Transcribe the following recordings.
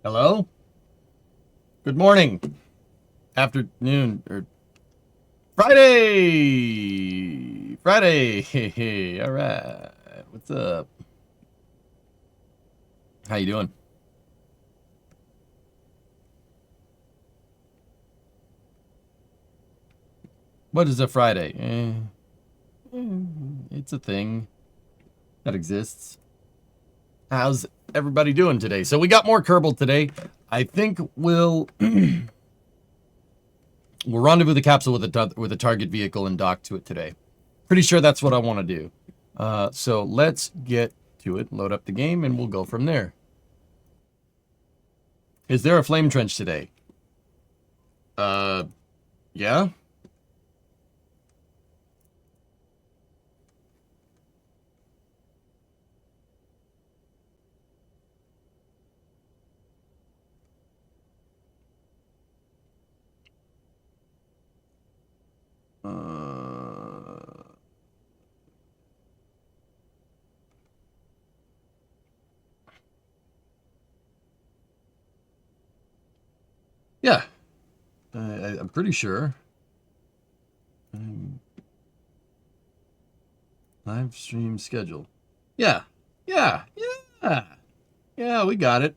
Hello? Good morning. Afternoon, or Friday! Friday! All right. What's up? How you doing? What is a Friday? It's a thing that exists. How's everybody doing today? So we got more Kerbal today. I think we'll rendezvous the capsule with a target vehicle and dock to it today. Pretty sure that's what I want to do. So let's get to it, load up the game, and we'll go from there. Is there a flame trench today? Yeah. Yeah. I'm pretty sure. Live stream schedule. Yeah. Yeah. Yeah. Yeah, we got it.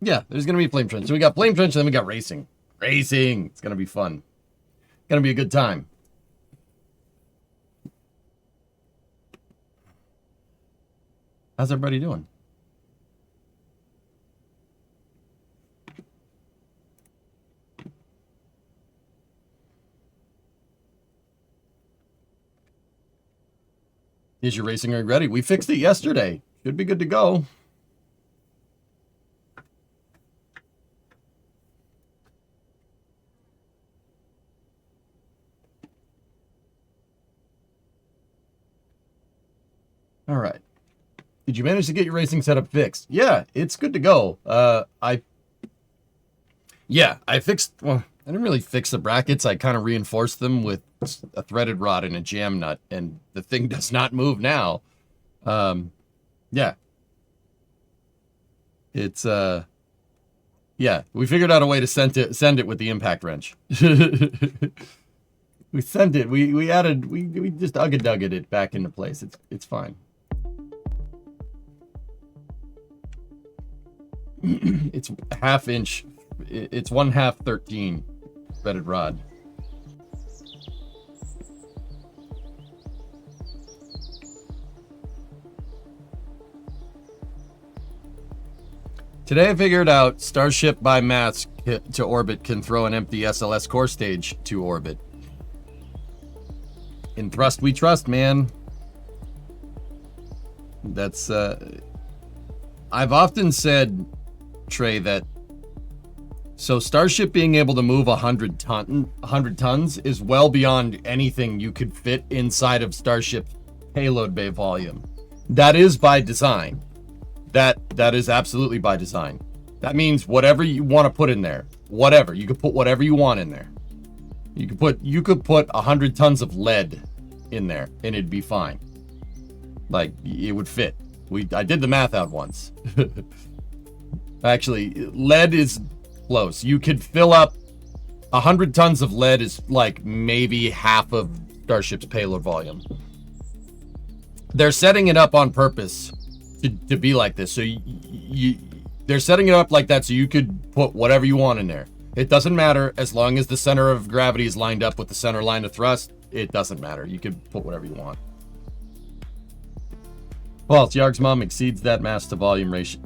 Yeah, there's going to be Flame Trench. So we got Flame Trench, and then we got Racing. Racing! It's going to be fun. Going to be a good time. How's everybody doing? Is your racing rig ready? We fixed it yesterday. Should be good to go. All right. Did you manage to get your racing setup fixed? Yeah, it's good to go. I fixed, well, I didn't really fix the brackets. I kind of reinforced them with a threaded rod and a jam nut, and the thing does not move now. Yeah. It's, yeah, we figured out a way to send it with the impact wrench. We sent it. We added, we just ugga-dugga it back into place. It's fine. It's half inch. It's 1/2 13 threaded rod. Today I figured out Starship by mass to orbit can throw an empty SLS core stage to orbit. In thrust we trust, man. That's, I've often said, Trey, that so Starship being able to move 100 tons is well beyond anything you could fit inside of Starship payload bay volume. That is by design. That is absolutely by design. That means whatever you want to put in there, whatever, you could put whatever you want in there. You could put 100 tons of lead in there and it'd be fine. Like, it would fit. I did the math out once. Actually, lead is close. You could fill up 100 tons of lead is like maybe half of Starship's payload volume. They're setting it up on purpose to be like this. So they're setting it up like that so you could put whatever you want in there. It doesn't matter as long as the center of gravity is lined up with the center line of thrust. It doesn't matter. You could put whatever you want. Well, Yarg's mom exceeds that mass to volume ratio.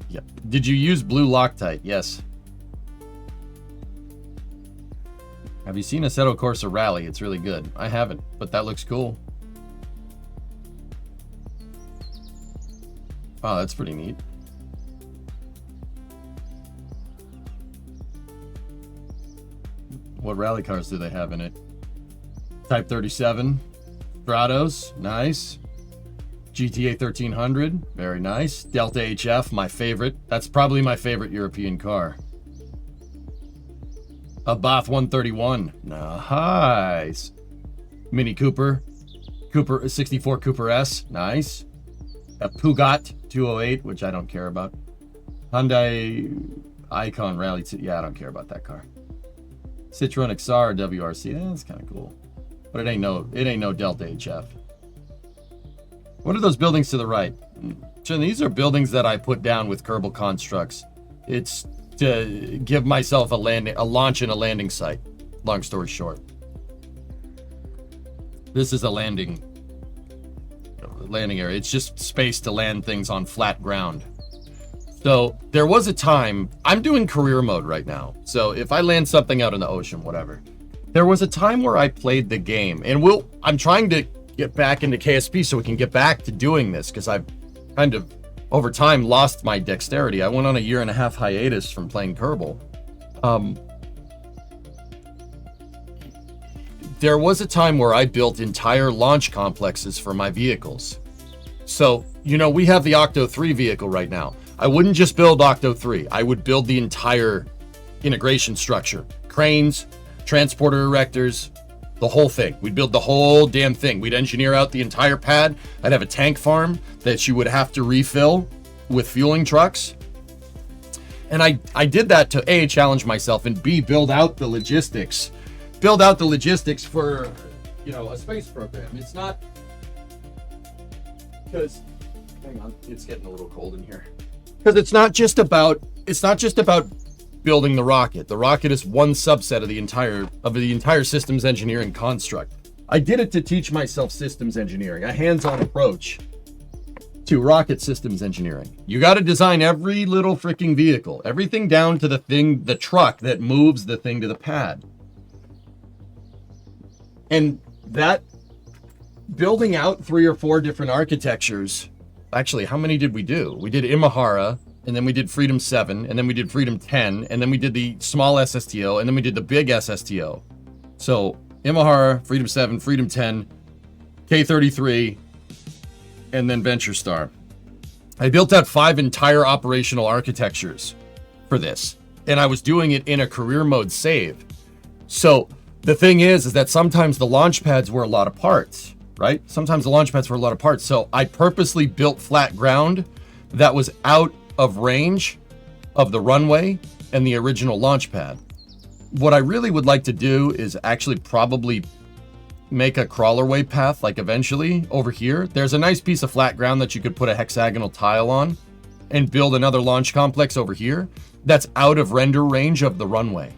Yeah. Did you use blue Loctite? Yes. Have you seen Assetto Corsa Rally? It's really good. I haven't, but that looks cool. Oh, that's pretty neat. What rally cars do they have in it? Type 37. Stratos, nice. GTA 1300, very nice. Delta HF, my favorite. That's probably my favorite European car. A Bath 131, nice. Mini Cooper, 64 Cooper S, nice. A Peugeot 208, which I don't care about. Hyundai Icon Rally 2, yeah, I don't care about that car. Citroen XR WRC, that's kind of cool. But it ain't no Delta HF. What are those buildings to the right? So these are buildings that I put down with Kerbal constructs. It's to give myself a launch and a landing site. Long story short. This is a landing area. It's just space to land things on flat ground. So there was a time, I'm doing career mode right now. So if I land something out in the ocean, whatever. There was a time where I played the game, and I'm trying to get back into KSP so we can get back to doing this, because I've kind of, over time, lost my dexterity. I went on a 1.5-year hiatus from playing Kerbal. There was a time where I built entire launch complexes for my vehicles. So, we have the Octo 3 vehicle right now. I wouldn't just build Octo 3. I would build the entire integration structure. Cranes, transporter erectors, the whole thing. We'd build the whole damn thing. We'd engineer out the entire pad. I'd have a tank farm that you would have to refill with fueling trucks. And I did that to A, challenge myself, and B, build out the logistics. Build out the logistics for, a space program. It's not, because, hang on, it's getting a little cold in here. Because it's not just about building the rocket. The rocket is one subset of the entire systems engineering construct. I did it to teach myself systems engineering, a hands-on approach to rocket systems engineering. You got to design every little freaking vehicle, everything down to the truck that moves the thing to the pad. And that building out 3 or 4 different architectures. Actually, how many did we do? We did Imahara, and then we did Freedom 7, and then we did Freedom 10, and then we did the small SSTO, and then we did the big SSTO. So, Imahara, Freedom 7, Freedom 10, K33, and then Venture Star. I built out 5 entire operational architectures for this, and I was doing it in a career mode save. So, the thing is that sometimes the launch pads were a lot of parts, right? Sometimes the launch pads were a lot of parts. So, I purposely built flat ground that was out of range of the runway and the original launch pad. What I really would like to do is actually probably make a crawlerway path, like eventually over here. There's a nice piece of flat ground that you could put a hexagonal tile on and build another launch complex over here that's out of render range of the runway.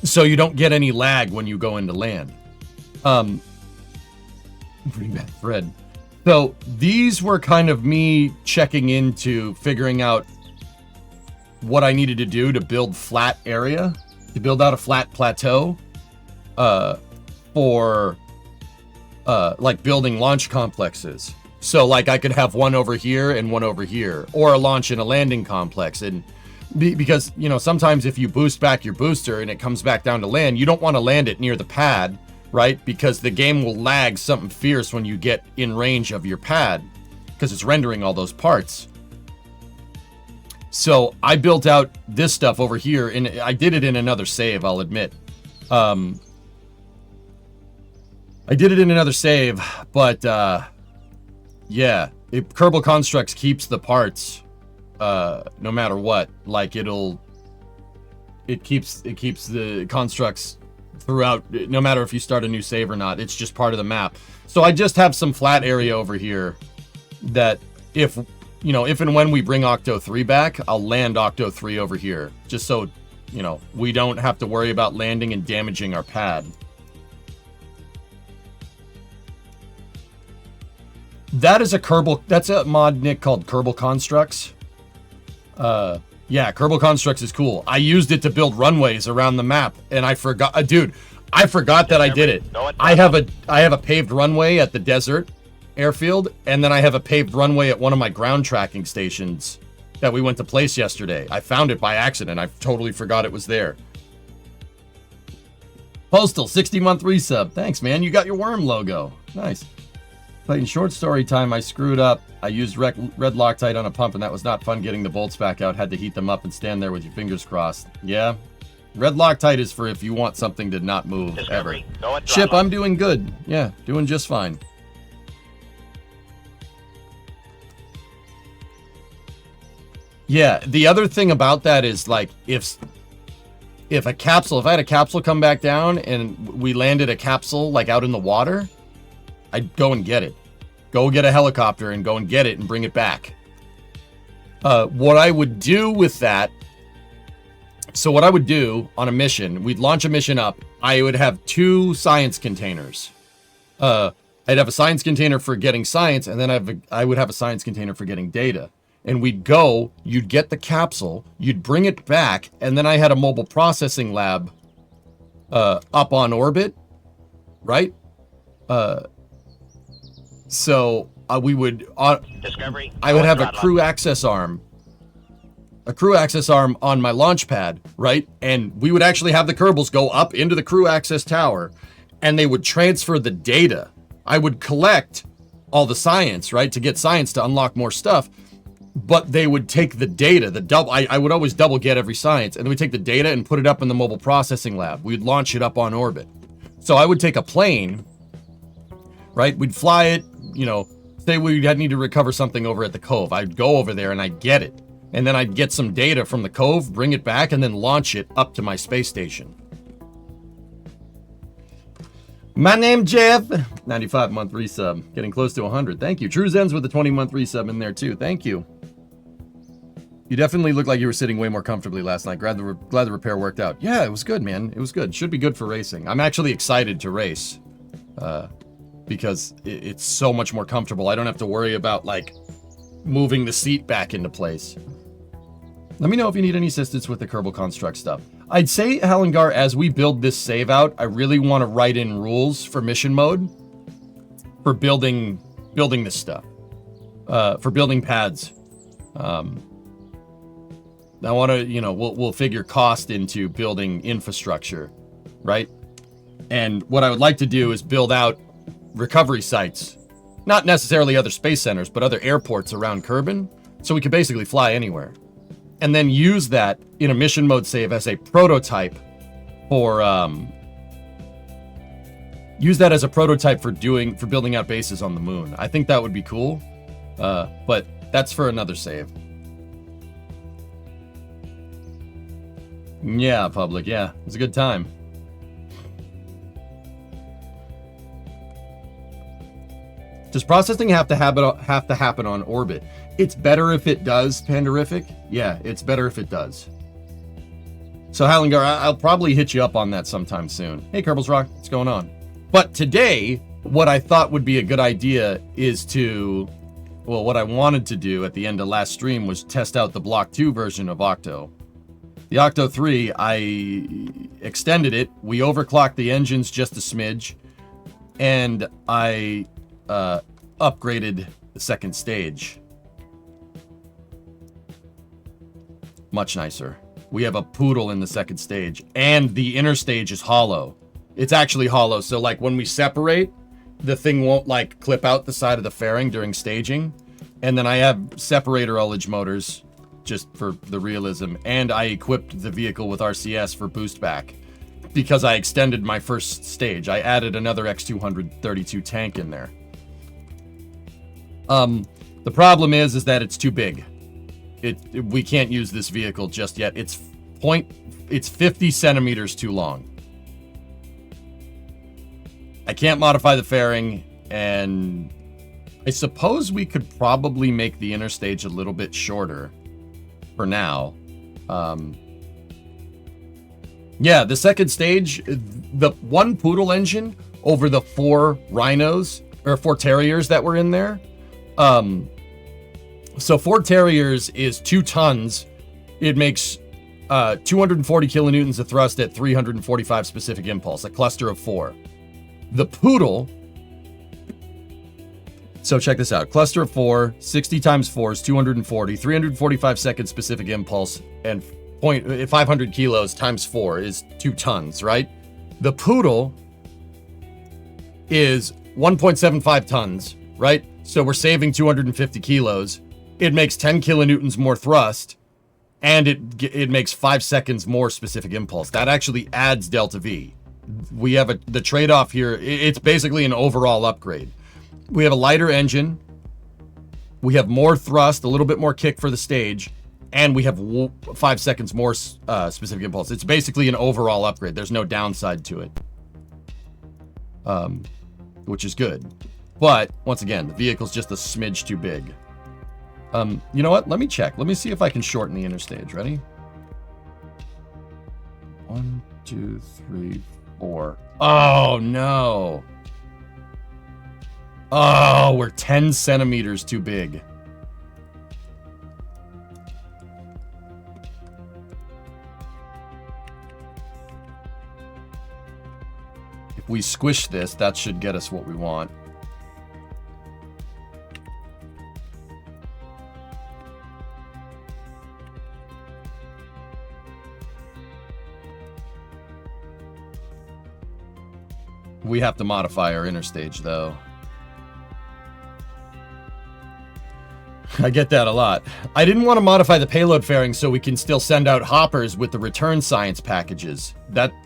So you don't get any lag when you go into land. Bring that thread. So these were kind of me checking into figuring out what I needed to do to build flat area, to build out a flat plateau, for like building launch complexes. So like I could have one over here and one over here, or a launch and a landing complex. And because, you know, sometimes if you boost back your booster and it comes back down to land, you don't want to land it near the pad, right? Because the game will lag something fierce when you get in range of your pad, because it's rendering all those parts. So I built out this stuff over here, and I did it in another save, I'll admit. I did it in another save, but yeah, Kerbal Constructs keeps the parts no matter what. Like it keeps the constructs throughout, no matter if you start a new save or not. It's just part of the map. So I just have some flat area over here that if and when we bring Octo 3 back, I'll land Octo 3 over here, just so, you know, we don't have to worry about landing and damaging our pad. That is that's a mod, Nick, called Kerbal Constructs. Yeah, Kerbal Constructs is cool. I used it to build runways around the map, and I forgot, dude, I forgot that I did it. I have a paved runway at the desert airfield, and then I have a paved runway at one of my ground tracking stations that we went to place yesterday. I found it by accident. I totally forgot it was there. Postal, 60-month resub. Thanks, man. You got your worm logo. Nice. Playing short story time, I screwed up. I used red Loctite on a pump, and that was not fun getting the bolts back out. Had to heat them up and stand there with your fingers crossed. Yeah. Red Loctite is for if you want something to not move, ever. Chip, I'm doing good. Yeah, doing just fine. Yeah, the other thing about that is, like, if I had a capsule come back down and we landed a capsule, like, out in the water, I'd go and get it. Go get a helicopter and go and get it and bring it back. What I would do with that, so what I would do on a mission, we'd launch a mission up, I would have 2 science containers. I'd have a science container for getting science, and then I would have a science container for getting data. And we'd go, you'd get the capsule, you'd bring it back, and then I had a mobile processing lab up on orbit, right? So we would, Discovery. I would have a crew access arm on my launch pad, right? And we would actually have the Kerbals go up into the crew access tower, and they would transfer the data. I would collect all the science, right, to get science to unlock more stuff. But they would take the data, I would always double get every science, and then we'd take the data and put it up in the mobile processing lab. We'd launch it up on orbit. So I would take a plane, right? We'd fly it, you know, say we need to recover something over at the Cove. I'd go over there and I'd get it. And then I'd get some data from the Cove, bring it back, and then launch it up to my space station. My name, Jeff. 95-month resub. Getting close to 100. Thank you. True Zens with a 20-month resub in there, too. Thank you. You definitely look like you were sitting way more comfortably last night. Glad the repair worked out. Yeah, it was good, man. It was good. Should be good for racing. I'm actually excited to race. Because it's so much more comfortable. I don't have to worry about, like, moving the seat back into place. Let me know if you need any assistance with the Kerbal Construct stuff. I'd say, Halengar, as we build this save out, I really want to write in rules for mission mode for building this stuff. For building pads. I want to, you know, we'll figure cost into building infrastructure, right? And what I would like to do is build out recovery sites. Not necessarily other space centers, but other airports around Kerbin, so we could basically fly anywhere. And then use that in a mission mode save as a prototype for, use that as a prototype for building out bases on the moon. I think that would be cool, but that's for another save. Yeah, public, yeah. It was a good time. Does processing have to happen on orbit? It's better if it does, Panderific. Yeah, it's better if it does. So, Halengar, I'll probably hit you up on that sometime soon. Hey, Kerbals Rock, what's going on? But today, what I thought would be a good idea is to, well, what I wanted to do at the end of last stream was test out the Block 2 version of Octo. The Octo 3, I extended it. We overclocked the engines just a smidge, and I upgraded the second stage. Much nicer. We have a poodle in the second stage, and the inner stage is hollow. It's actually hollow, so like when we separate, the thing won't like clip out the side of the fairing during staging. And then I have separator ullage motors just for the realism, and I equipped the vehicle with RCS for boost back because I extended my first stage. I added another X232 tank in there. The problem is that it's too big. We can't use this vehicle just yet. It's 50 centimeters too long. I can't modify the fairing, and I suppose we could probably make the inner stage a little bit shorter for now. Yeah, the second stage, the one poodle engine over the 4 rhinos, or 4 terriers that were in there. So 4 terriers is 2 tons. It makes 240 kilonewtons of thrust at 345 specific impulse, a cluster of 4. The poodle, so check this out. Cluster of 4, 60 times 4 is 240, 345 seconds specific impulse, and 500 kilos times 4 is 2 tons, right? The poodle is 1.75 tons, right? So we're saving 250 kilos. It makes 10 kilonewtons more thrust, and it makes 5 seconds more specific impulse. That actually adds delta V. We have the trade-off here. It's basically an overall upgrade. We have a lighter engine. We have more thrust, a little bit more kick for the stage, and we have 5 seconds more specific impulse. It's basically an overall upgrade. There's no downside to it, which is good. But once again, the vehicle's just a smidge too big. You know what? Let me check. Let me see if I can shorten the inner stage. Ready? 1, 2, 3, 4. Oh, no. Oh, we're 10 centimeters too big. If we squish this, that should get us what we want. We have to modify our inner stage, though. I get that a lot. I didn't want to modify the payload fairing so we can still send out hoppers with the return science packages.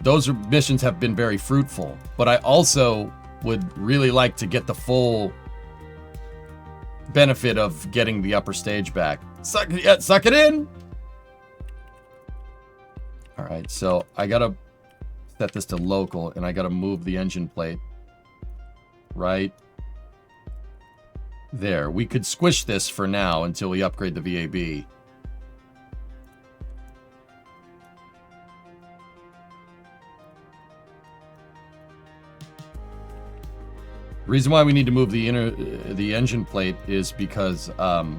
Those missions have been very fruitful. But I also would really like to get the full benefit of getting the upper stage back. Suck it in! Alright, so I gotta set this to local, and I gotta move the engine plate right there. We could squish this for now until we upgrade the VAB. The reason why we need to move the engine plate is because the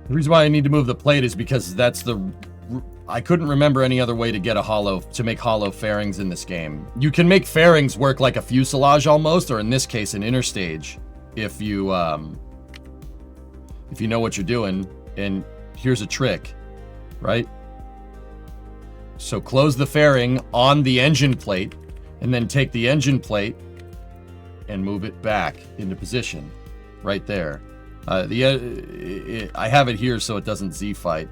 reason why I need to move the plate is because I couldn't remember any other way to get to make hollow fairings in this game. You can make fairings work like a fuselage almost, or in this case, an inner stage, if you know what you're doing. And here's a trick, right? So close the fairing on the engine plate, and then take the engine plate and move it back into position, right there. I have it here so it doesn't Z-fight.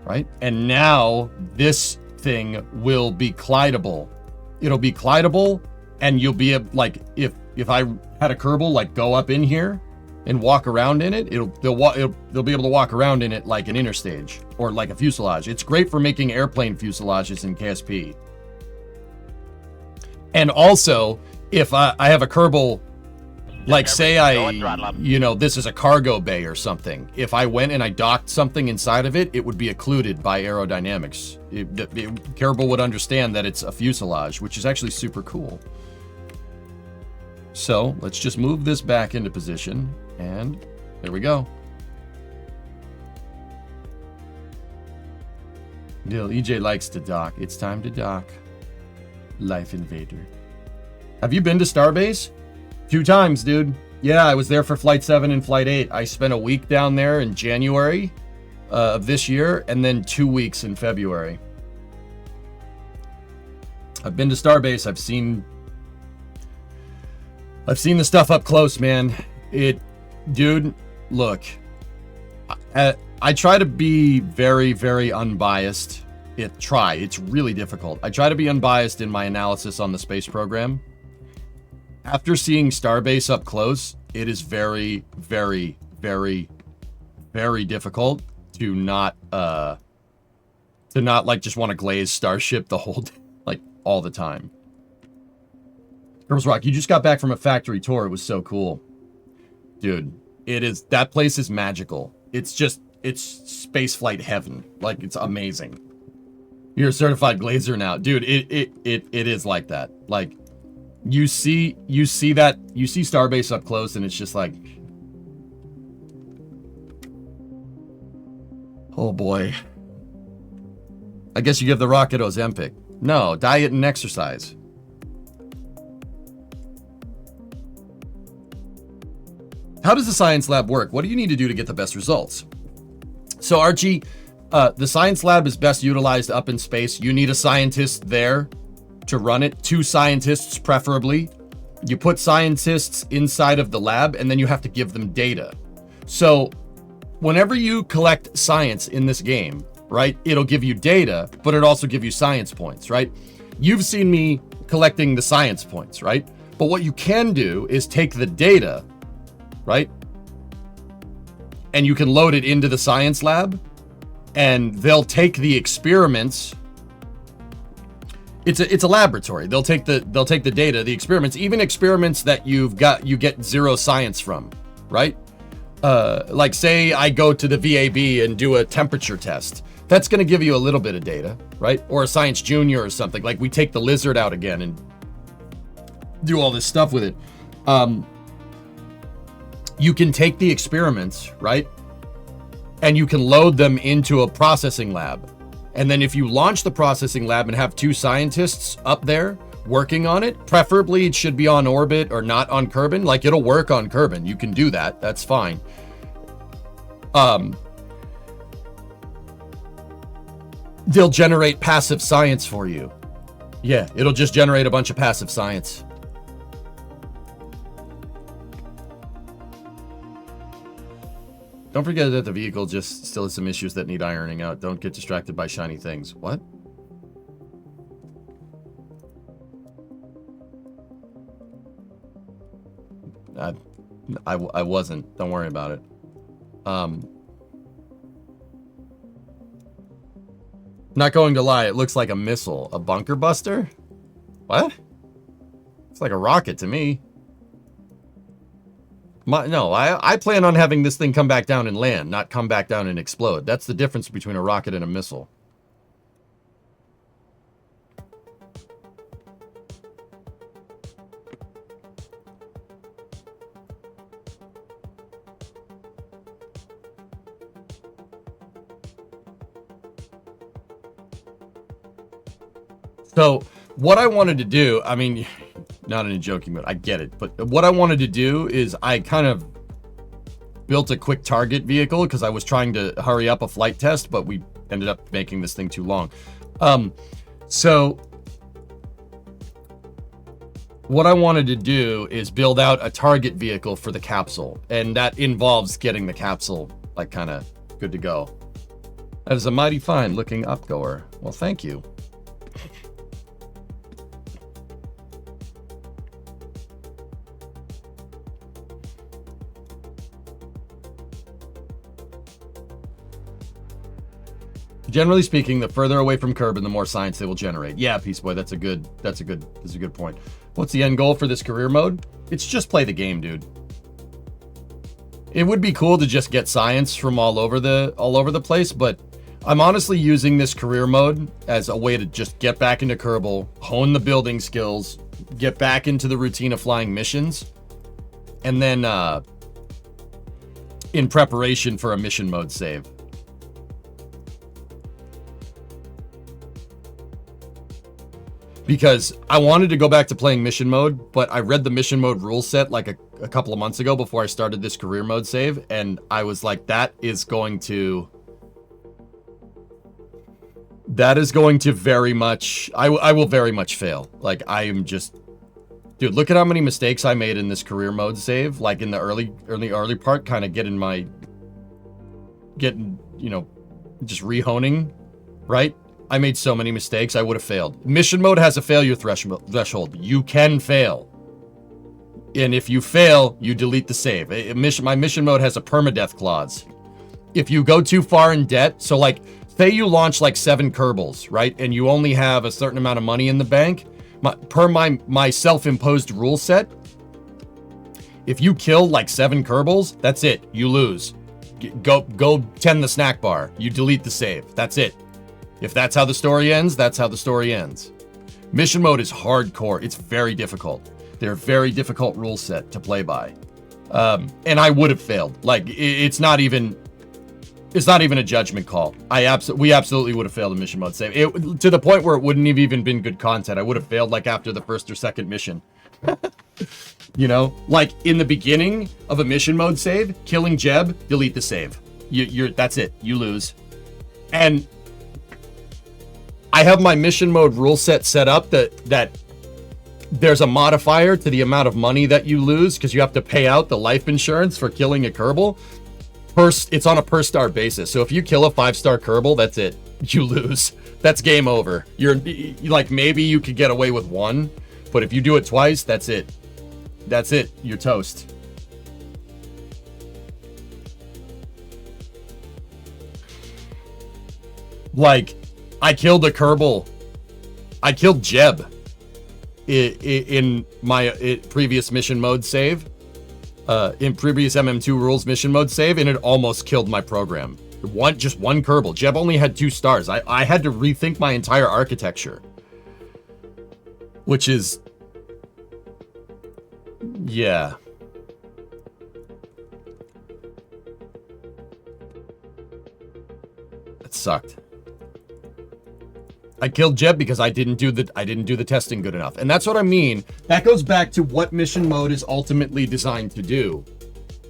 Right? And now this thing will be glidable. It'll be glidable, and you'll be able, like, if I had a Kerbal like go up in here and walk around in it, they'll be able to walk around in it like an inner stage or like a fuselage. It's great for making airplane fuselages in KSP. And also, if I have a Kerbal Like say this is a cargo bay or something. If I went and I docked something inside of it, it would be occluded by aerodynamics. Kerbal would understand that it's a fuselage, which is actually super cool. So let's just move this back into position, and there we go. Neil, EJ likes to dock. It's time to dock. Life Invader. Have you been to Starbase? 2 times, dude. Yeah, I was there for Flight 7 and Flight 8. I spent a week down there in January of this year, and then 2 weeks in February. I've been to Starbase. I've seen the stuff up close, man. Dude, look. I try to be very, very unbiased. It's really difficult. I try to be unbiased in my analysis on the space program. After seeing Starbase up close, it is very, very, very, very difficult to not like just want to glaze Starship the whole day, like all the time. Girls Rock, you just got back from a factory tour. It was so cool. Dude, that place is magical. It's spaceflight heaven. Like, it's amazing. You're a certified glazer now. Dude, it is like that. Like, you see Starbase up close, and it's just like, oh boy. I guess you give the rocket Ozempic. No, diet and exercise. How does the science lab work? What do you need to do to get the best results? So Archie, the science lab is best utilized up in space. You need a scientist there to run it. 2 scientists, preferably. You put scientists inside of the lab, and then you have to give them data. So whenever you collect science in this game, right, it'll give you data, but it also give you science points, right? You've seen me collecting the science points, right? But what you can do is take the data, right? And you can load it into the science lab, and they'll take the experiments. It's a laboratory. They'll take the data, the experiments, even experiments that you get 0 science from, right? Like say I go to the VAB and do a temperature test. That's going to give you a little bit of data, right? Or a Science Junior or something. Like we take the lizard out again and do all this stuff with it. You can take the experiments, right? And you can load them into a processing lab. And then if you launch the processing lab and have 2 scientists up there working on it, preferably it should be on orbit or not on Kerbin. Like it'll work on Kerbin. You can do that. That's fine. They'll generate passive science for you. Yeah, it'll just generate a bunch of passive science. Don't forget that the vehicle just still has some issues that need ironing out. Don't get distracted by shiny things. What? I wasn't. Don't worry about it. Not going to lie, it looks like a missile. A bunker buster? What? It's like a rocket to me. No, I plan on having this thing come back down and land, not come back down and explode. That's the difference between a rocket and a missile. So what I wanted to do, I mean, not in a joking mode, I get it. But what I wanted to do is I kind of built a quick target vehicle because I was trying to hurry up a flight test, but we ended up making this thing too long. So what I wanted to do is build out a target vehicle for the capsule. And that involves getting the capsule like kind of good to go. That is a mighty fine looking upgoer. Well, thank you. Generally speaking, the further away from Kerbin, the more science they will generate. Yeah, Peace Boy, that's a good point. What's the end goal for this career mode? It's just play the game, dude. It would be cool to just get science from all over the place, but I'm honestly using this career mode as a way to just get back into Kerbal, hone the building skills, get back into the routine of flying missions, and then in preparation for a mission mode save. Because I wanted to go back to playing mission mode, but I read the mission mode rule set like a couple of months ago before I started this career mode save, and I was like, that is going to very much, I will very much fail. Like, I am just, dude, look at how many mistakes I made in this career mode save, like in the early part, kind of getting, you know, just rehoning, right? I made so many mistakes, I would have failed. Mission mode has a failure threshold. You can fail. And if you fail, you delete the save. My mission mode has a permadeath clause. If you go too far in debt, so like, say you launch like 7 Kerbals, right? And you only have a certain amount of money in the bank. Per my self-imposed rule set, if you kill like 7 Kerbals, that's it. You lose. Go tend the snack bar. You delete the save. That's it. If that's how the story ends, that's how the story ends. Mission mode is hardcore. It's very difficult. They're a very difficult rule set to play by. And I would have failed. Like, it's not even a judgment call. We absolutely would have failed a mission mode save. To the point where it wouldn't have even been good content. I would have failed like after the first or second mission. You know, like in the beginning of a mission mode save, killing Jeb, delete the save. That's it. You lose. And I have my mission mode rule set up that there's a modifier to the amount of money that you lose because you have to pay out the life insurance for killing a Kerbal. It's on a per star basis. So if you kill a 5-star Kerbal, that's it. You lose. That's game over. You're like, maybe you could get away with 1, but if you do it twice, that's it. That's it. You're toast. Like, I killed a Kerbal. I killed Jeb in my previous mission mode save. In previous MM2 rules mission mode save, and it almost killed my program. Just one Kerbal. Jeb only had 2 stars. I had to rethink my entire architecture. Which is... yeah. That sucked. I killed Jeb because I didn't do the testing good enough. And that's what I mean. That goes back to what mission mode is ultimately designed to do.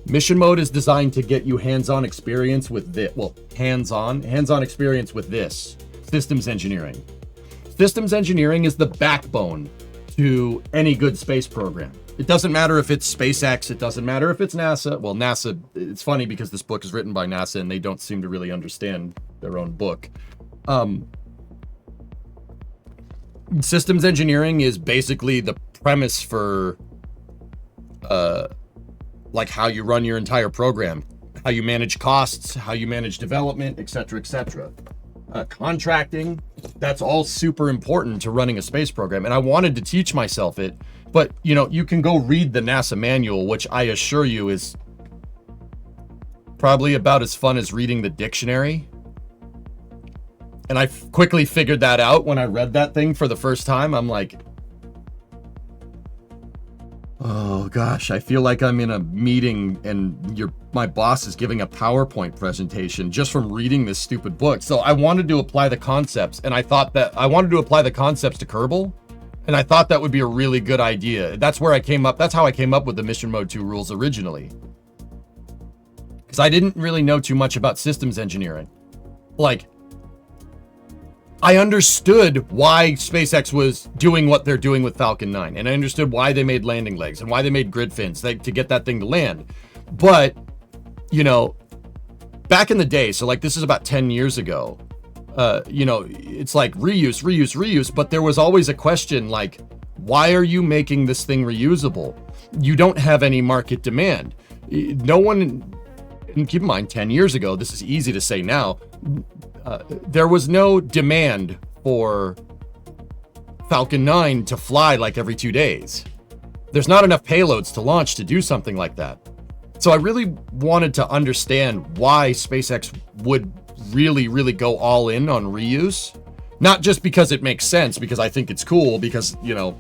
Mission mode is designed to get you hands-on experience with this. Well, hands-on experience with this. Systems engineering. Systems engineering is the backbone to any good space program. It doesn't matter if it's SpaceX, it doesn't matter if it's NASA. Well, NASA, it's funny because this book is written by NASA and they don't seem to really understand their own book. Systems engineering is basically the premise for like how you run your entire program, how you manage costs, how you manage development, etc., etc. Contracting, that's all super important to running a space program. And I wanted to teach myself it, but you know, you can go read the NASA manual, which I assure you is probably about as fun as reading the dictionary. And I quickly figured that out when I read that thing for the first time. I'm like, oh gosh, I feel like I'm in a meeting and my boss is giving a PowerPoint presentation just from reading this stupid book. So I wanted to apply the concepts, and I thought that I wanted to apply the concepts to Kerbal, and I thought that would be a really good idea. That's how I came up with the Mission Mode 2 rules originally. Because I didn't really know too much about systems engineering. Like, I understood why SpaceX was doing what they're doing with Falcon 9, and I understood why they made landing legs and why they made grid fins to get that thing to land. But, you know, back in the day, so like this is about 10 years ago, you know, it's like reuse, but there was always a question like, why are you making this thing reusable? You don't have any market demand. No one, and keep in mind, 10 years ago, this is easy to say now, there was no demand for Falcon 9 to fly like every 2 days. There's not enough payloads to launch to do something like that. So I really wanted to understand why SpaceX would really go all in on reuse. Not just because it makes sense, because I think it's cool, because, you know,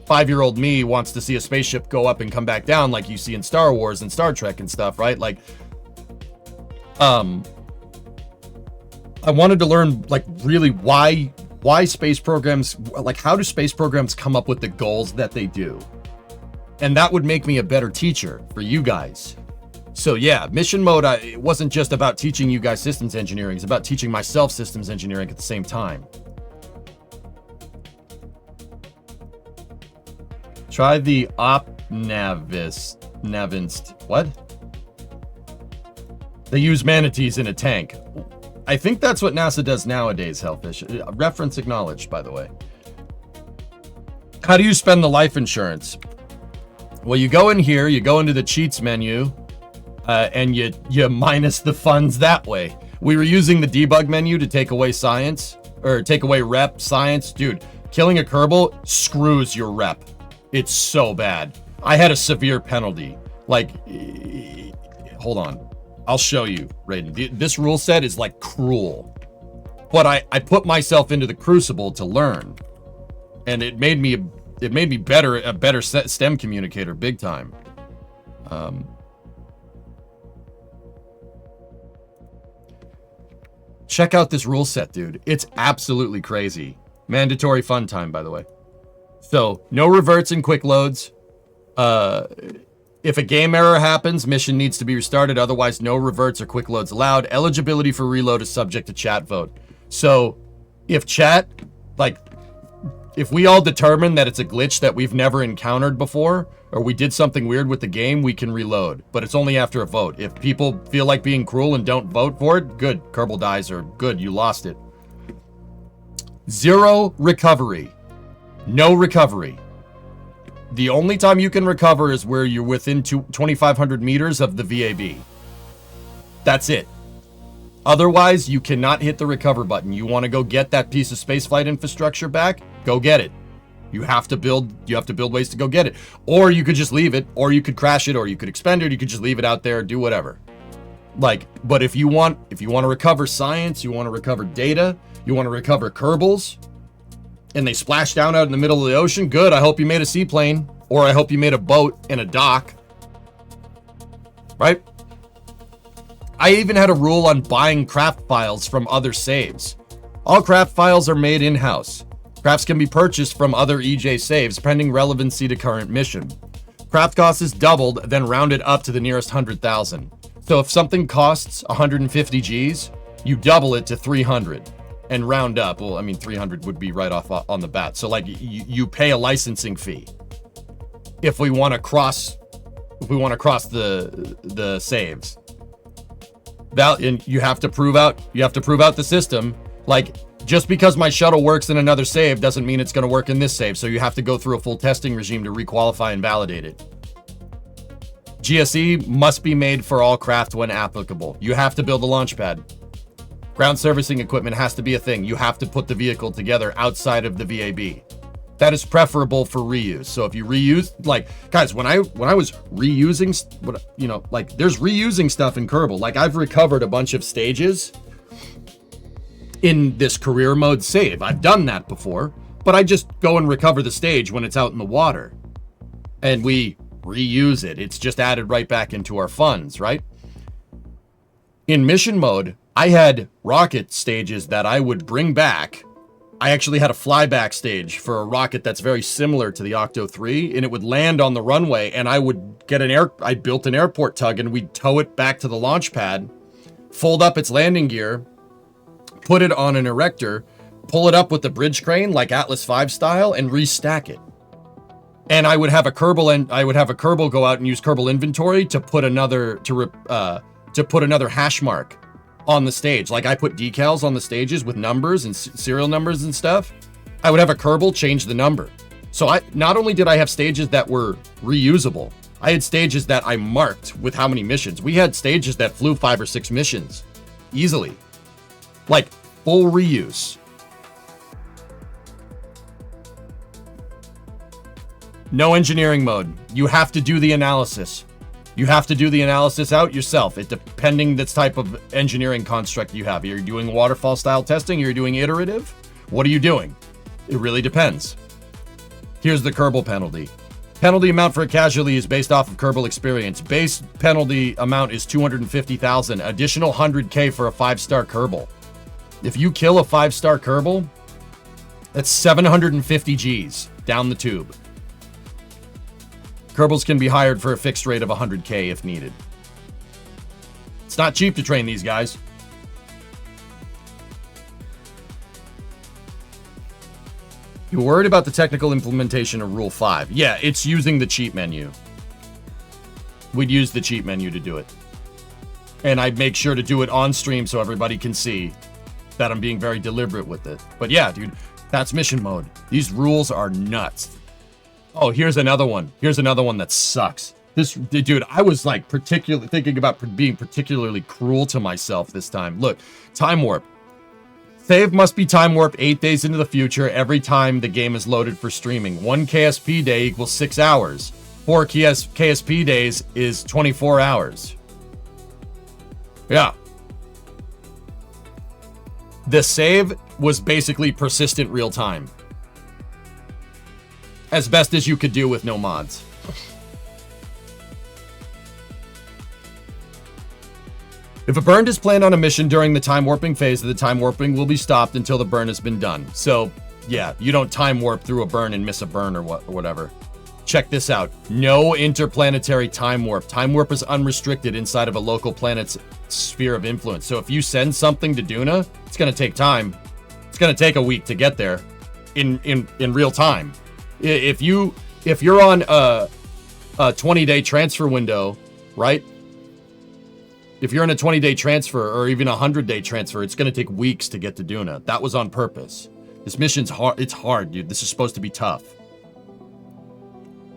5-year-old me wants to see a spaceship go up and come back down like you see in Star Wars and Star Trek and stuff, right? Like, I wanted to learn, like, really why space programs, like, how do space programs come up with the goals that they do? And that would make me a better teacher for you guys. So yeah, mission mode, it wasn't just about teaching you guys systems engineering, it's about teaching myself systems engineering at the same time. Try the Navist. What? They use manatees in a tank. I think that's what NASA does nowadays, Hellfish. Reference acknowledged, by the way. How do you spend the life insurance? Well, you go in here, you go into the cheats menu, and you minus the funds that way. We were using the debug menu to take away science, or take away rep science. Dude, killing a Kerbal screws your rep. It's so bad. I had a severe penalty. Like, hold on. I'll show you, Raiden. This rule set is like cruel. But I put myself into the crucible to learn. And it made me a better STEM communicator, big time. Check out this rule set, dude. It's absolutely crazy. Mandatory fun time, by the way. So, no reverts and quick loads. If a game error happens, mission needs to be restarted. Otherwise, no reverts or quick loads allowed. Eligibility for reload is subject to chat vote. So, if chat, like, if we all determine that it's a glitch that we've never encountered before, or we did something weird with the game, we can reload. But it's only after a vote. If people feel like being cruel and don't vote for it, good, Kerbal dies, or good, you lost it. 0 recovery. No recovery. The only time you can recover is where you're within 2,500 meters of the VAB. That's it. Otherwise, you cannot hit the recover button. You want to go get that piece of spaceflight infrastructure back? Go get it. You have to build ways to go get it. Or you could just leave it, or you could crash it, or you could expend it, you could just leave it out there, do whatever. Like, but if you want to recover science, you want to recover data, you want to recover Kerbals, and they splash down out in the middle of the ocean, good, I hope you made a seaplane, or I hope you made a boat and a dock. Right? I even had a rule on buying craft files from other saves. All craft files are made in-house. Crafts can be purchased from other EJ saves, pending relevancy to current mission. Craft cost is doubled, then rounded up to the nearest 100,000. So if something costs 150 Gs, you double it to 300 and round up. Well, I mean, 300 would be right off on the bat. So like you pay a licensing fee if we want to cross the saves. And you have to prove out the system. Like, just because my shuttle works in another save doesn't mean it's going to work in this save. So you have to go through a full testing regime to requalify and validate it. GSE must be made for all craft when applicable. You have to build a launch pad. Ground servicing equipment has to be a thing. You have to put the vehicle together outside of the VAB. That is preferable for reuse. So if you reuse, like, guys, when I was reusing, like, there's reusing stuff in Kerbal. Like, I've recovered a bunch of stages in this career mode save. I've done that before, but I just go and recover the stage when it's out in the water. And we reuse it. It's just added right back into our funds, right? In mission mode, I had rocket stages that I would bring back. I actually had a flyback stage for a rocket that's very similar to the Octo 3, and it would land on the runway, and I would get I built an airport tug, and we'd tow it back to the launch pad, fold up its landing gear, put it on an erector, pull it up with the bridge crane, like Atlas V style, and restack it. And I would have a Kerbal go out and use Kerbal inventory to put another hash mark on the stage. Like, I put decals on the stages with numbers and serial numbers and stuff. I would have a Kerbal change the number. So not only did I have stages that were reusable, I had stages that I marked with how many missions. We had stages that flew 5 or 6 missions easily. Like, full reuse. No engineering mode. You have to do the analysis. You have to do the analysis out yourself. It depending the type of engineering construct you have. You're doing waterfall style testing, you're doing iterative. What are you doing? It really depends. Here's the Kerbal penalty. Penalty amount for a casualty is based off of Kerbal experience. Base penalty amount is 250,000. Additional 100K for a 5-star Kerbal. If you kill a 5-star Kerbal, that's 750 Gs down the tube. Kerbals can be hired for a fixed rate of 100K if needed. It's not cheap to train these guys. You're worried about the technical implementation of Rule 5. Yeah, it's using the cheat menu. We'd use the cheat menu to do it. And I'd make sure to do it on stream so everybody can see that I'm being very deliberate with it. But yeah, dude, that's mission mode. These rules are nuts. Oh, here's another one. Here's another one that sucks. This, dude, I was like particularly thinking about being particularly cruel to myself this time. Look, time warp. Save must be time warped 8 days into the future every time the game is loaded for streaming. 1 KSP day equals 6 hours. 4 KSP days is 24 hours. Yeah. The save was basically persistent real time. As best as you could do with no mods. If a burn is planned on a mission during the time warping phase, the time warping will be stopped until the burn has been done. So, yeah, you don't time warp through a burn and miss a burn or whatever. Check this out. No interplanetary time warp. Time warp is unrestricted inside of a local planet's sphere of influence. So if you send something to Duna, it's going to take time. It's going to take a week to get there in real time. If you're on a 20-day transfer window, right? If you're in a 20-day transfer or even a 100-day transfer, it's going to take weeks to get to Duna. That was on purpose. This mission's hard. It's hard, dude. This is supposed to be tough.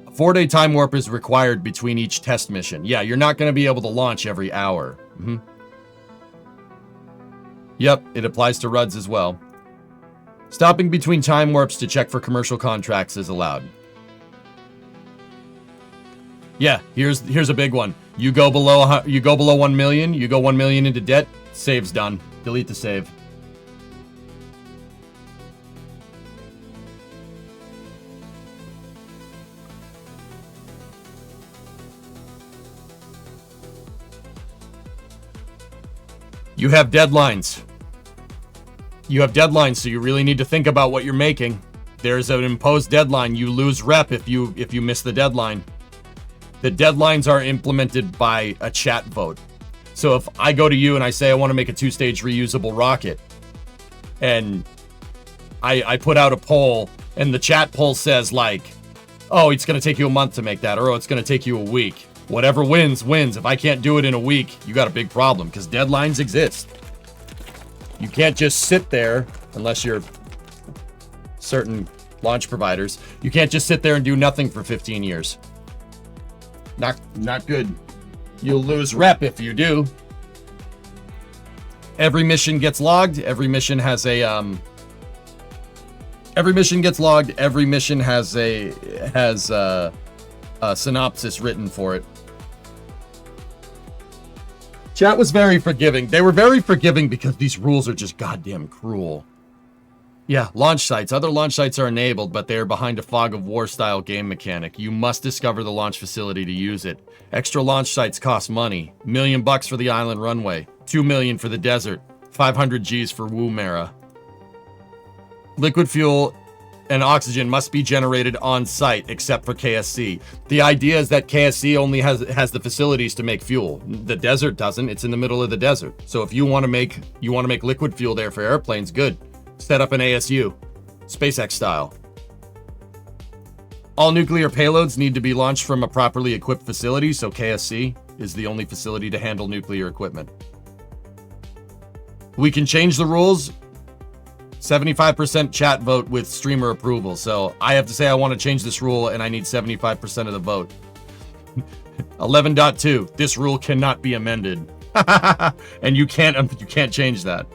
A 4-day time warp is required between each test mission. Yeah, you're not going to be able to launch every hour. Yep, it applies to RUDs as well. Stopping between time warps to check for commercial contracts is allowed. Yeah, here's a big one. You go below 1 million, you go 1 million into debt, save's done. Delete the save. You have deadlines. You have deadlines, so you really need to think about what you're making. There's an imposed deadline. You lose rep if you miss the deadline. The deadlines are implemented by a chat vote. So if I go to you and I say I want to make a 2-stage reusable rocket, and I put out a poll, and the chat poll says like, oh, it's going to take you a month to make that, or oh, it's going to take you a week. Whatever wins, wins. If I can't do it in a week, you got a big problem, because deadlines exist. You can't just sit there, unless you're certain launch providers, you can't just sit there and do nothing for 15 years. Not good. You'll lose rep if you do. Every mission gets logged. Every mission has a every mission gets logged. Every mission has a synopsis written for it. Chat was very forgiving. They were very forgiving because these rules are just goddamn cruel. Yeah, launch sites. Other launch sites are enabled, but they are behind a fog of war style game mechanic. You must discover the launch facility to use it. Extra launch sites cost money. $1 million for the island runway. $2 million for the desert. 500 Gs for Woomera. Liquid fuel and oxygen must be generated on site, except for KSC. The idea is that KSC only has the facilities to make fuel. The desert doesn't. It's in the middle of the desert. So if you want to make liquid fuel there for airplanes, good. Set up an ASU, SpaceX style. All nuclear payloads need to be launched from a properly equipped facility, so KSC is the only facility to handle nuclear equipment. We can change the rules. 75% chat vote with streamer approval. So I have to say I want to change this rule and I need 75% of the vote. 11.2. This rule cannot be amended. And you can't change that.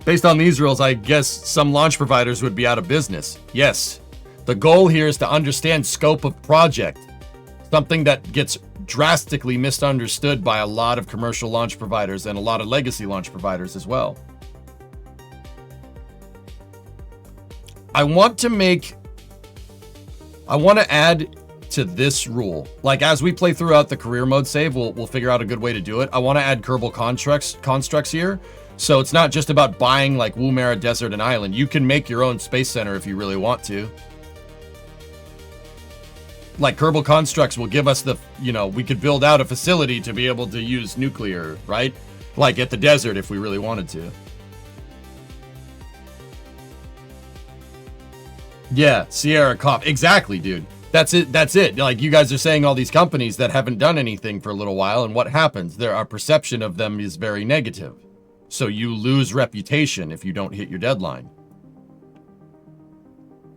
Based on these rules, I guess some launch providers would be out of business. Yes. The goal here is to understand scope of project, something that gets drastically misunderstood by a lot of commercial launch providers and a lot of legacy launch providers as well. I want to add to this rule. Like, as we play throughout the career mode save, we'll figure out a good way to do it. I want to add Kerbal constructs here. So it's not just about buying like Woomera, Desert, and Island. You can make your own space center if you really want to. Like, Kerbal constructs will give us the, we could build out a facility to be able to use nuclear, right? Like at the desert if we really wanted to. Yeah, Sierra Cough. Exactly, dude. That's it. Like, you guys are saying all these companies that haven't done anything for a little while, and what happens? Our perception of them is very negative. So you lose reputation if you don't hit your deadline.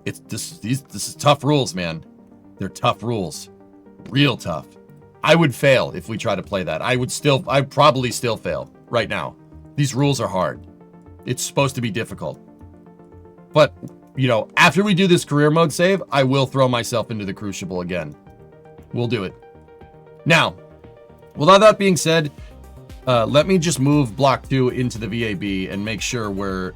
This is tough rules, man. They're tough rules. Real tough. I would fail if we try to play that. I'd probably still fail right now. These rules are hard. It's supposed to be difficult. But, after we do this career mode save, I will throw myself into the Crucible again. We'll do it. Now, with all that being said, let me just move Block 2 into the VAB and make sure we're...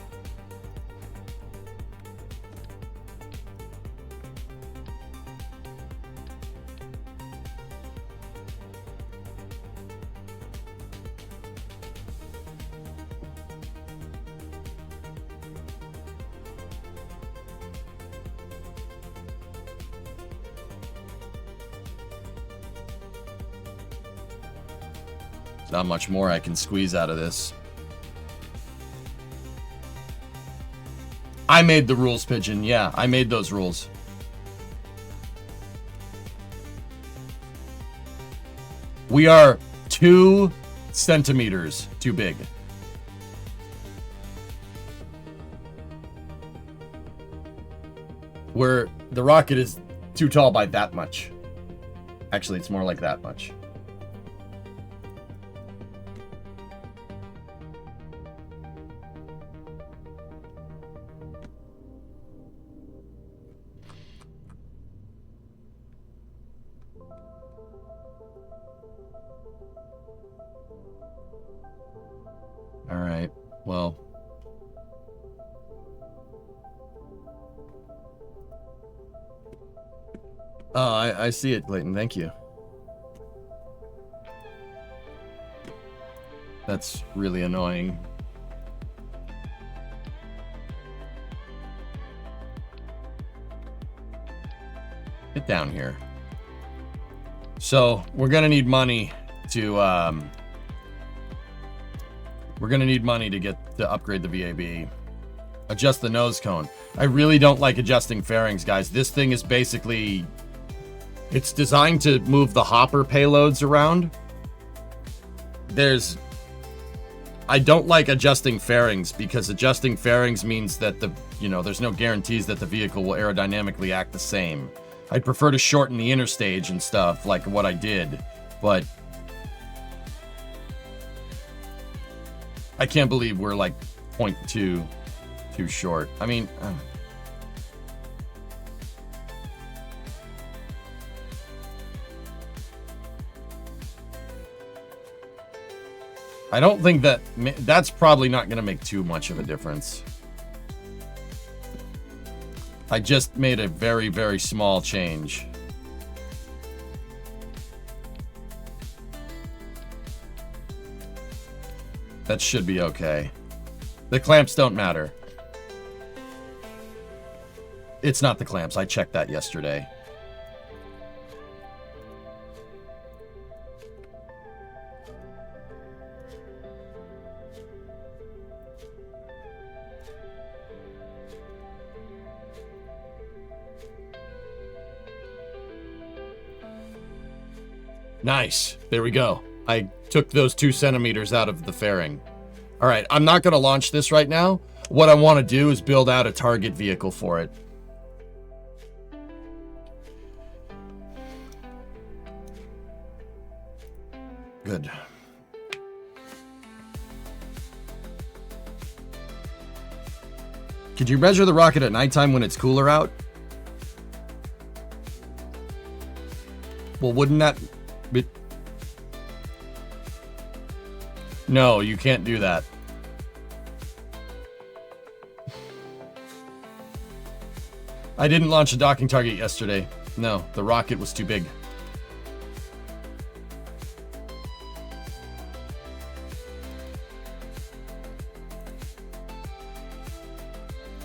Not much more I can squeeze out of this. I made the rules, Pigeon. Yeah, I made those rules. We are 2 centimeters too big. The rocket is too tall by that much. Actually, it's more like that much. All right, well. Oh, I see it, Clayton. Thank you. That's really annoying. Get down here. So, we're gonna need money to, to upgrade the VAB. Adjust the nose cone. I really don't like adjusting fairings, guys. This thing is basically... It's designed to move the hopper payloads around. I don't like adjusting fairings, because adjusting fairings means that there's no guarantees that the vehicle will aerodynamically act the same. I'd prefer to shorten the interstage and stuff, like what I did, but... I can't believe we're like 0.2 too short. I mean... I don't think that's probably not going to make too much of a difference. I just made a very, very small change. That should be okay. The clamps don't matter. It's not the clamps. I checked that yesterday. Nice. There we go. I took those 2 centimeters out of the fairing. All right, I'm not going to launch this right now. What I want to do is build out a target vehicle for it. Good. Could you measure the rocket at nighttime when it's cooler out? Well, wouldn't that be... No, you can't do that. I didn't launch a docking target yesterday. No, the rocket was too big.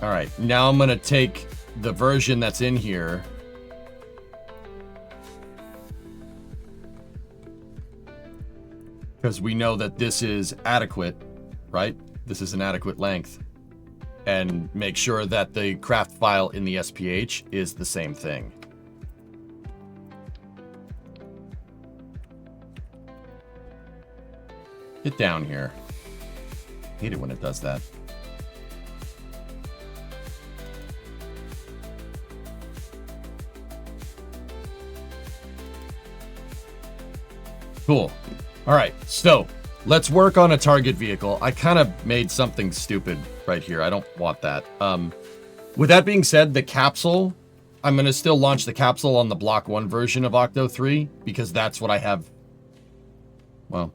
All right, now I'm gonna take the version that's in here. Because we know that this is adequate, right? This is an adequate length. And make sure that the craft file in the SPH is the same thing. Get down here. Hate it when it does that. Cool. All right, so let's work on a target vehicle. I kind of made something stupid right here. I don't want that. With that being said, the capsule, I'm going to still launch the capsule on the Block 1 version of Octo 3 because that's what I have. Well.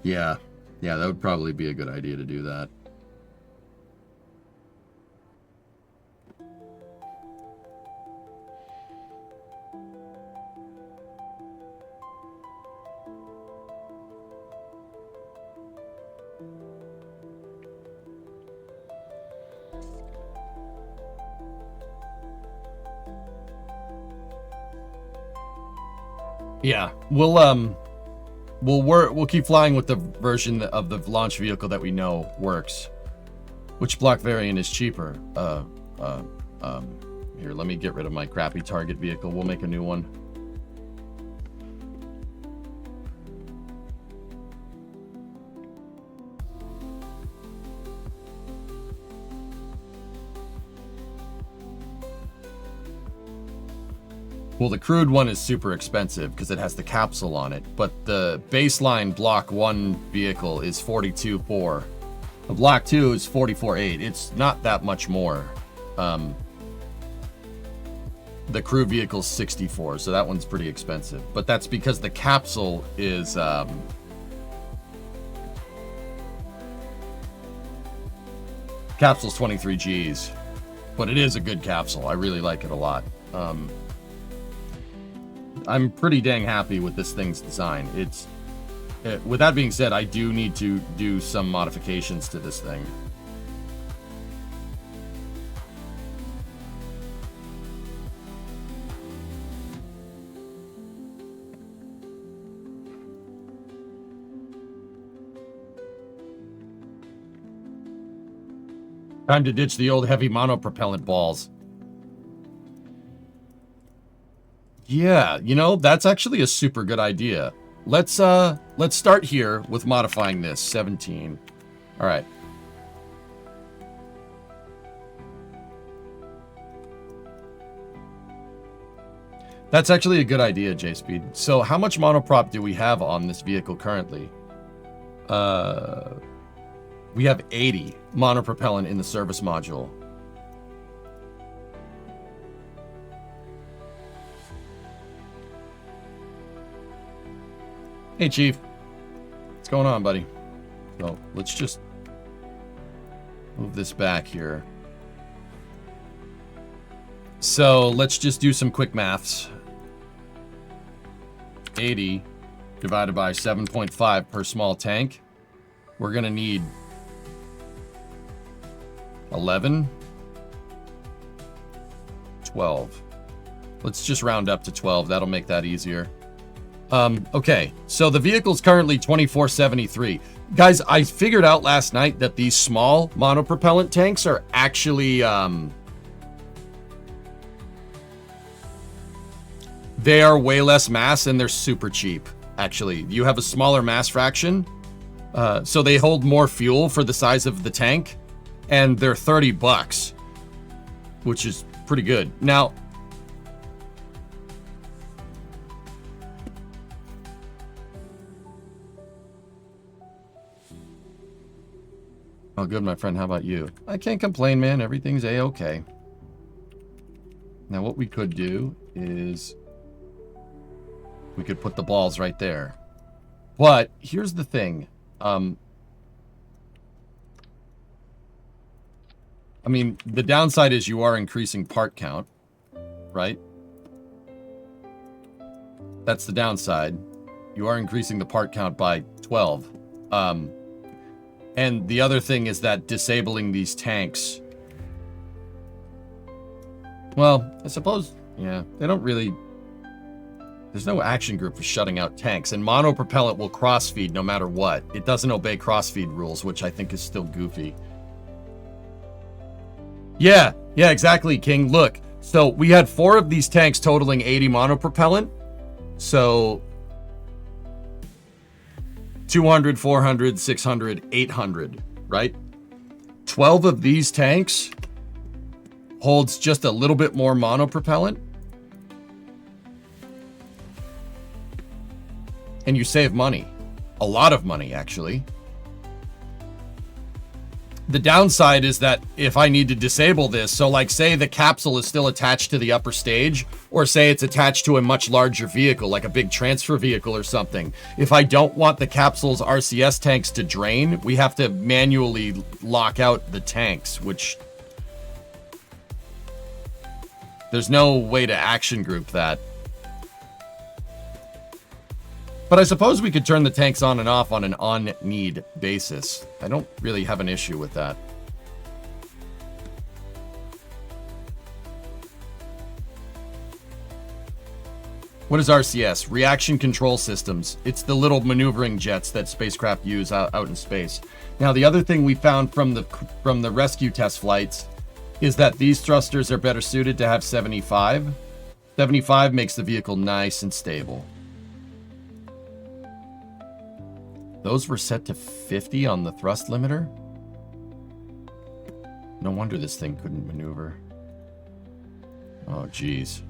Yeah, that would probably be a good idea to do that. Yeah, we'll keep flying with the version of the launch vehicle that we know works. Which block variant is cheaper? Here, let me get rid of my crappy target vehicle. We'll make a new one. Well, the crude one is super expensive because it has the capsule on it, but the baseline Block 1 vehicle is 42.4. The Block 2 is 44.8. It's not that much more. The crew vehicle's 64, so that one's pretty expensive. But that's because the capsule is... capsule's 23 Gs. But it is a good capsule. I really like it a lot. I'm pretty dang happy with this thing's design. With that being said, I do need to do some modifications to this thing. Time to ditch the old heavy monopropellant balls. Yeah, you know, that's actually a super good idea. Let's start here with modifying this 17. All right. That's actually a good idea, JSpeed. So how much monoprop do we have on this vehicle currently? We have 80 monopropellant in the service module. Hey, Chief. What's going on, buddy? So, let's just move this back here. So, let's just do some quick maths. 80 divided by 7.5 per small tank. We're going to need 11, 12. Let's just round up to 12. That'll make that easier. Okay, so the vehicle's currently 2473. Guys, I figured out last night that these small monopropellant tanks are actually, they are way less mass and they're super cheap, actually. You have a smaller mass fraction, so they hold more fuel for the size of the tank, and they're $30, which is pretty good. Now, Oh, good, my friend. How about you? I can't complain, man. Everything's A-okay. Now, what we could do is we could put the balls right there. But here's the thing. I mean, the downside is you are increasing part count, right? That's the downside. You are increasing the part count by 12. And the other thing is that disabling these tanks... Well, I suppose, yeah, they don't really... There's no action group for shutting out tanks, and monopropellant will crossfeed no matter what. It doesn't obey crossfeed rules, which I think is still goofy. Yeah, exactly, King. Look, so we had 4 of these tanks totaling 80 monopropellant. So 200, 400, 600, 800, right? 12 of these tanks holds just a little bit more monopropellant. And you save money. A lot of money, actually. The downside is that if I need to disable this, so like say the capsule is still attached to the upper stage, or say it's attached to a much larger vehicle, like a big transfer vehicle or something. If I don't want the capsule's RCS tanks to drain, we have to manually lock out the tanks, which... There's no way to action group that. But I suppose we could turn the tanks on and off on an on-need basis. I don't really have an issue with that. What is RCS? Reaction Control Systems. It's the little maneuvering jets that spacecraft use out in space. Now, the other thing we found from the rescue test flights is that these thrusters are better suited to have 75. 75 makes the vehicle nice and stable. Those were set to 50 on the thrust limiter? No wonder this thing couldn't maneuver. Oh, geez.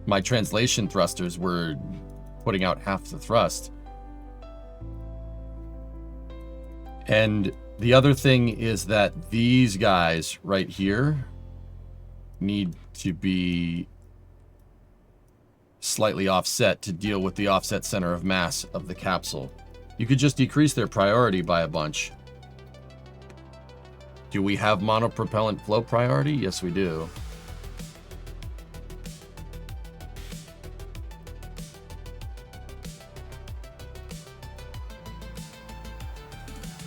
My translation thrusters were putting out half the thrust. And the other thing is that these guys right here need to be slightly offset to deal with the offset center of mass of the capsule. You could just decrease their priority by a bunch. Do we have monopropellant flow priority? Yes, we do.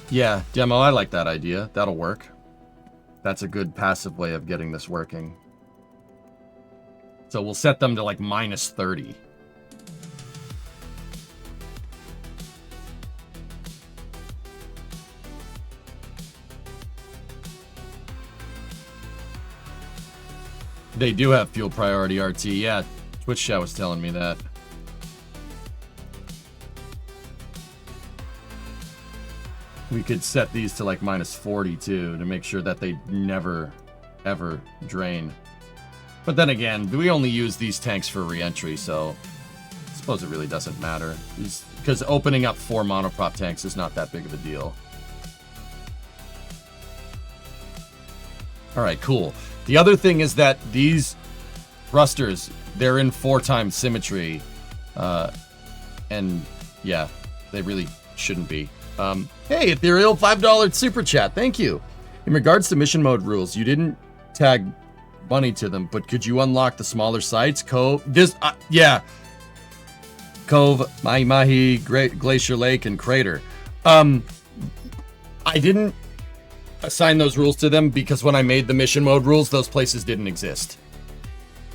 Yeah, demo, I like that idea. That'll work. That's a good passive way of getting this working. So we'll set them to like minus 30. They do have fuel priority RT. Yeah, Twitch chat was telling me that. We could set these to like minus 40 too to make sure that they never, ever drain. But then again, we only use these tanks for re-entry, so I suppose it really doesn't matter. Because opening up 4 monoprop tanks is not that big of a deal. Alright, cool. The other thing is that these thrusters, they're in 4x symmetry. And yeah, they really shouldn't be. Hey, Ethereal, $5 super chat. Thank you. In regards to mission mode rules, you didn't tag money to them, but could you unlock the smaller sites? Cove, yeah. Cove, Mahi Mahi, Glacier Lake, and Crater. I didn't assign those rules to them because when I made the mission mode rules, those places didn't exist.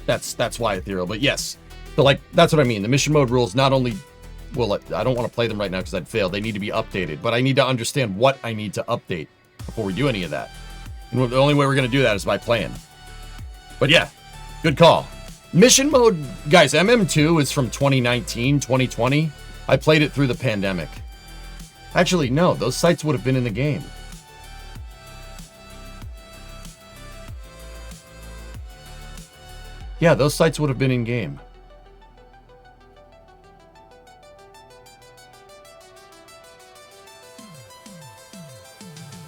That's why, Ethereal. But yes, so like that's what I mean. The mission mode rules not only will I don't want to play them right now because I'd fail. They need to be updated, but I need to understand what I need to update before we do any of that. And the only way we're going to do that is by playing. But yeah, good call. Mission mode, guys, MM2 is from 2019, 2020. I played it through the pandemic. Actually, no, those sites would have been in the game. Yeah, those sites would have been in game.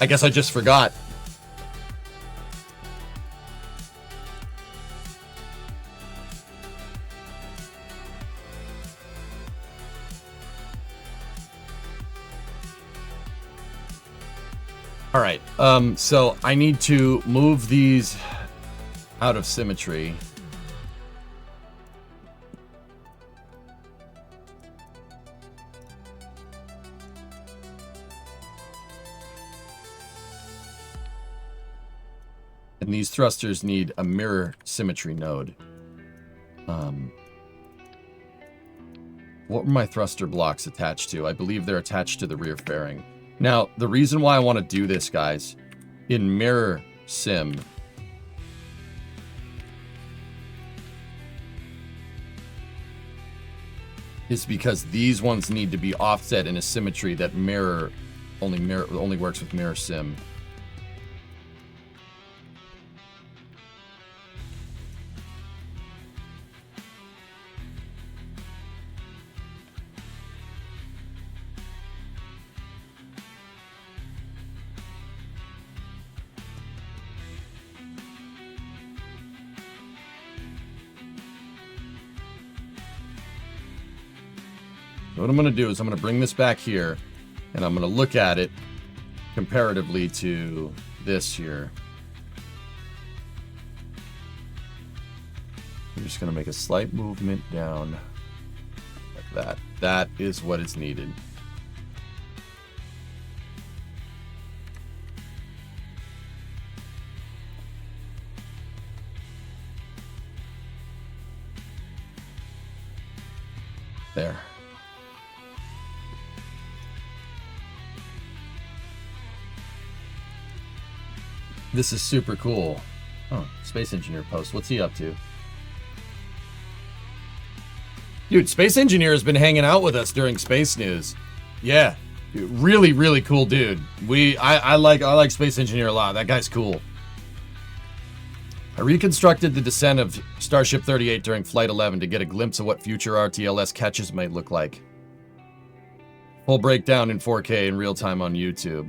I guess I just forgot. All right, so I need to move these out of symmetry. And these thrusters need a mirror symmetry node. What were my thruster blocks attached to? I believe they're attached to the rear fairing. Now, the reason why I want to do this, guys, in mirror sim, is because these ones need to be offset in a symmetry that only works with mirror sim. What I'm going to do is I'm going to bring this back here, and I'm going to look at it comparatively to this here. I'm just going to make a slight movement down like that. That is what is needed. There. This is super cool. Oh, Space Engineer post. What's he up to? Dude, Space Engineer has been hanging out with us during Space News. Yeah, dude, really, really cool dude. I like Space Engineer a lot. That guy's cool. I reconstructed the descent of Starship 38 during Flight 11 to get a glimpse of what future RTLS catches might look like. Full breakdown in 4K in real time on YouTube.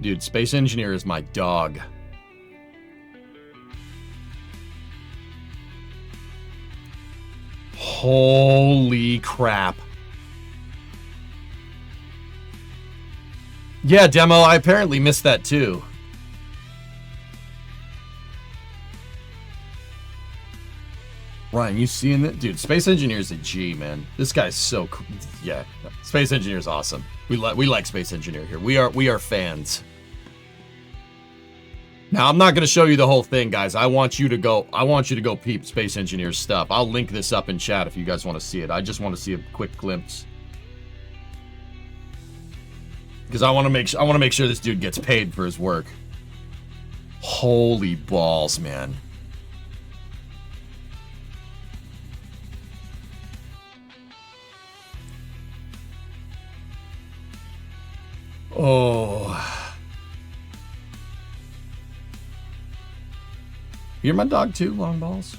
Dude, Space Engineer is my dog. Holy crap. Yeah, Demo, I apparently missed that too. Ryan, you seeing that? Dude, Space Engineer's a G, man. This guy's so cool. Yeah, Space Engineer's awesome. We like Space Engineer here. We are fans. Now, I'm not going to show you the whole thing, guys. I want you to go peep Space Engineer's stuff. I'll link this up in chat if you guys want to see it. I just want to see a quick glimpse. Because I want to make sure this dude gets paid for his work. Holy balls, man. Oh. You're my dog too, Long Balls?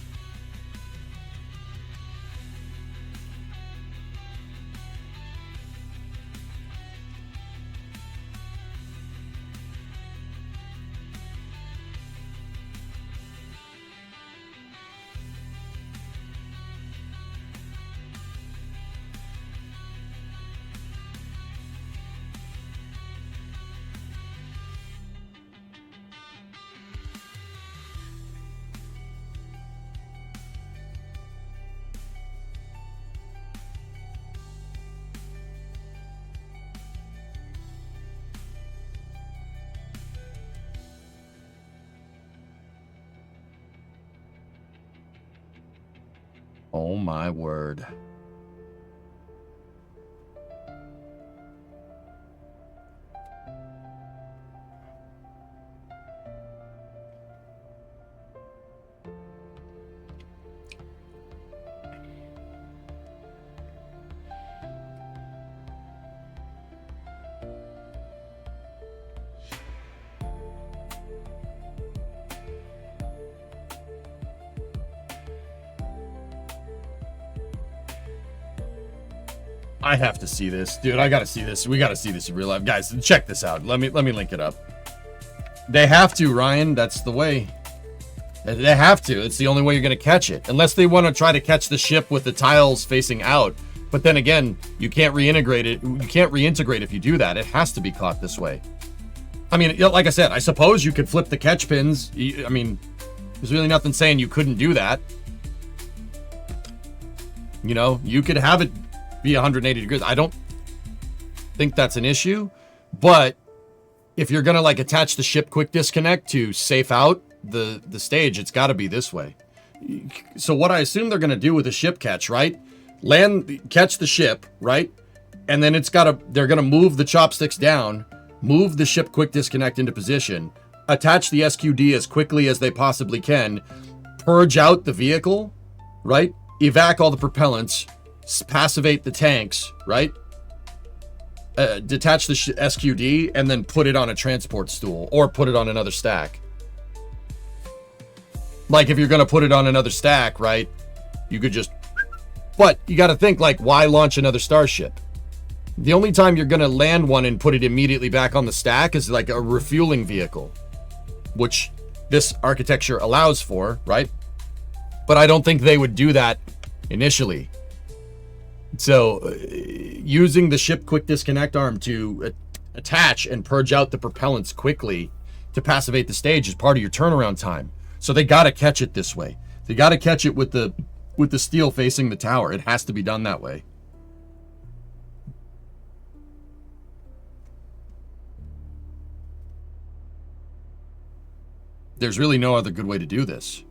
Oh my word. I have to see this, dude. I gotta see this. We gotta see this in real life, guys. Check this out. Let me link it up. They have to, Ryan. That's the way. They have to. It's the only way you're gonna catch it, unless they want to try to catch the ship with the tiles facing out. But then again, you can't reintegrate it. You can't reintegrate if you do that. It has to be caught this way. I mean, like I said, I suppose you could flip the catch pins. I mean, there's really nothing saying you couldn't do that. You know, you could have it be 180 degrees. I don't think that's an issue, but if you're gonna like attach the ship quick disconnect to safe out the stage, it's got to be this way. So what I assume they're gonna do with the ship catch, right? Catch the ship, right? And then they're gonna move the chopsticks down, move the ship quick disconnect into position, attach the SQD as quickly as they possibly can, purge out the vehicle, right? Evac all the propellants, passivate the tanks, right? Detach the SQD and then put it on a transport stool or put it on another stack. Like if you're going to put it on another stack, right? You could just, but you got to think like, why launch another starship? The only time you're going to land one and put it immediately back on the stack is like a refueling vehicle, which this architecture allows for, right? But I don't think they would do that initially. So using the ship quick disconnect arm to attach and purge out the propellants quickly to passivate the stage is part of your turnaround time. So they got to catch it this way. They got to catch it with the steel facing the tower. It has to be done that way. There's really no other good way to do this.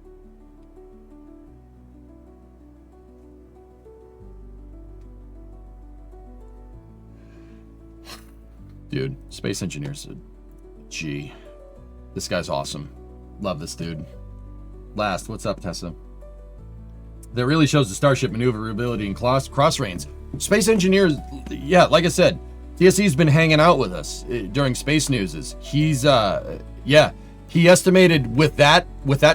Dude, Space Engineers, G. This guy's awesome. Love this dude. Last, what's up, Tessa? That really shows the starship maneuverability and cross range. Space Engineers, yeah, like I said, TSE's been hanging out with us during Space Newses. He's, yeah, he estimated with that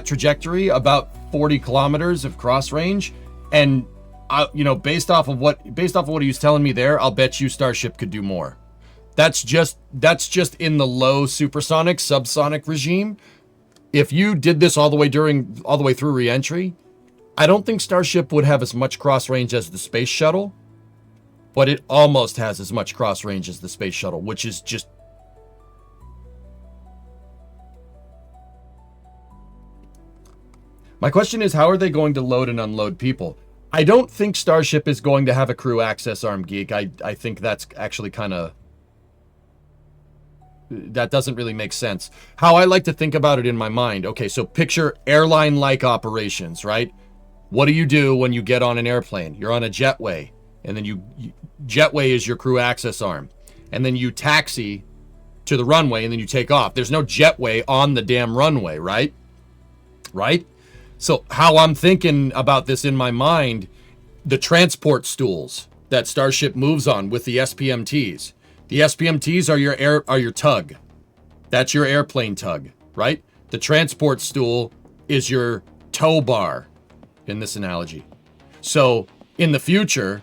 trajectory about 40 kilometers of cross range, and you know, based off of what he was telling me there, I'll bet you Starship could do more. That's just in the low supersonic, subsonic regime. If you did this all the way through re-entry, I don't think Starship would have as much cross range as the space shuttle, but it almost has as much cross range as the space shuttle, which is just. My question is, how are they going to load and unload people? I don't think Starship is going to have a crew access arm, Geek. I think that's actually kind of. That doesn't really make sense. How I like to think about it in my mind. Okay, so picture airline-like operations, right? What do you do when you get on an airplane? You're on a jetway, and then jetway is your crew access arm. And then you taxi to the runway, and then you take off. There's no jetway on the damn runway, right? Right? So how I'm thinking about this in my mind, the transport stools that Starship moves on with the SPMTs. The SPMTs are your tug. That's your airplane tug, right? The transport stool is your tow bar in this analogy. So in the future,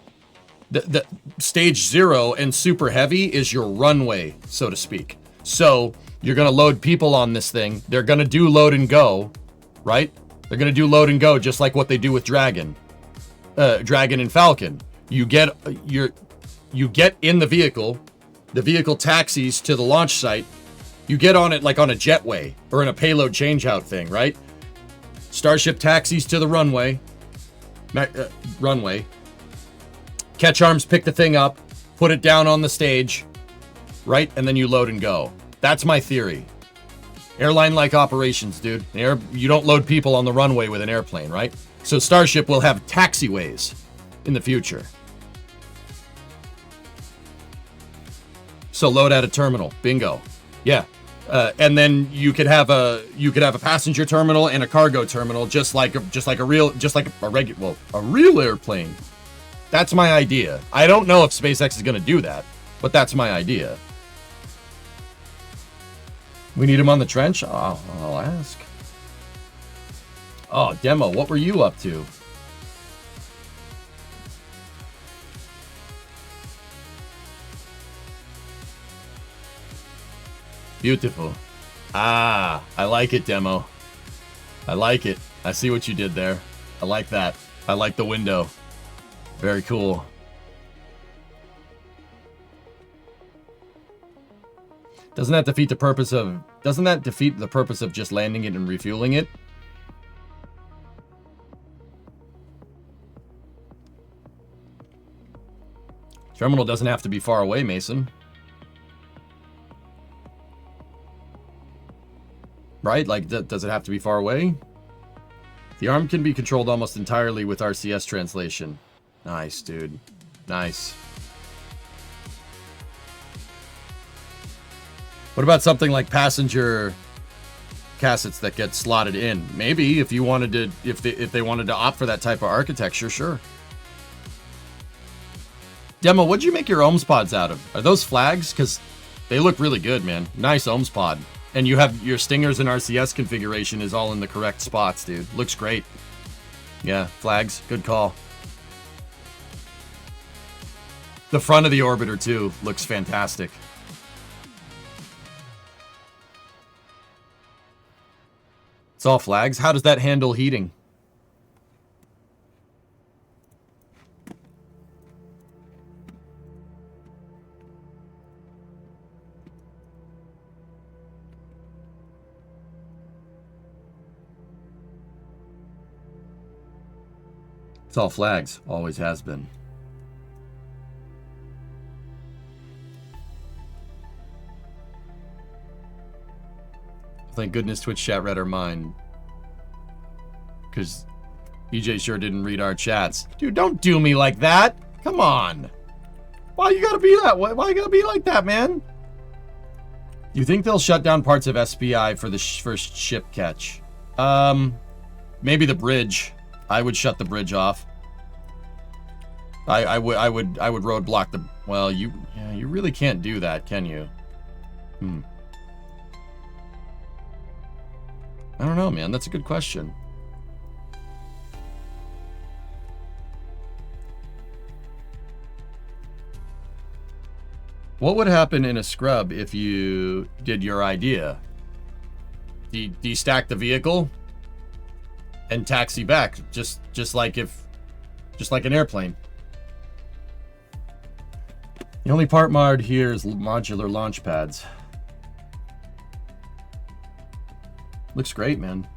the stage 0 and super heavy is your runway, so to speak. So you're going to load people on this thing. They're going to do load and go, right? They're going to do load and go just like what they do with Dragon and Falcon. You get in the vehicle. The vehicle taxis to the launch site. You get on it like on a jetway or in a payload changeout thing, right? Starship taxis to the runway. Catch arms pick the thing up, put it down on the stage, right? And then you load and go. That's my theory. Airline-like operations, dude. You don't load people on the runway with an airplane, right? So Starship will have taxiways in the future. So load at a terminal, bingo, yeah, and then you could have a passenger terminal and a cargo terminal, just like a real airplane. That's my idea. I don't know if SpaceX is going to do that, but that's my idea. We need him on the trench. Oh, I'll ask. Oh, Demo, what were you up to? Beautiful. Ah, I like it, Demo. I like it. I see what you did there. I like that. I like the window. Very cool. Doesn't that defeat the purpose of just landing it and refueling it? Terminal doesn't have to be far away, Mason. Right? Like, does it have to be far away? The arm can be controlled almost entirely with RCS translation. Nice, dude. Nice. What about something like passenger cassettes that get slotted in? Maybe if you wanted to, if they wanted to opt for that type of architecture, sure. Demo, what'd you make your ohms pods out of? Are those flags? Because they look really good, man. Nice ohms pod. And you have your stingers and RCS configuration is all in the correct spots, dude. Looks great. Yeah, flags. Good call. The front of the orbiter, too, looks fantastic. It's all flags. How does that handle heating? It's all flags. Always has been. Thank goodness Twitch chat read our mind. Because EJ sure didn't read our chats. Dude, don't do me like that. Come on. Why you gotta be that way? Why you gotta be like that, man? You think they'll shut down parts of SPI for the first ship catch? Maybe the bridge. I would shut the bridge off. I would roadblock the. Well, you really can't do that, can you? I don't know, man. That's a good question. What would happen in a scrub if you did your idea? Destack the vehicle and taxi back, just like an airplane. The only part marred here is modular launch pads. Looks great, man.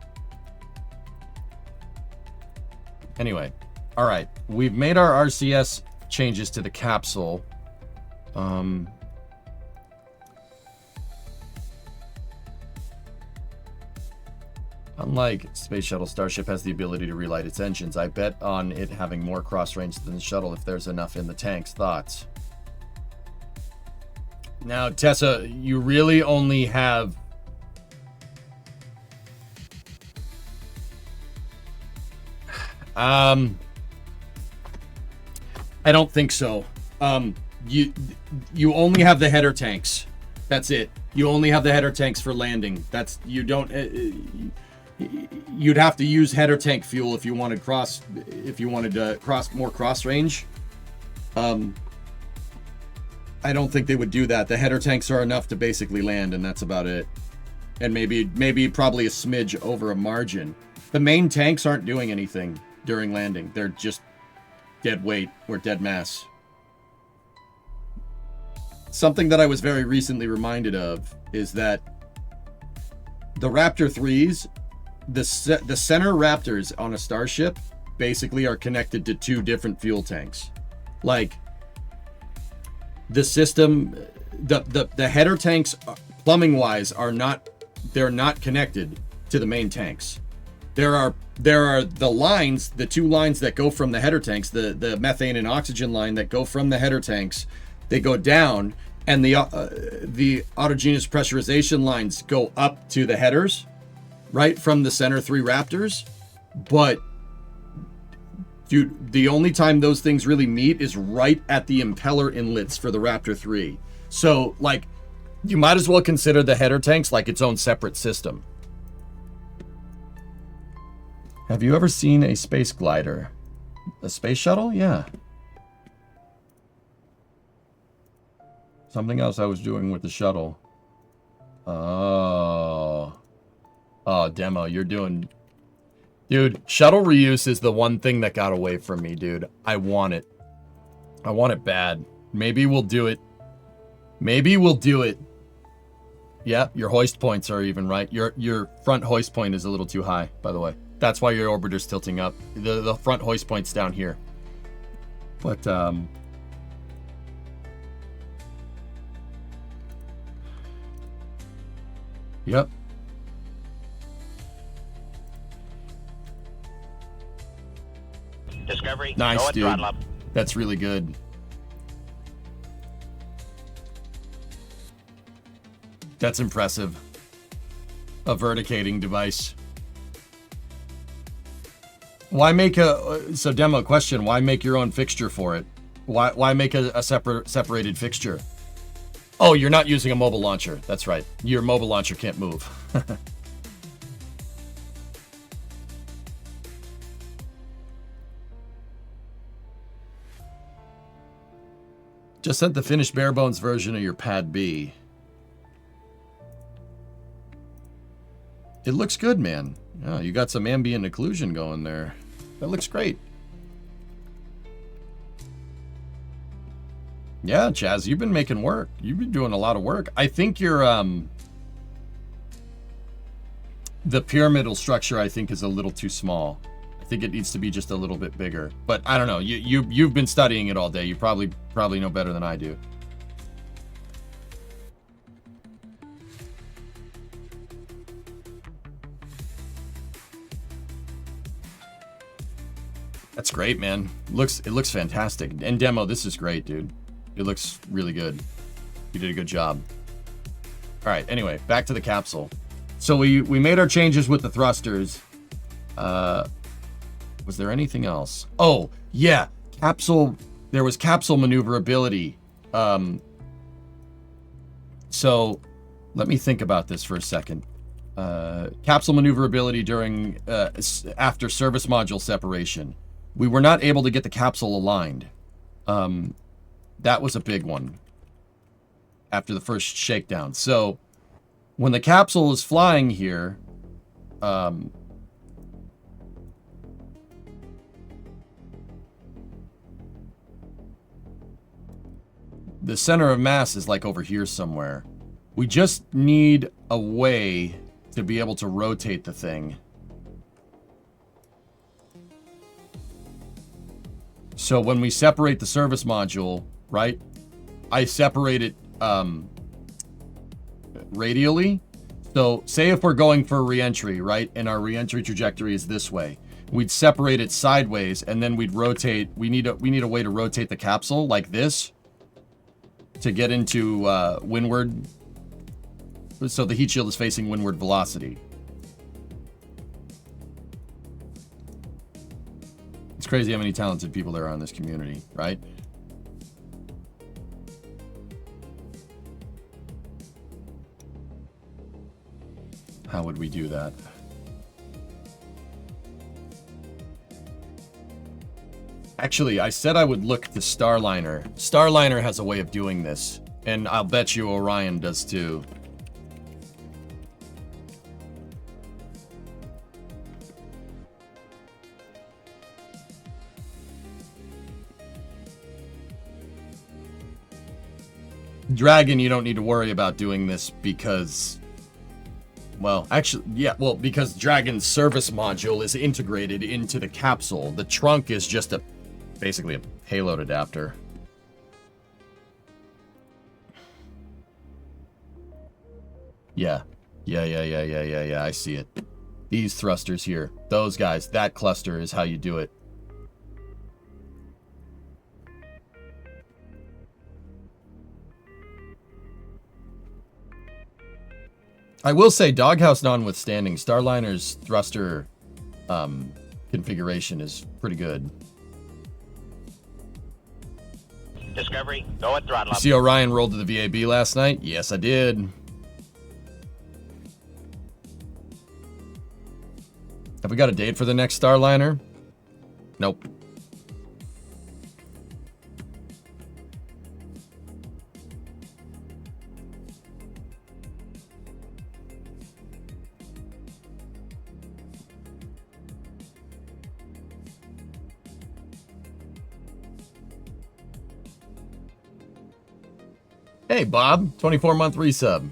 Anyway, all right. We've made our RCS changes to the capsule. Unlike Space Shuttle, Starship has the ability to relight its engines. I bet on it having more cross range than the shuttle if there's enough in the tanks. Thoughts? Now, Tessa, you really only have... I don't think so. You only have the header tanks. That's it. You only have the header tanks for landing. That's you don't. You'd have to use header tank fuel if you wanted to cross more cross range. I don't think they would do that. The header tanks are enough to basically land, and that's about it. And maybe probably a smidge over a margin. The main tanks aren't doing anything during landing. They're just dead weight or dead mass. Something that I was very recently reminded of is that the Raptor 3s, the center Raptors on a starship basically are connected to two different fuel tanks. Like the system, the header tanks, plumbing wise, they're not connected to the main tanks. There are the lines, the two lines that go from the header tanks, the methane and oxygen line that go from the header tanks, they go down, and the autogenous pressurization lines go up to the headers, right from the center 3 Raptors. But dude, the only time those things really meet is right at the impeller inlets for the Raptor 3. So like, you might as well consider the header tanks like its own separate system. Have you ever seen a space glider? A space shuttle? Yeah. Something else I was doing with the shuttle. Oh. Oh, demo, you're doing... Dude, shuttle reuse is the one thing that got away from me, dude. I want it. I want it bad. Maybe we'll do it. Maybe we'll do it. Yeah, your hoist points are even right. Your front hoist point is a little too high, by the way. That's why your orbiter's tilting up. The front hoist point's down here. But, yep. Discovery. Nice, dude. That's really good. That's impressive. A verticating device. Why make a... So, demo question. Why make your own fixture for it? Why make a separated fixture? Oh, you're not using a mobile launcher. That's right. Your mobile launcher can't move. Just sent the finished bare bones version of your Pad B. It looks good, man. Yeah, you got some ambient occlusion going there. That looks great. Yeah, Chaz, you've been making work. You've been doing a lot of work. I think your the pyramidal structure, I think, is a little too small. I think it needs to be just a little bit bigger. But I don't know. You've been studying it all day. You probably know better than I do. That's great, man. It looks fantastic. And demo, this is great, dude. It looks really good. You did a good job. All right, anyway, back to the capsule. So we made our changes with the thrusters. Was there anything else? Oh, yeah. Capsule, there was capsule maneuverability. So let me think about this for a second. Capsule maneuverability during, after service module separation. We were not able to get the capsule aligned. That was a big one after the first shakedown. So when the capsule is flying here, the center of mass is like over here somewhere. We just need a way to be able to rotate the thing. So when we separate the service module, right? I separate it radially. So say if we're going for re-entry, right? And our re-entry trajectory is this way. We'd separate it sideways and then we'd rotate. We need a way to rotate the capsule like this to get into windward. So the heat shield is facing windward velocity. It's crazy how many talented people there are in this community, right? How would we do that? Actually, I said I would look to Starliner. Starliner has a way of doing this, and I'll bet you Orion does too. Dragon, you don't need to worry about doing this because... Well, actually, yeah, well, because Dragon's service module is integrated into the capsule. The trunk is just basically a payload adapter. Yeah, I see it. These thrusters here, those guys, that cluster is how you do it. I will say, Doghouse notwithstanding, Starliner's thruster configuration is pretty good. Discovery, go at throttle up. See Orion rolled to the VAB last night? Yes, I did. Have we got a date for the next Starliner? Nope. Hey, Bob. 24-month resub.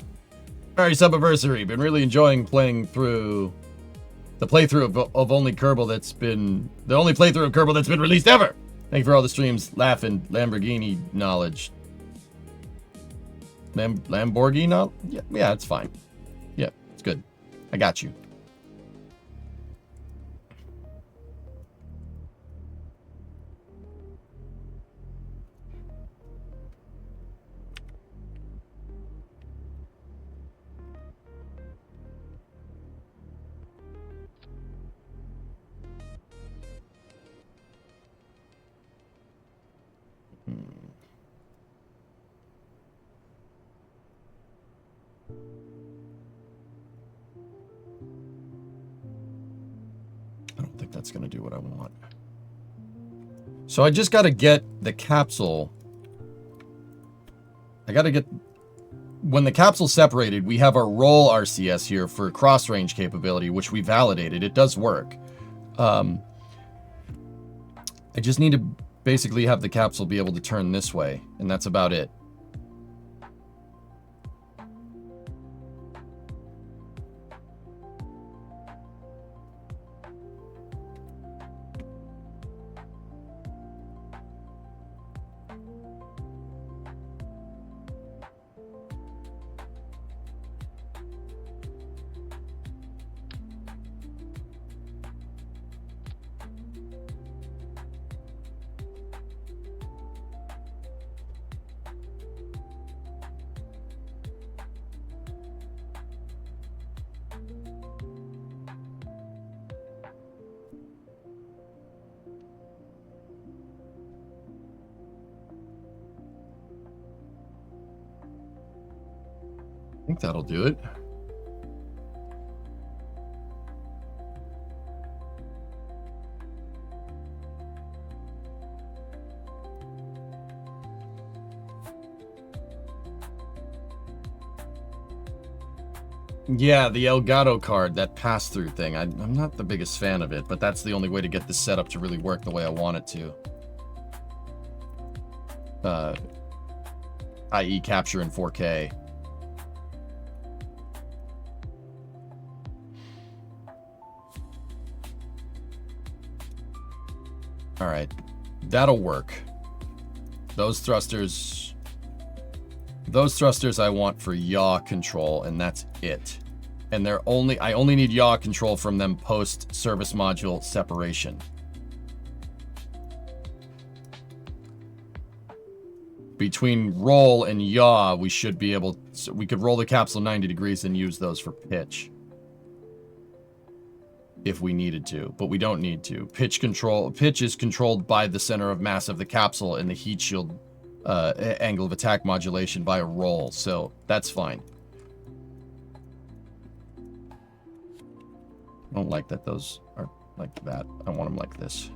Merry Subiversary. Been really enjoying playing through the playthrough of only Kerbal that's been... The only playthrough of Kerbal that's been released ever! Thank you for all the streams, laugh, and Lamborghini knowledge. Lamborghini knowledge? Yeah, it's fine. Yeah, it's good. I got you. I don't think that's going to do what I want. So I just got to get the capsule. I got to get... When the capsule's separated, we have our roll RCS here for cross-range capability, which we validated. It does work. I just need to basically have the capsule be able to turn this way, and that's about it. I think that'll do it. Yeah, the Elgato card, that pass-through thing. I'm not the biggest fan of it, but that's the only way to get this setup to really work the way I want it to. I.e. capture in 4K. Alright, that'll work. Those thrusters I want for yaw control, and that's it. And I only need yaw control from them post service module separation. Between roll and yaw, we should be able to, we could roll the capsule 90 degrees and use those for pitch. If we needed to, but we don't need to. Pitch is controlled by the center of mass of the capsule and the heat shield angle of attack modulation via roll, so that's fine. I don't like that those are like that. I want them like this.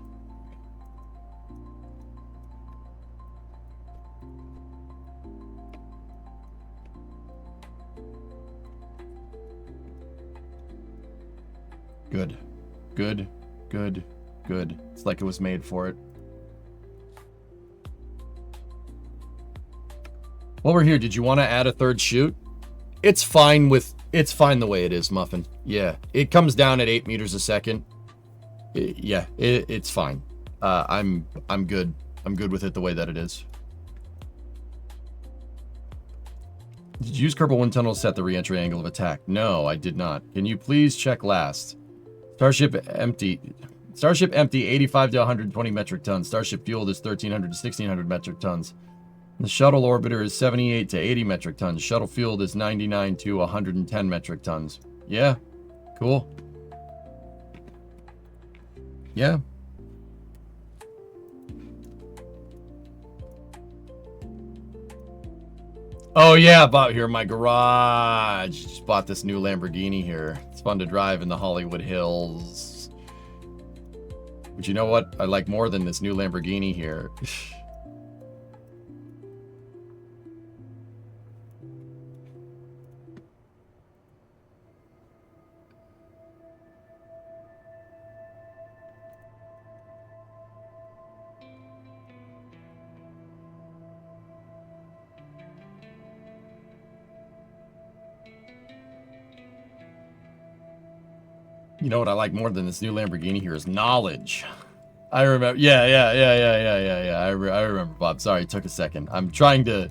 Good. Good. Good. Good. It's like it was made for it. While we're here, did you want to add a third chute? It's fine the way it is, Muffin. Yeah. It comes down at 8 meters a second. It's fine. I'm good. I'm good with it the way that it is. Did you use Kerbal Wind Tunnel to set the re-entry angle of attack? No, I did not. Can you please check last? Starship empty, 85 to 120 metric tons. Starship fueled is 1,300 to 1,600 metric tons. The shuttle orbiter is 78 to 80 metric tons. Shuttle fueled is 99 to 110 metric tons. Yeah, cool. Yeah. Oh yeah, about here in my garage. Just bought this new Lamborghini here. It's fun to drive in the Hollywood Hills. But you know what I like more than this new Lamborghini here? You know what I like more than this new Lamborghini here is knowledge. I remember. Yeah. I remember, Bob. Sorry, it took a second. I'm trying to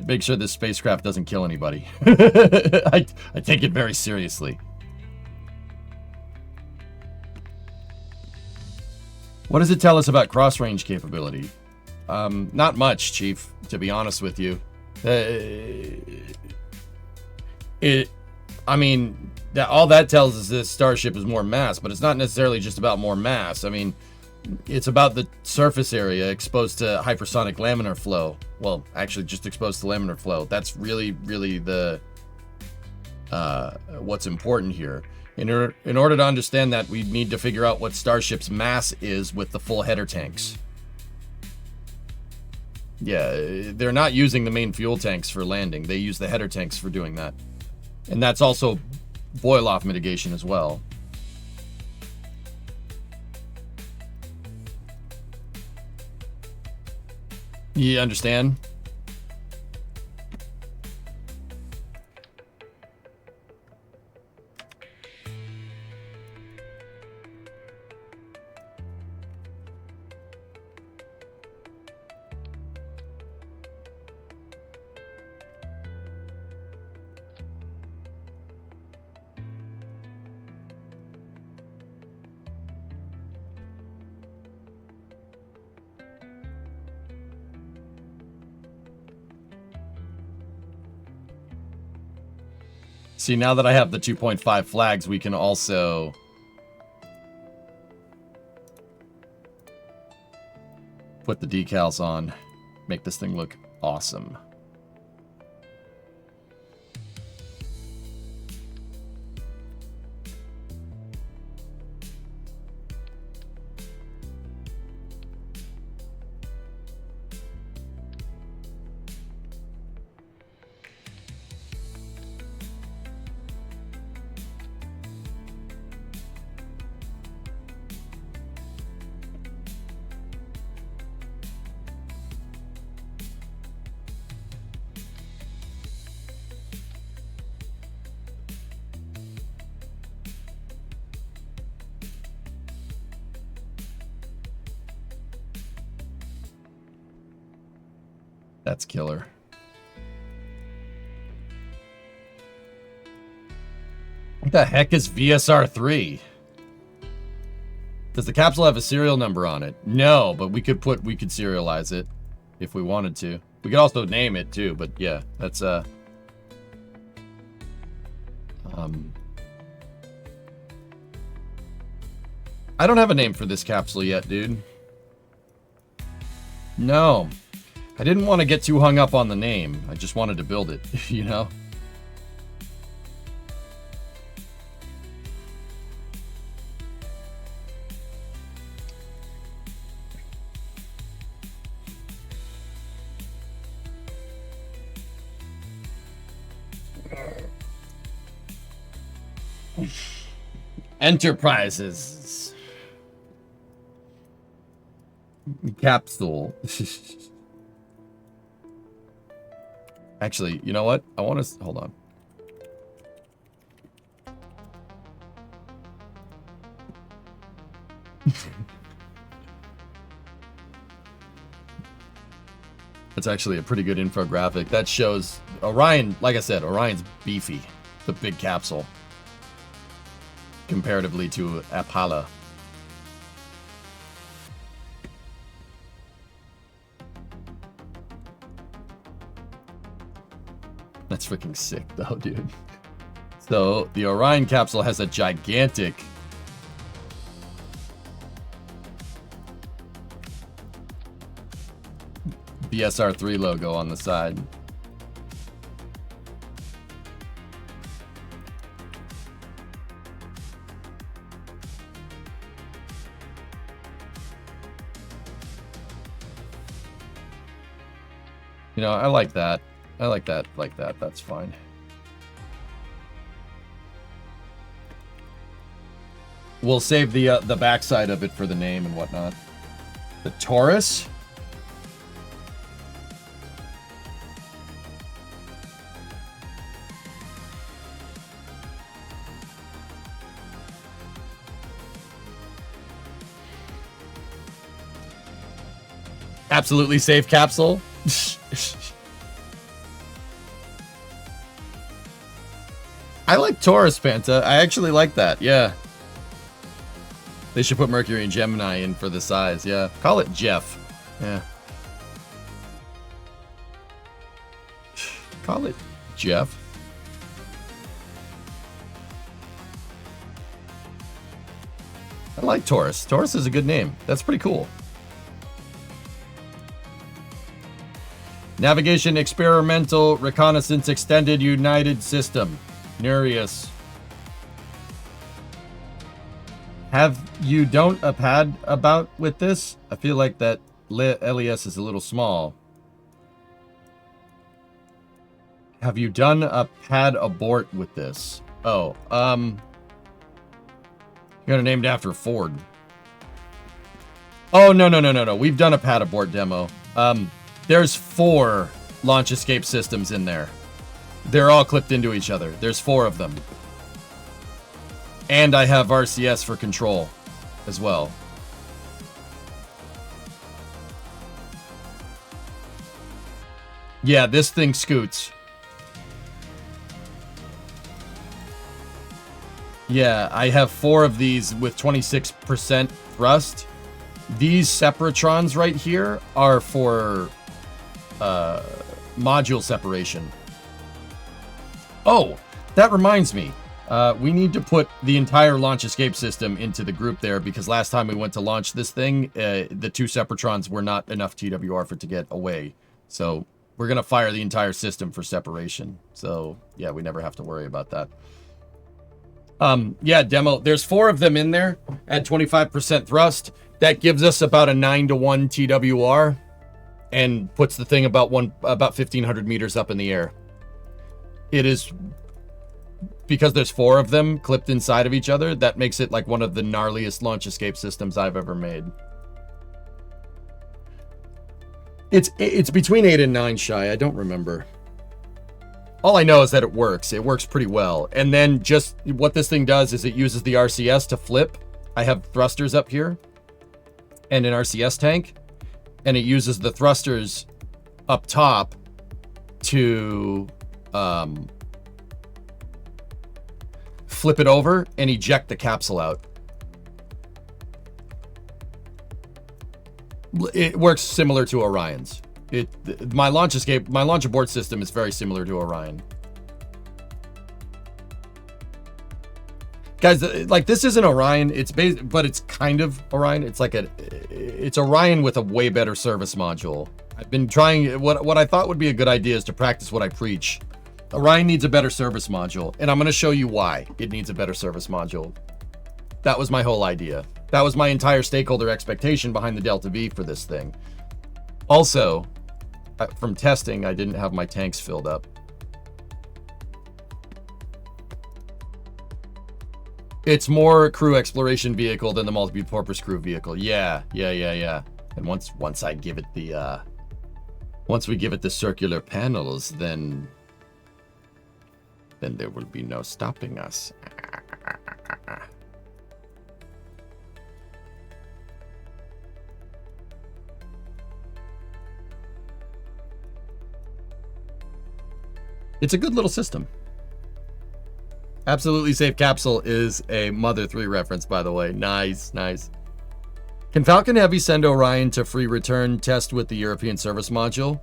make sure this spacecraft doesn't kill anybody. I take it very seriously. What does it tell us about cross-range capability? Not much, Chief, to be honest with you. I mean, all that tells us this starship is more mass, but it's not necessarily just about more mass. I mean, it's about the surface area exposed to hypersonic laminar flow. Well, actually, just exposed to laminar flow. That's really the what's important here. In order to understand that, we need to figure out what Starship's mass is with the full header tanks. Yeah, they're not using the main fuel tanks for landing. They use the header tanks for doing that. And that's also boil-off mitigation as well. You understand? See, now that I have the 2.5 flags, we can also put the decals on, make this thing look awesome. That's killer. What the heck is VSR3? Does the capsule have a serial number on it? No, but we could serialize it if we wanted to. We could also name it too, but yeah, that's I don't have a name for this capsule yet, dude. No. I didn't want to get too hung up on the name. I just wanted to build it, you know? Enterprises. Capsule. Actually, you know what? I want to... Hold on. It's actually a pretty good infographic. That shows... Orion, like I said, Orion's beefy. The big capsule. Comparatively to Apollo. That's freaking sick, though, dude. So, the Orion capsule has a gigantic... BSR3 logo on the side. You know, I like that. I like that, that's fine. We'll save the backside of it for the name and whatnot. The Taurus? Absolutely safe capsule. I like Taurus, Panta. I actually like that. Yeah. They should put Mercury and Gemini in for the size. Yeah. Call it Jeff. Yeah. Call it Jeff. I like Taurus. Taurus is a good name. That's pretty cool. Navigation Experimental Reconnaissance Extended United System. Nereus. Have you done a pad about with this? I feel like that LES is a little small. Have you done a pad abort with this? Oh, you got it named after Ford. Oh, no. We've done a pad abort demo. There's 4 launch escape systems in there. They're all clipped into each other. There's 4 of them. And I have RCS for control as well. Yeah, this thing scoots. Yeah, I have 4 of these with 26% thrust. These separatrons right here are for module separation. Oh, that reminds me. We need to put the entire launch escape system into the group there, because last time we went to launch this thing, the 2 separatrons were not enough TWR for it to get away. So we're going to fire the entire system for separation. So yeah, we never have to worry about that. Yeah, demo. There's 4 of them in there at 25% thrust. That gives us about a 9-to-1 TWR and puts the thing about 1,500 meters up in the air. It is, because there's 4 of them clipped inside of each other, that makes it like one of the gnarliest launch escape systems I've ever made. It's between 8 and 9 shy. I don't remember. All I know is that it works. It works pretty well. And then just what this thing does is it uses the RCS to flip. I have thrusters up here and an RCS tank, and it uses the thrusters up top to flip it over and eject the capsule out. It works similar to Orion's. My launch abort system is very similar to Orion. Guys, like, this isn't Orion. It's but it's kind of Orion. It's like it's Orion with a way better service module. I've been trying, what I thought would be a good idea is to practice what I preach. Orion needs a better service module, and I'm going to show you why it needs a better service module. That was my whole idea. That was my entire stakeholder expectation behind the Delta V for this thing. Also, from testing, I didn't have my tanks filled up. It's more crew exploration vehicle than the multi-purpose crew vehicle. Yeah. And once I give it the once we give it the circular panels, then there will be no stopping us. It's a good little system. Absolutely Safe Capsule is a Mother 3 reference, by the way. Nice. Can Falcon Heavy send Orion to free return test with the European service module?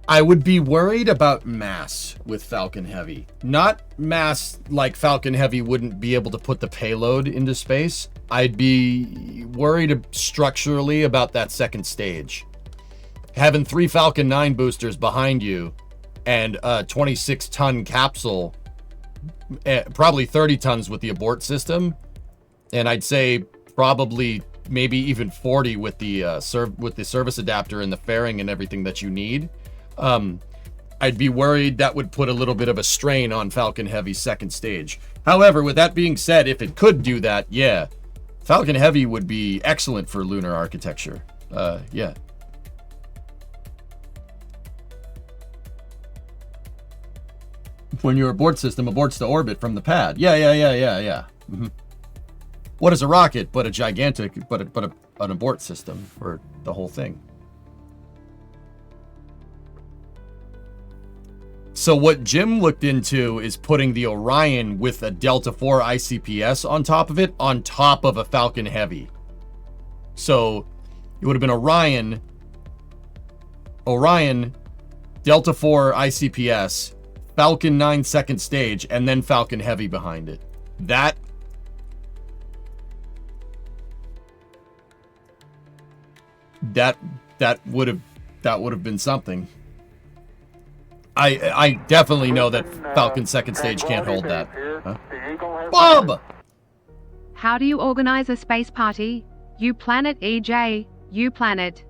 I would be worried about mass with Falcon Heavy. Not mass like Falcon Heavy wouldn't be able to put the payload into space. I'd be worried structurally about that second stage. Having 3 Falcon 9 boosters behind you and a 26-ton capsule, probably 30 tons with the abort system, and I'd say probably maybe even 40 with the service adapter and the fairing and everything that you need. I'd be worried that would put a little bit of a strain on Falcon Heavy's second stage. However, with that being said, if it could do that, yeah, Falcon Heavy would be excellent for lunar architecture. Yeah. When your abort system aborts to orbit from the pad. Yeah. What is a rocket but a gigantic, an abort system for the whole thing? So what Jim looked into is putting the Orion with a Delta IV ICPS on top of it, on top of a Falcon Heavy. So it would have been Orion, Delta IV ICPS, Falcon 9 second stage, and then Falcon Heavy behind it. That would have been something. I definitely know that Falcon second stage can't hold that. Huh? Bob! How do you organize a space party? You planet EJ, you planet.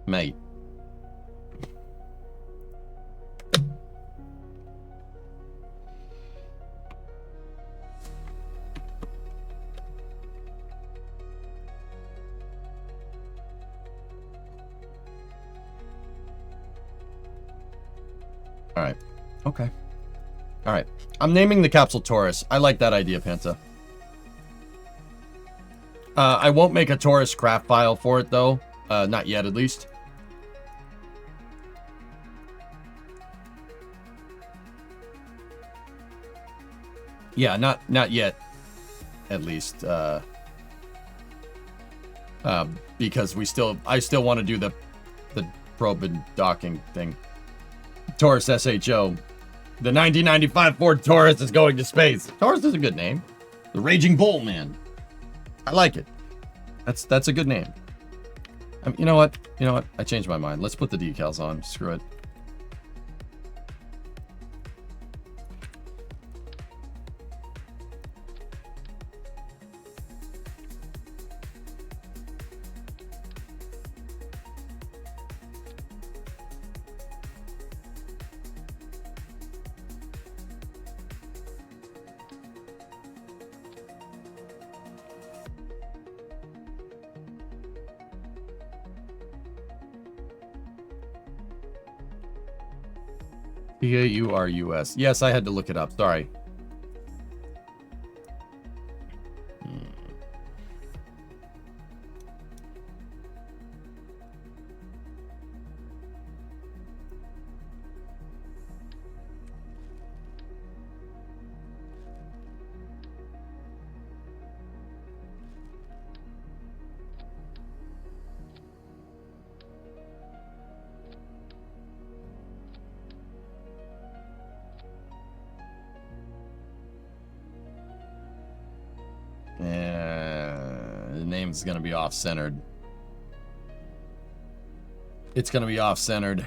Mate. All right. Okay. All right. I'm naming the capsule Taurus. I like that idea, Panta. I won't make a Taurus craft file for it, though. Not yet, at least. Yeah, not yet, at least. Because I still want to do the probe and docking thing. Taurus SHO. The 1995 Ford Taurus is going to space. Taurus is a good name. The Raging Bull, man. I like it. That's a good name. You know what? I changed my mind. Let's put the decals on. Screw it. P-A-U-R-U-S. Yes, I had to look it up. Sorry. The name's gonna be off-centered. It's gonna be off-centered.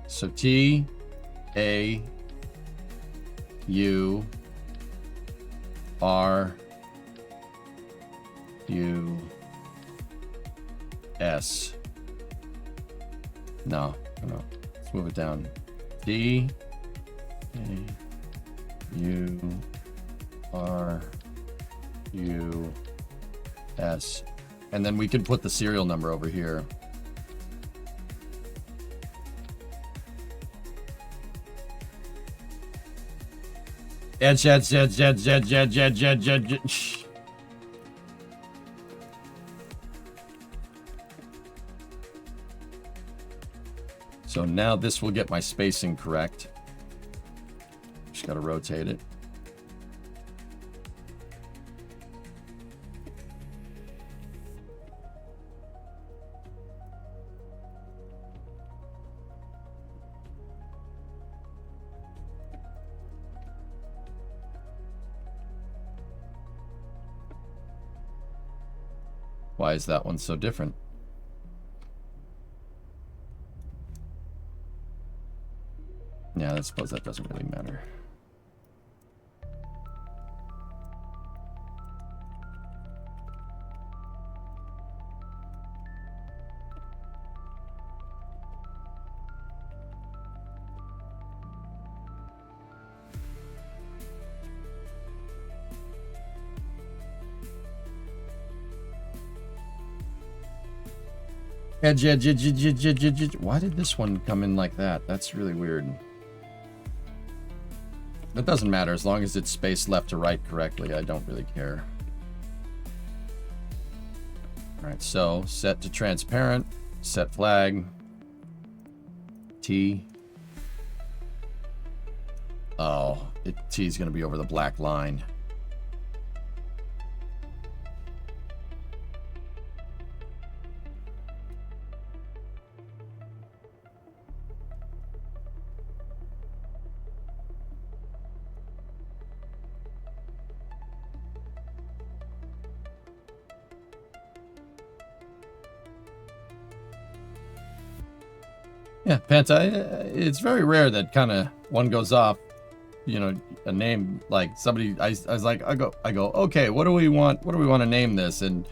So T A U R U S. No. Let's move it down. D A U R U S. And then we can put the serial number over here. So now this will get my spacing correct. Just gotta rotate it. Why is that one so different? Yeah, I suppose that doesn't really matter. Edge, edge, edge, edge, edge, edge, edge, edge. Why did this one come in like that? That's really weird. It doesn't matter as long as it's spaced left to right correctly. I don't really care. All right, so set to transparent, set flag, T. Oh, T is going to be over the black line. Yeah, Panta, it's very rare that kind of one goes off, you know, a name like somebody, I was like, I go, okay, what do we want to name this? And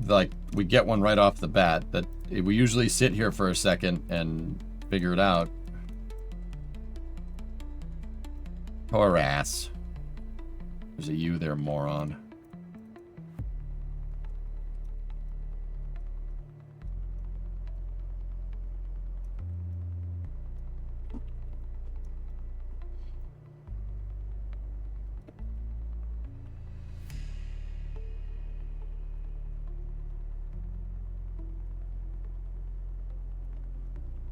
like, we get one right off the bat that we usually sit here for a second and figure it out. Harass. There's a U there, moron.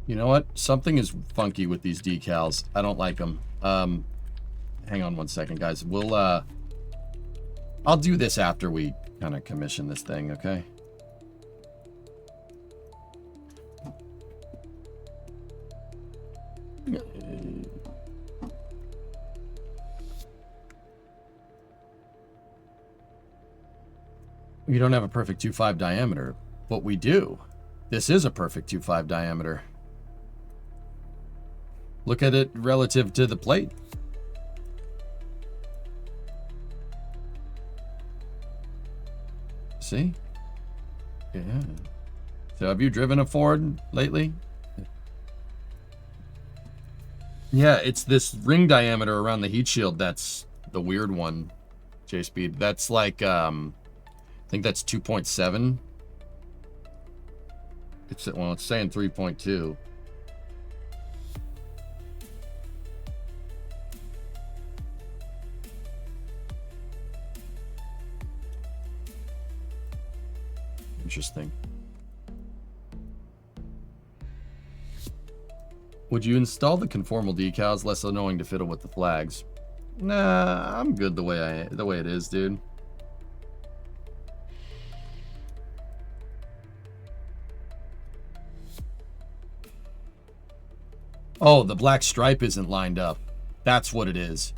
You know what? Something is funky with these decals. I don't like them. Hang on one second, guys. We'll, I'll do this after we kind of commission this thing, okay? We don't have a perfect 2.5 diameter, but we do. This is a perfect 2.5 diameter. Look at it relative to the plate. See? Yeah. So have you driven a Ford lately? Yeah, it's this ring diameter around the heat shield that's the weird one, J-Speed. That's like, I think that's 2.7. Well, it's saying 3.2. Interesting. Would you install the conformal decals? Less annoying to fiddle with the flags. Nah, I'm good the way it is, dude. Oh, the black stripe isn't lined up. That's what it is.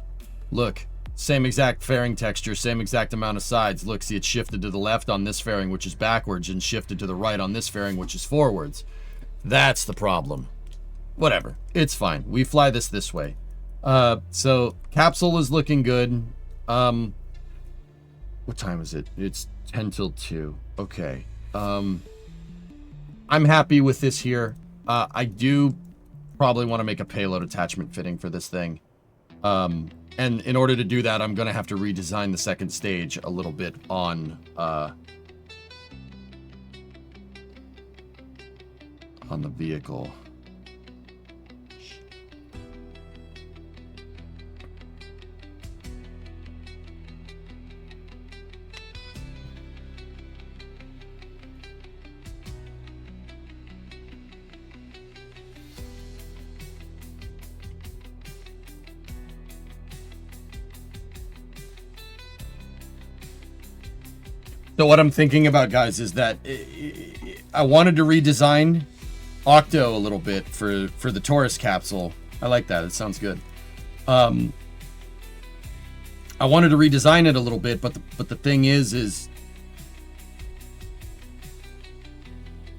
Look. Same exact fairing texture, same exact amount of sides. Look, see, it's shifted to the left on this fairing, which is backwards, and shifted to the right on this fairing, which is forwards. That's the problem. Whatever. It's fine. We fly this way. So, capsule is looking good. What time is it? It's 10 till 2. Okay. I'm happy with this here. I do probably want to make a payload attachment fitting for this thing. And in order to do that, I'm going to have to redesign the second stage a little bit on the vehicle. So what I'm thinking about, guys, is that I wanted to redesign Octo a little bit for the Taurus capsule. I like that. It sounds good. I wanted to redesign it a little bit, but the thing is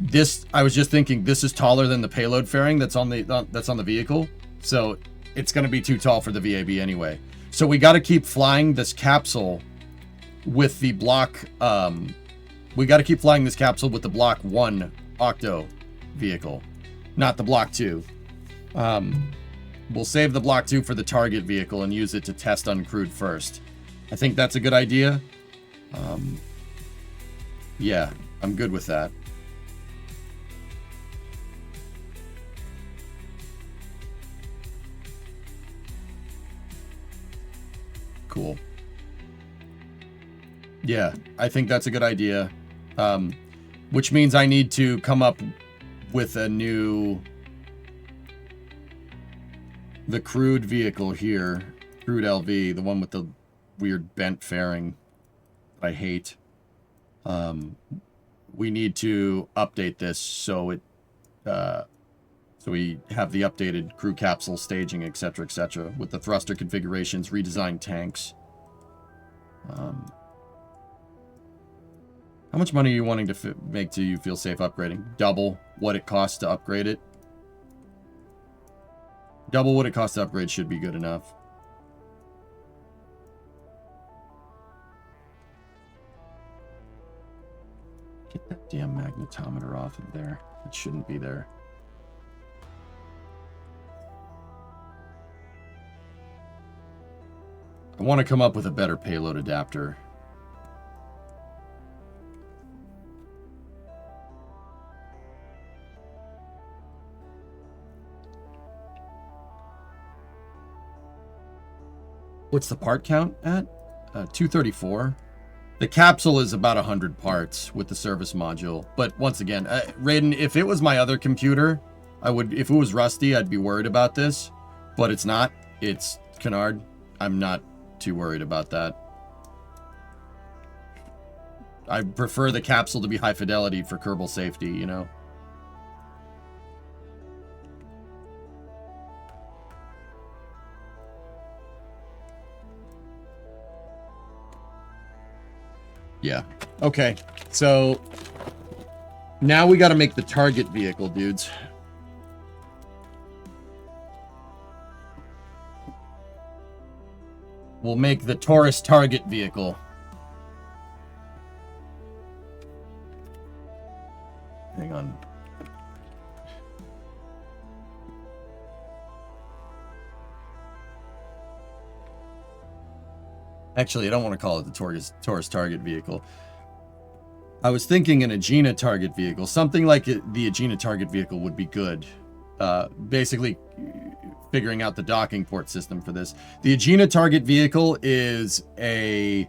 this. I was just thinking this is taller than the payload fairing that's on the vehicle, so it's going to be too tall for the VAB anyway. So we got to keep flying this capsule with the block. We got to keep flying this capsule with the block 1 Octo vehicle, not the block 2. We'll save the block 2 for the target vehicle and use it to test uncrewed first. I think that's a good idea. Yeah, I'm good with that. Cool. Yeah, I think that's a good idea. Which means I need to come up with a new... The crude vehicle here. Crude LV, the one with the weird bent fairing that I hate. We need to update this so it... so we have the updated crew capsule staging, etc., etc., with the thruster configurations, redesigned tanks. How much money are you wanting to make to you feel safe upgrading? Double what it costs to upgrade it. Double what it costs to upgrade should be good enough. Get that damn magnetometer off of there. It shouldn't be there. I want to come up with a better payload adapter. What's the part count at? 234. The capsule is about 100 parts with the service module. But once again, Raiden, if it was my other computer, I would. If it was rusty, I'd be worried about this. But it's not. It's Canard. I'm not too worried about that. I prefer the capsule to be high fidelity for Kerbal safety, you know? Yeah. Okay. So now we got to make the target vehicle, dudes. We'll make the Taurus target vehicle. Hang on. Actually, I don't want to call it the Taurus target vehicle. I was thinking an Agena target vehicle. Something like the Agena target vehicle would be good. Basically, figuring out the docking port system for this. The Agena target vehicle is it's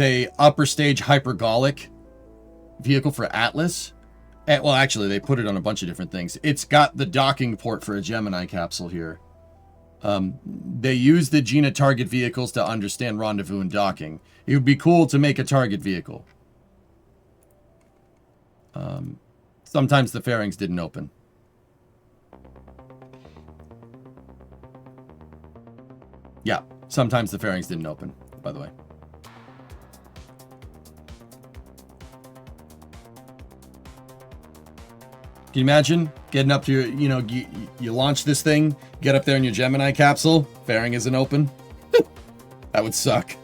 a upper stage hypergolic vehicle for Atlas. Well, actually, they put it on a bunch of different things. It's got the docking port for a Gemini capsule here. They use the Agena target vehicles to understand rendezvous and docking. It would be cool to make a target vehicle. Sometimes the fairings didn't open. Yeah, sometimes the fairings didn't open, by the way. Can you imagine getting up to your, you launch this thing, get up there in your Gemini capsule, fairing isn't open? That would suck.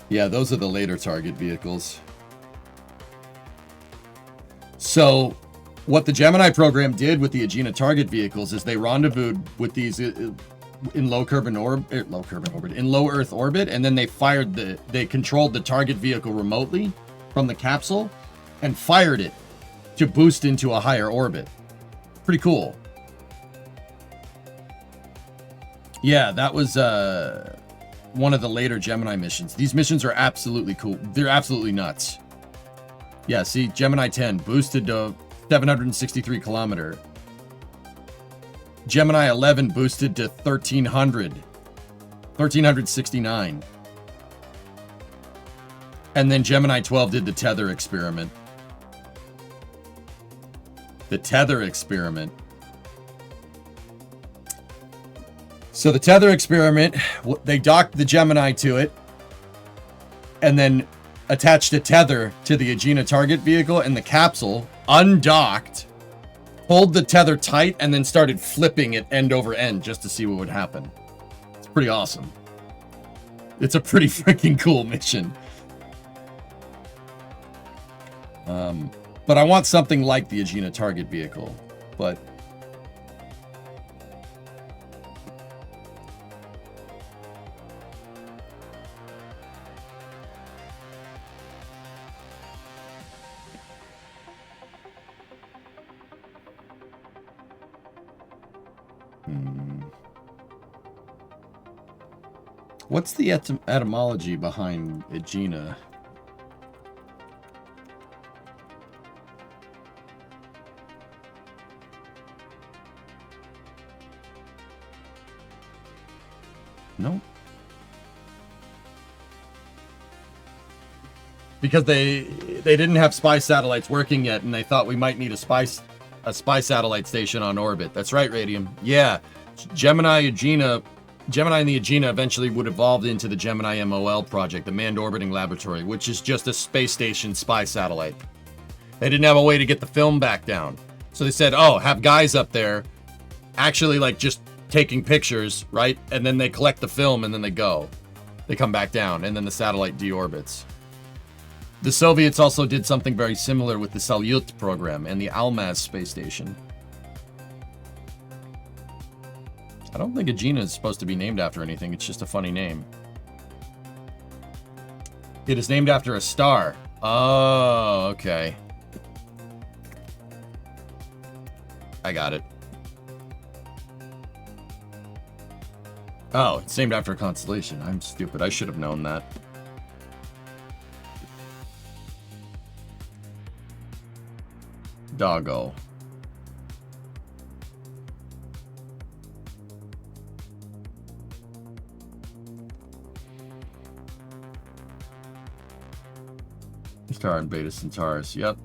Yeah, those are the later target vehicles. So, what the Gemini program did with the Agena target vehicles is they rendezvoused with these in low Earth orbit, and then they controlled the target vehicle remotely from the capsule and fired it to boost into a higher orbit. Pretty cool. Yeah, that was one of the later Gemini missions. These missions are absolutely cool. They're absolutely nuts. Yeah, see, Gemini 10 boosted to 763 kilometer. Gemini 11 boosted to 1369. And then Gemini 12 did the tether experiment. The tether experiment. So the tether experiment, they docked the Gemini to it and then attached a tether to the Agena target vehicle and the capsule, undocked, pulled the tether tight, and then started flipping it end over end just to see what would happen. It's pretty awesome. It's a pretty freaking cool mission. But I want something like the Agena target vehicle. But What's the etymology behind Aegina? No. Because they didn't have spy satellites working yet, and they thought we might need a spy satellite station on orbit. That's right, Radium. Yeah, Gemini and the Aegina eventually would evolve into the Gemini MOL project, the Manned Orbiting Laboratory, which is just a space station spy satellite. They didn't have a way to get the film back down, so they said, "Oh, have guys up there, actually like just taking pictures, right? And then they collect the film, and then they go, they come back down, and then the satellite deorbits." The Soviets also did something very similar with the Salyut program and the Almaz space station. I don't think Aegina is supposed to be named after anything. It's just a funny name. It is named after a star. Oh, okay. I got it. Oh, it's named after a constellation. I'm stupid. I should have known that. Doggo. Star and Beta Centaurus. Yep.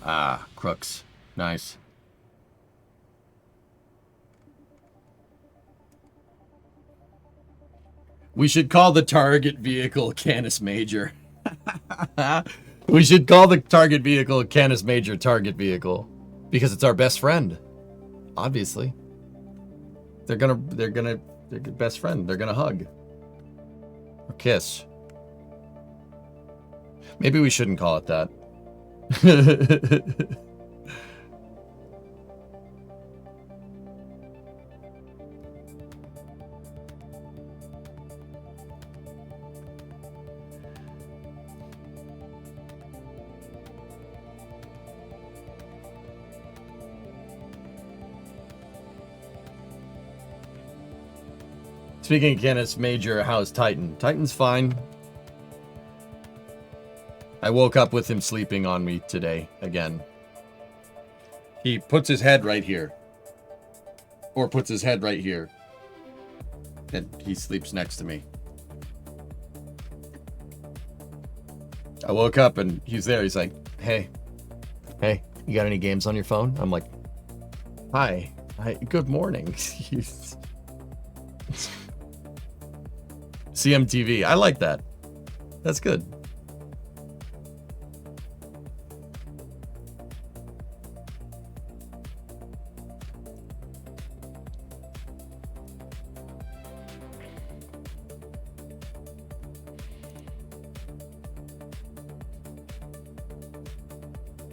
Ah, crooks. Nice. We should call the target vehicle Canis Major. We should call the target vehicle Canis Major target vehicle. Because it's our best friend. Obviously. They're best friend. They're gonna hug. Or kiss. Maybe we shouldn't call it that. Speaking of Canis Major, how's Titan? Titan's fine. I woke up with him sleeping on me today, again. He puts his head right here. Or puts his head right here. And he sleeps next to me. I woke up and he's there. He's like, hey, you got any games on your phone? I'm like, hi, good morning. CMTV. I like that. That's good.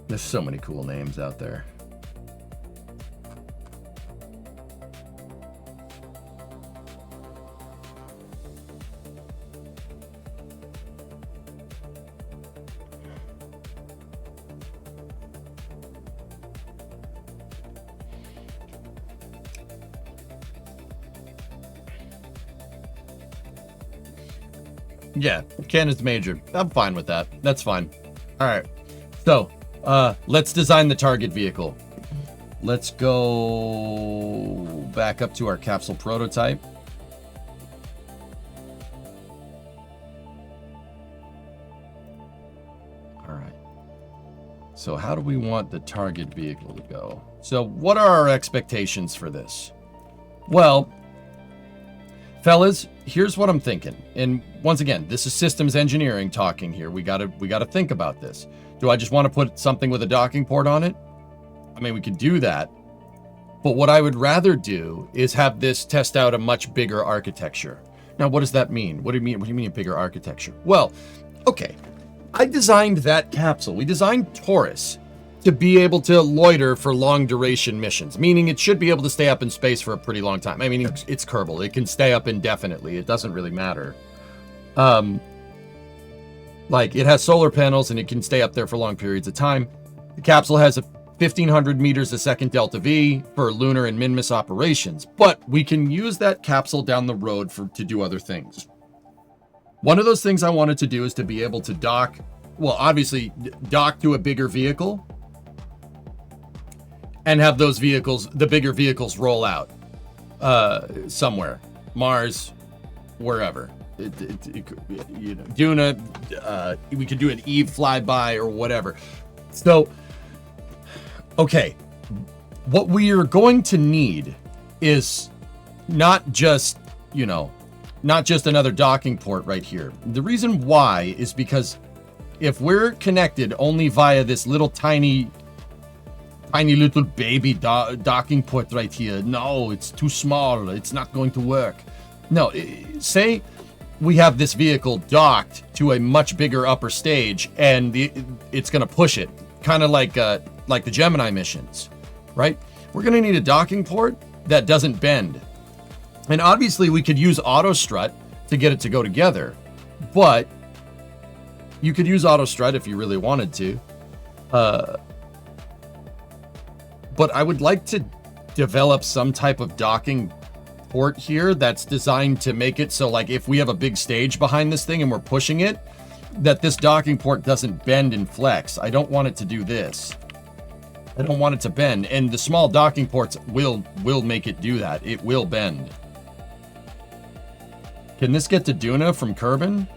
There's so many cool names out there. Yeah, Canis Major. I'm fine with that. That's fine. All right. So, let's design the target vehicle. Let's go back up to our capsule prototype. All right. So how do we want the target vehicle to go? So what are our expectations for this? Well, fellas, here's what I'm thinking. And once again, this is systems engineering talking here. We gotta think about this. Do I just want to put something with a docking port on it? I mean, we could do that. But what I would rather do is have this test out a much bigger architecture. Now, what does that mean? What do you mean a bigger architecture? Well, okay. I designed that capsule. We designed Taurus to be able to loiter for long duration missions, meaning it should be able to stay up in space for a pretty long time. I mean, it's Kerbal. It can stay up indefinitely. It doesn't really matter. Like, it has solar panels and it can stay up there for long periods of time. The capsule has a 1,500 meters a second delta V for lunar and min-miss operations, but we can use that capsule down the road to do other things. One of those things I wanted to do is to be able to dock, well, obviously dock to a bigger vehicle and have those vehicles, the bigger vehicles, roll out somewhere, Mars, wherever. You know, Duna, we could do an Eve flyby or whatever. So, okay, what we are going to need is not just, you know, not just another docking port right here. The reason why is because if we're connected only via this little tiny little baby docking port right here, no, it's too small. It's not going to work. No, say we have this vehicle docked to a much bigger upper stage, and it's going to push it, kind of like the Gemini missions, right? We're going to need a docking port that doesn't bend. And obviously we could use auto strut to get it to go together, but you could use auto strut if you really wanted to. But I would like to develop some type of docking port here that's designed to make it so, like, if we have a big stage behind this thing and we're pushing it, that this docking port doesn't bend and flex. I don't want it to do this. I don't want it to bend, and the small docking ports will make it do that. It will bend. Can this get to Duna from Kerbin?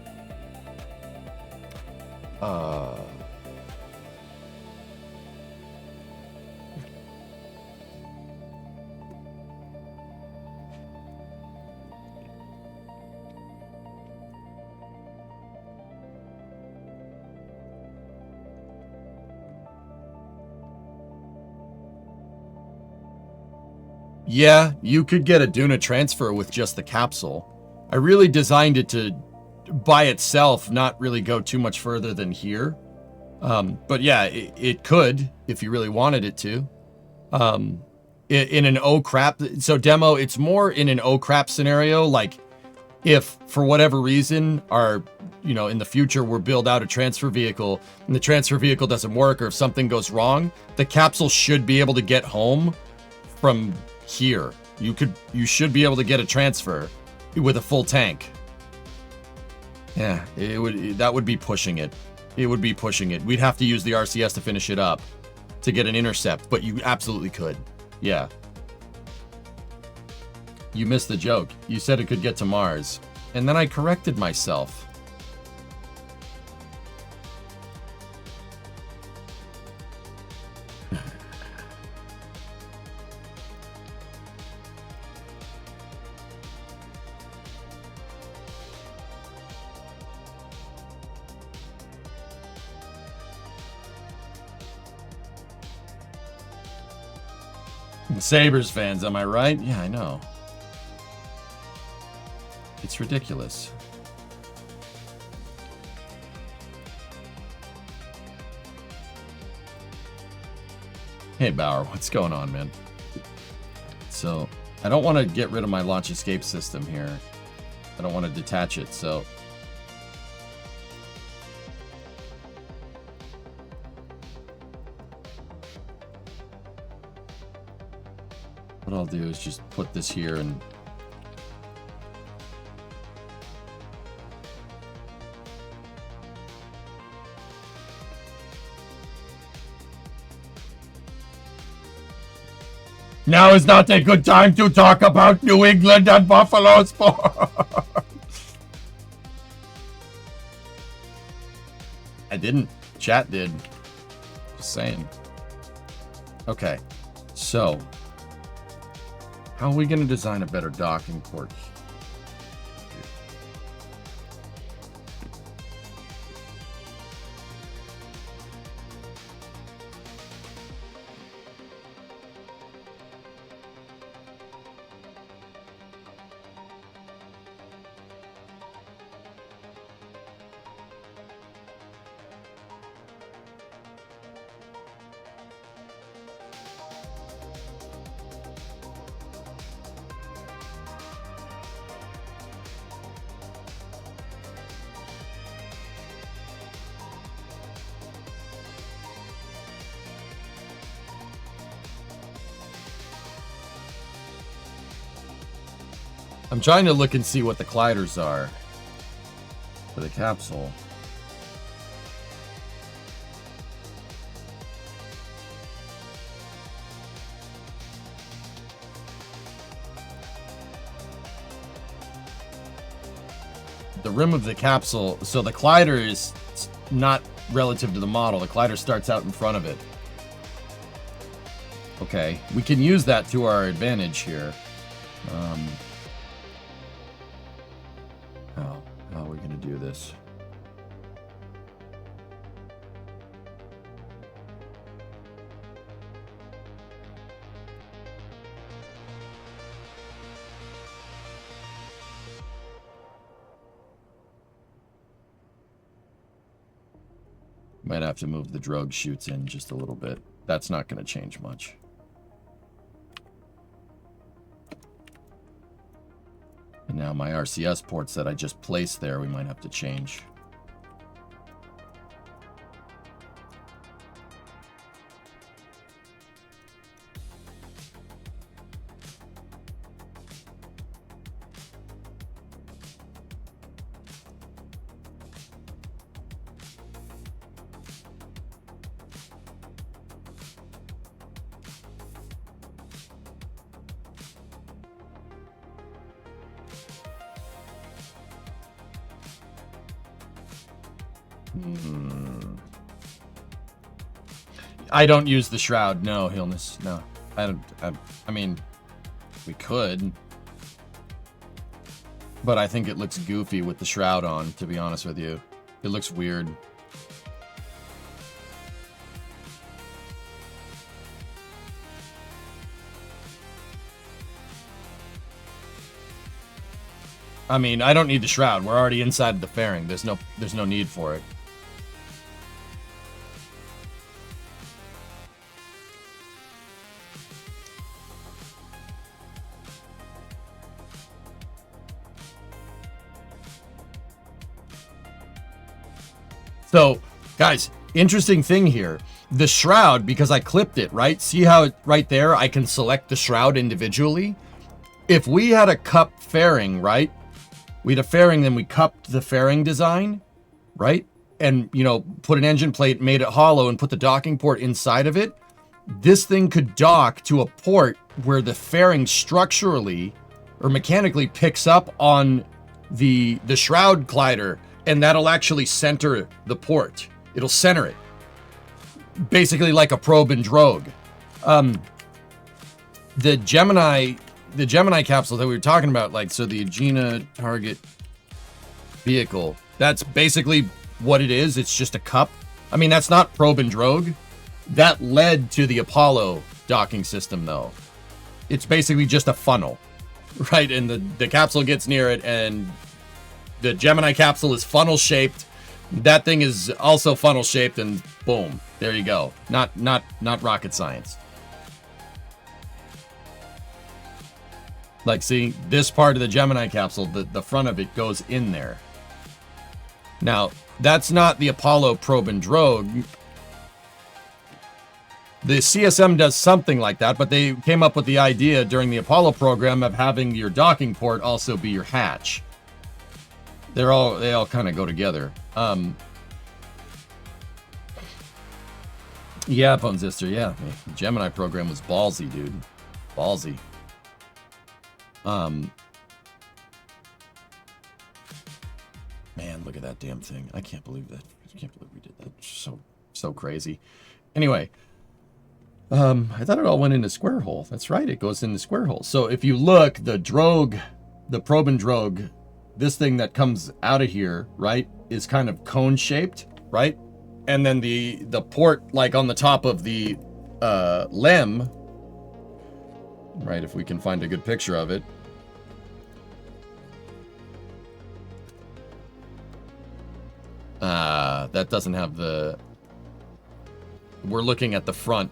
Yeah, you could get a Duna transfer with just the capsule. I really designed it to, by itself, not really go too much further than here. But yeah, it could, if you really wanted it to. In an oh crap, so demo, it's more in an oh crap scenario, like if for whatever reason in the future we're build out a transfer vehicle and the transfer vehicle doesn't work, or if something goes wrong, the capsule should be able to get home from here. You should be able to get a transfer with a full tank. Yeah, that would be pushing it. It would be pushing it. We'd have to use the RCS to finish it up to get an intercept, but you absolutely could. Yeah. You missed the joke. You said it could get to Mars. And then I corrected myself. Sabres fans, am I right? Yeah, I know. It's ridiculous. Hey, Bauer, what's going on, man? So, I don't want to get rid of my launch escape system here. I don't want to detach it, so... what I'll do is just put this here and... now is not a good time to talk about New England and Buffalo sports. I didn't. Chat did. Just saying. Okay. So... how are we going to design a better docking port? I'm trying to look and see what the colliders are for the capsule. The rim of the capsule, so the collider is not relative to the model. The collider starts out in front of it. Okay, we can use that to our advantage here. How are we going to do this? Might have to move the drogue chutes in just a little bit. That's not going to change much. And now my RCS ports that I just placed there, we might have to change. I don't use the shroud. No, Hillness. No. I mean, we could. But I think it looks goofy with the shroud on, to be honest with you. It looks weird. I mean, I don't need the shroud. We're already inside the fairing. There's no need for it. So, guys, interesting thing here. The shroud, because I clipped it, right? See how right there I can select the shroud individually? If we had a cup fairing, right? We had a fairing, then we cupped the fairing design, right? And, you know, put an engine plate, made it hollow, and put the docking port inside of it. This thing could dock to a port where the fairing structurally or mechanically picks up on the shroud collider, and that'll actually center the port. It'll center it. Basically like a probe and drogue. The Gemini capsule that we were talking about, like, so the Agena target vehicle, that's basically what it is. It's just a cup. I mean, that's not probe and drogue. That led to the Apollo docking system, though. It's basically just a funnel, right? And the capsule gets near it, and the Gemini capsule is funnel shaped. That thing is also funnel shaped, and boom, there you go. Not rocket science. Like, see, this part of the Gemini capsule, the front of it goes in there. Now, that's not the Apollo probe and drogue. The CSM does something like that, but they came up with the idea during the Apollo program of having your docking port also be your hatch. They all kind of go together. Yeah, Ponzister, yeah. The Gemini program was ballsy, dude. Ballsy. Man, look at that damn thing. I can't believe that. I can't believe we did that. So crazy. Anyway, I thought it all went into square hole. That's right, it goes into square hole. So if you look, the drogue, the probe and drogue, this thing that comes out of here, right, is kind of cone shaped, right? And then the port, like on the top of the LEM, right, if we can find a good picture of it. That doesn't have the... We're looking at the front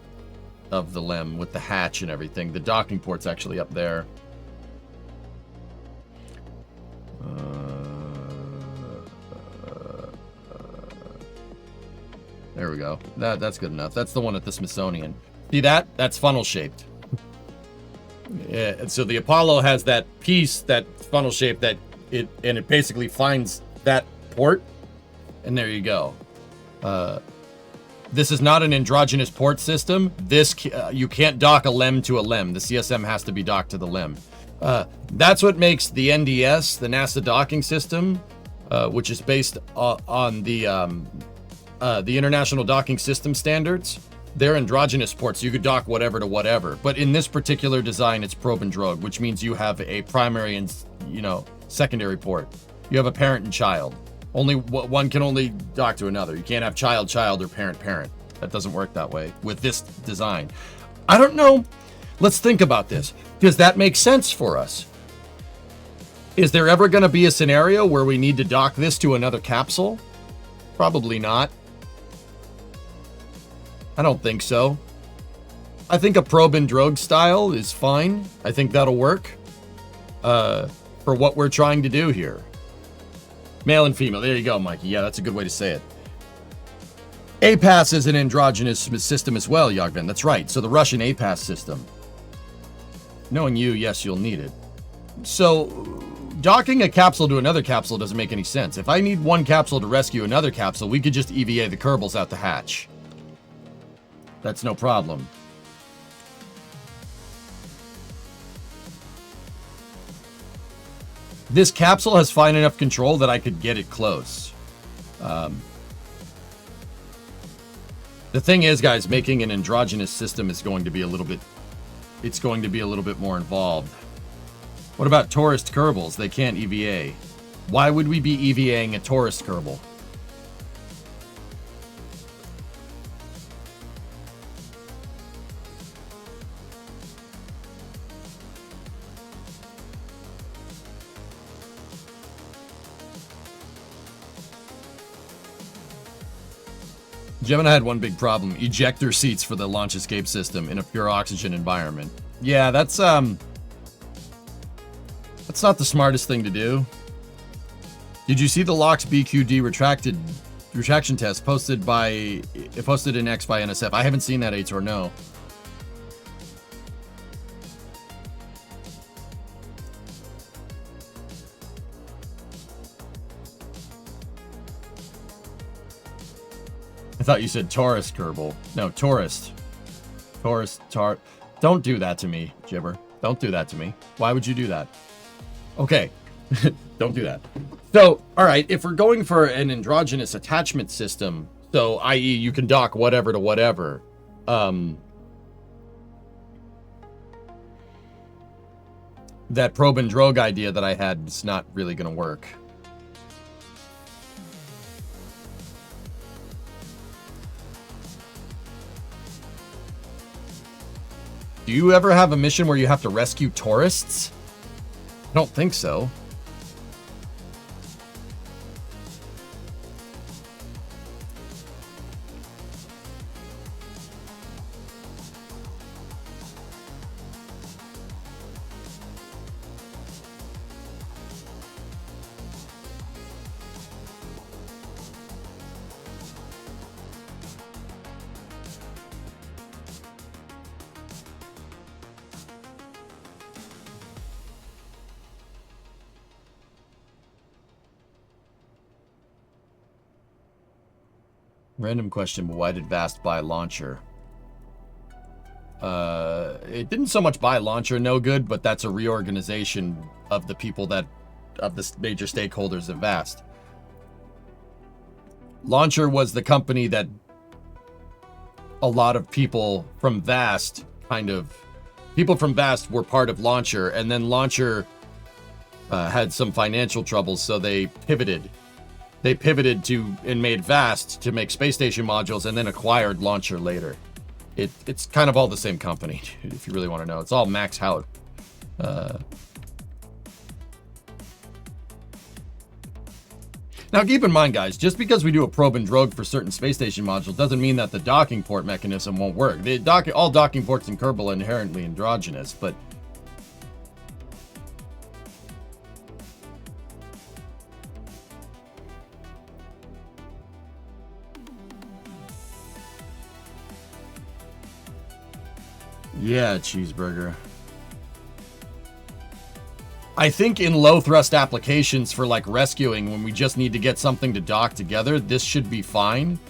of the LEM with the hatch and everything. The docking port's actually up there. There we go. That's good enough. That's the one at the Smithsonian. See that? That's funnel shaped. And so the Apollo has that piece, that funnel shape it basically finds that port, and there you go. This is not an androgynous port system. This you can't dock a LEM to a LEM. The CSM has to be docked to the LEM. That's what makes the NDS, the NASA docking system, which is based on the International Docking System Standards. They're androgynous ports. You could dock whatever to whatever. But in this particular design, it's probe and drogue, which means you have a primary and secondary port. You have a parent and child. One can only dock to another. You can't have child, or parent. That doesn't work that way with this design. I don't know. Let's think about this. Does that make sense for us? Is there ever going to be a scenario where we need to dock this to another capsule? Probably not. I don't think so. I think a probe and drogue style is fine. I think that'll work for what we're trying to do here. Male and female. There you go, Mikey. Yeah, that's a good way to say it. APAS is an androgynous system as well, Yogven. That's right. So the Russian APAS system. Knowing you, yes, you'll need it. So docking a capsule to another capsule doesn't make any sense. If I need one capsule to rescue another capsule, we could just EVA the Kerbals out the hatch. That's no problem. This capsule has fine enough control that I could get it close. The thing is, guys, making an androgynous system is going to be a little bit... It's going to be a little bit more involved. What about tourist Kerbals? They can't EVA. Why would we be EVAing a tourist Kerbal? Gemini had one big problem: ejector seats for the launch escape system in a pure oxygen environment. Yeah, that's not the smartest thing to do. Did you see the LOX BQD retraction test posted in X by NSF? I haven't seen that, Aitor, no. I thought you said tourist Kerbal. No, tourist. Don't do that to me, Gibber. Don't do that to me. Why would you do that? Okay. Don't do that. So, all right, if we're going for an androgynous attachment system, so i.e. you can dock whatever to whatever, that probe and drogue idea that I had is not really going to work. Do you ever have a mission where you have to rescue tourists? I don't think so. Random question, but why did Vast buy Launcher? It didn't so much buy Launcher, no good, but that's a reorganization of the people of the major stakeholders of Vast. Launcher was the company that a lot of people from Vast were part of Launcher, and then Launcher had some financial troubles, so they pivoted. They pivoted and made Vast to make space station modules, and then acquired Launcher later. It's kind of all the same company, if you really want to know. It's all Max Hout. Now, keep in mind, guys, just because we do a probe and drogue for certain space station modules doesn't mean that the docking port mechanism won't work. All docking ports in Kerbal are inherently androgynous, but yeah, cheeseburger. I think in low thrust applications for like rescuing, when we just need to get something to dock together, this should be fine.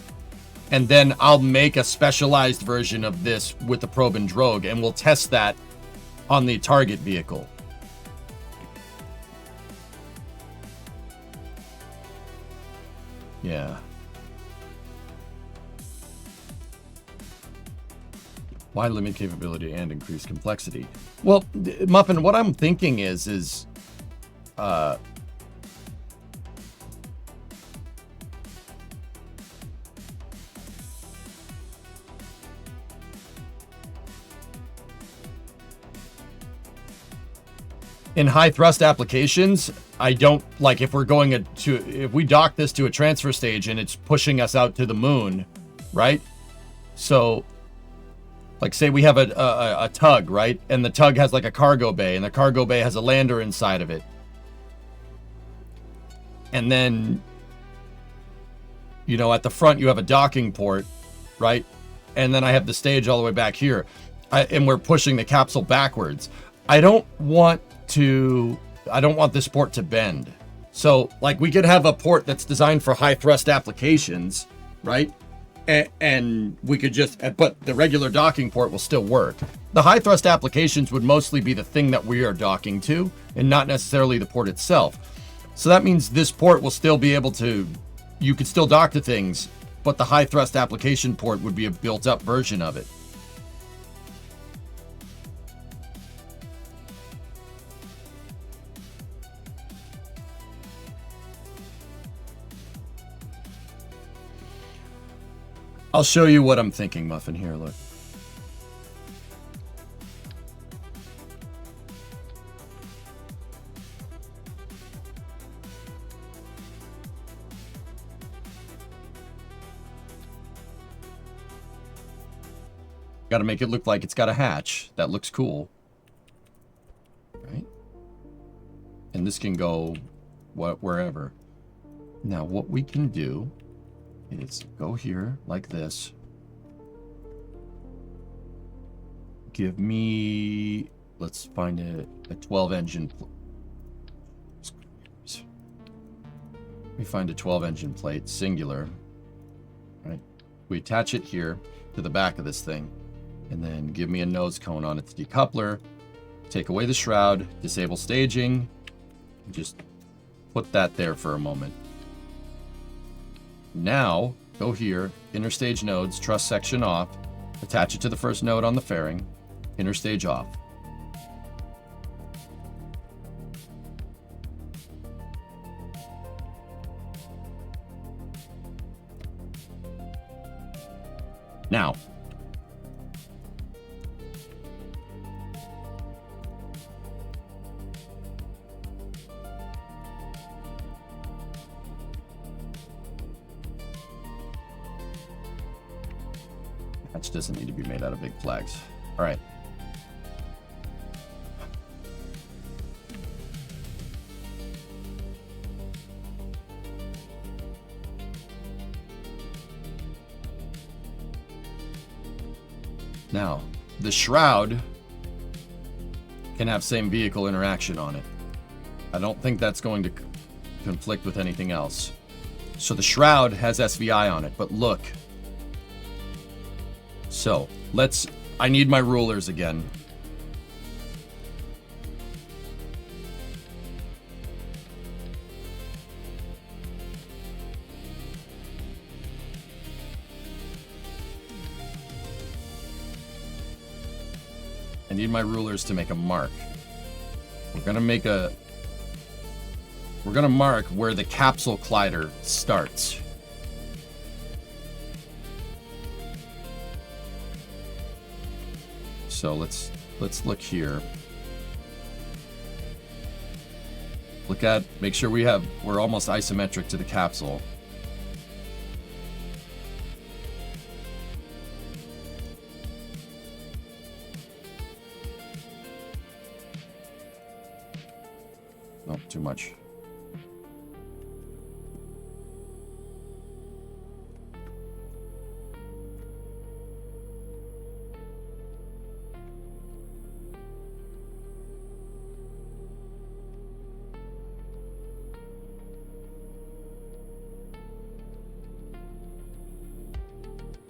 And then I'll make a specialized version of this with the probe and drogue, and we'll test that on the target vehicle. Yeah. Why limit capability and increase complexity? Well, Muffin, what I'm thinking is in high thrust applications, I don't like if we're going if we dock this to a transfer stage and it's pushing us out to the moon, right? So, like say we have a tug, right? And the tug has like a cargo bay, and the cargo bay has a lander inside of it. And then, you know, at the front you have a docking port, right? And then I have the stage all the way back here. And we're pushing the capsule backwards. I don't want this port to bend. So like we could have a port that's designed for high thrust applications, right? And we could just, but the regular docking port will still work. The high thrust applications would mostly be the thing that we are docking to and not necessarily the port itself. So that means this port will still be able to, you could still dock to things, but the high thrust application port would be a built up version of it. I'll show you what I'm thinking, Muffin. Here, look. Got to make it look like it's got a hatch. That looks cool. Right? And this can go wherever. Now, what we can do is go here like this. Give me, let's find a 12 engine. Let me find a 12 engine plate, singular. Right? We attach it here to the back of this thing, and then give me a nose cone on its decoupler. Take away the shroud, disable staging, just put that there for a moment. Now, go here, interstage nodes, truss section off, attach it to the first node on the fairing, interstage off. Now, hatch doesn't need to be made out of big flags. All right. Now, the shroud can have same vehicle interaction on it. I don't think that's going to conflict with anything else. So the shroud has SVI on it, but look. So, I need my rulers again. I need my rulers to make a mark. We're gonna mark where the capsule collider starts. So let's look here. Make sure we're almost isometric to the capsule. Nope, too much.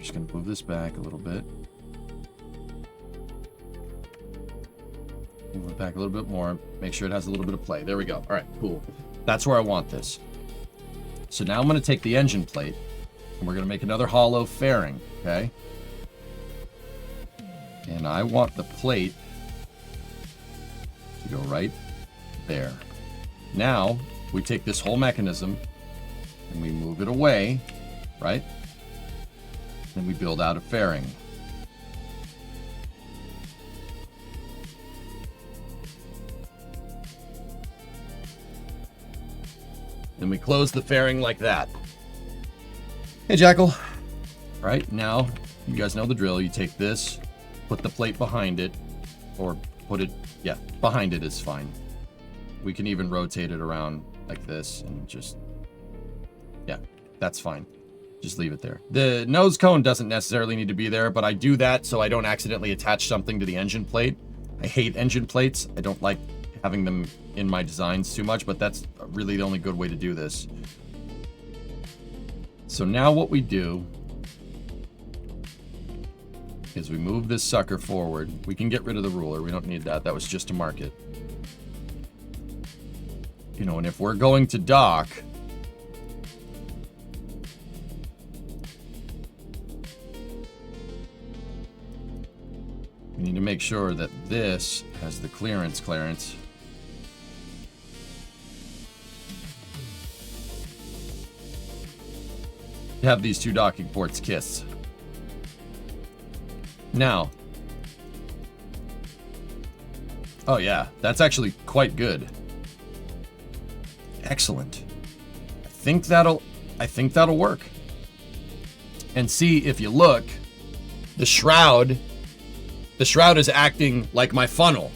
Just gonna move this back a little bit. Move it back a little bit more. Make sure it has a little bit of play. There we go. All right, cool. That's where I want this. So now I'm gonna take the engine plate and we're gonna make another hollow fairing, okay? And I want the plate to go right there. Now, we take this whole mechanism and we move it away, right? Then we build out a fairing. Then we close the fairing like that. Hey, Jackal. All right, now, you guys know the drill. You take this, put the plate behind it, or put it, yeah, behind it is fine. We can even rotate it around like this and just, yeah, that's fine. Just leave it there. The nose cone doesn't necessarily need to be there, but I do that so I don't accidentally attach something to the engine plate. I hate engine plates. I don't like having them in my designs too much, but that's really the only good way to do this. So now what we do is we move this sucker forward. We can get rid of the ruler. We don't need that. That was just to mark it. You know, and if we're going to dock, we need to make sure that this has the clearance. Have these two docking ports kiss. Now, oh yeah, that's actually quite good. Excellent. I think that'll work. And see, if you look, the shroud is acting like my funnel.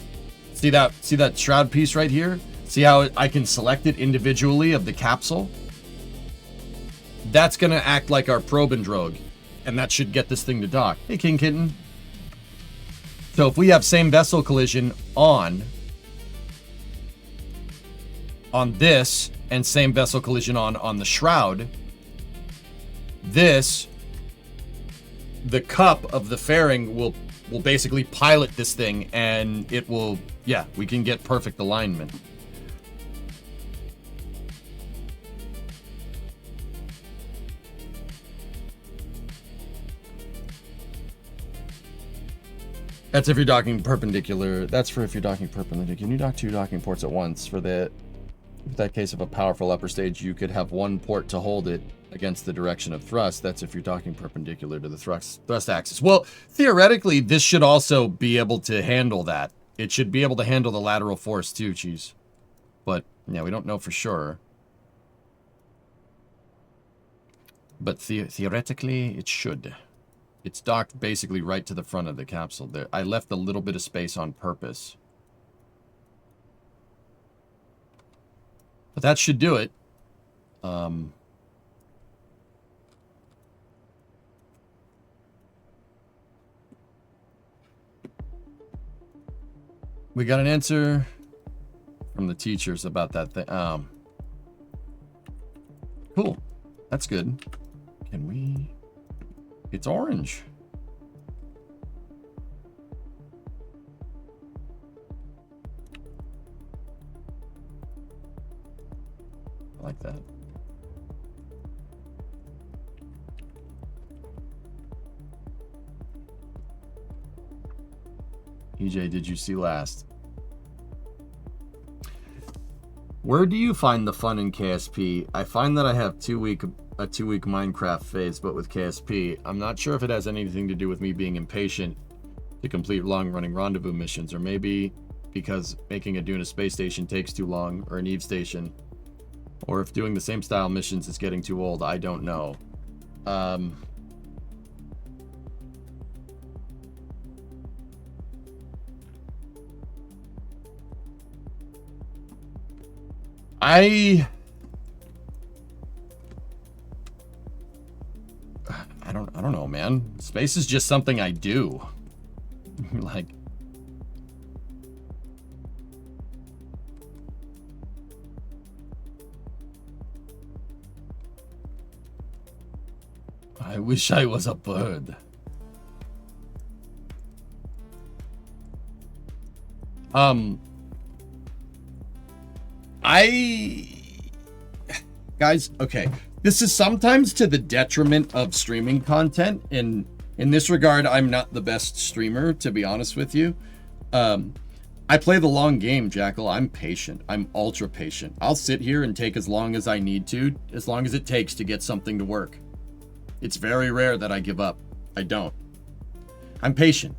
See that shroud piece right here? See how I can select it individually of the capsule? That's gonna act like our probe and drogue, and that should get this thing to dock. Hey, King Kitten. So if we have same vessel collision on this and same vessel collision on the shroud, the cup of the fairing will basically pilot this thing, and it will, yeah, we can get perfect alignment. That's if you're docking perpendicular. That's for if you're docking perpendicular. Can you dock two docking ports at once? For that case of a powerful upper stage, you could have one port to hold it against the direction of thrust. That's if you're docking perpendicular to the thrust axis. Well, theoretically, this should also be able to handle that. It should be able to handle the lateral force too, Cheese. But, yeah, we don't know for sure. But theoretically, it should. It's docked basically right to the front of the capsule. There, I left a little bit of space on purpose. But that should do it. We got an answer from the teachers about that thing. Cool. That's good. Can we... It's orange. I like that. EJ, did you see last? Where do you find the fun in KSP? I find that I have a 2-week Minecraft phase, but with KSP, I'm not sure if it has anything to do with me being impatient to complete long-running rendezvous missions, or maybe because making a Duna space station takes too long, or an Eve station, or if doing the same style missions is getting too old. I don't know. I don't know, man. Space is just something I do. Like, I wish I was a bird. Guys, okay. This is sometimes to the detriment of streaming content. In this regard, I'm not the best streamer, to be honest with you. I play the long game, Jackal. I'm patient. I'm ultra patient. I'll sit here and take as long as I need to, as long as it takes to get something to work. It's very rare that I give up. I don't. I'm patient.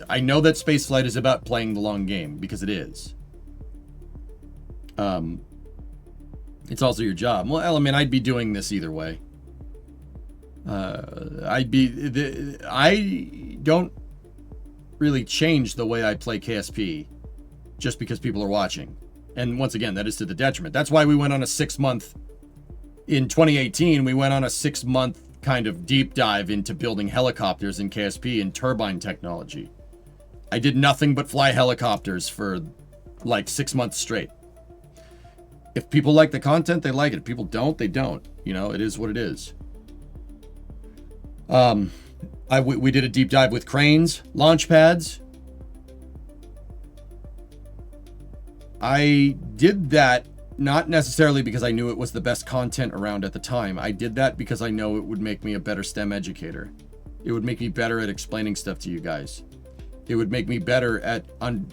I know that spaceflight is about playing the long game, because it is. It's also your job. Well, I mean, I'd be doing this either way. I don't really change the way I play KSP just because people are watching. And once again, that is to the detriment. That's why we went on a 6-month, in 2018, we went on a 6-month kind of deep dive into building helicopters in KSP and turbine technology. I did nothing but fly helicopters for like 6 months straight. If people like the content, they like it. If people don't, they don't. You know, it is what it is. We did a deep dive with cranes, launch pads. I did that not necessarily because I knew it was the best content around at the time. I did that because I know it would make me a better STEM educator. It would make me better at explaining stuff to you guys. It would make me better at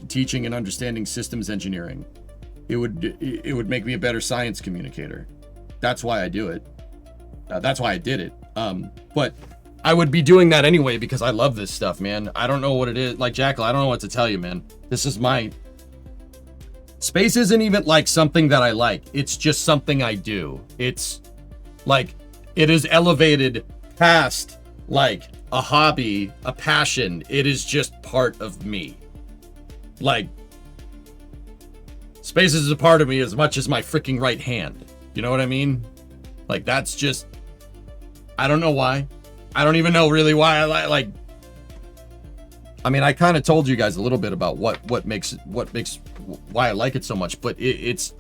teaching and understanding systems engineering. It would make me a better science communicator. That's why I do it. That's why I did it. But I would be doing that anyway because I love this stuff, man. I don't know what it is. Like, Jackal, I don't know what to tell you, man. This is my... Space isn't even like something that I like. It's just something I do. It's like, it is elevated past like a hobby, a passion. It is just part of me. Like, space is a part of me as much as my freaking right hand. You know what I mean? Like, that's just, I don't know why. I don't even know really why I like. I mean, I kind of told you guys a little bit about what makes why I like it so much, but it's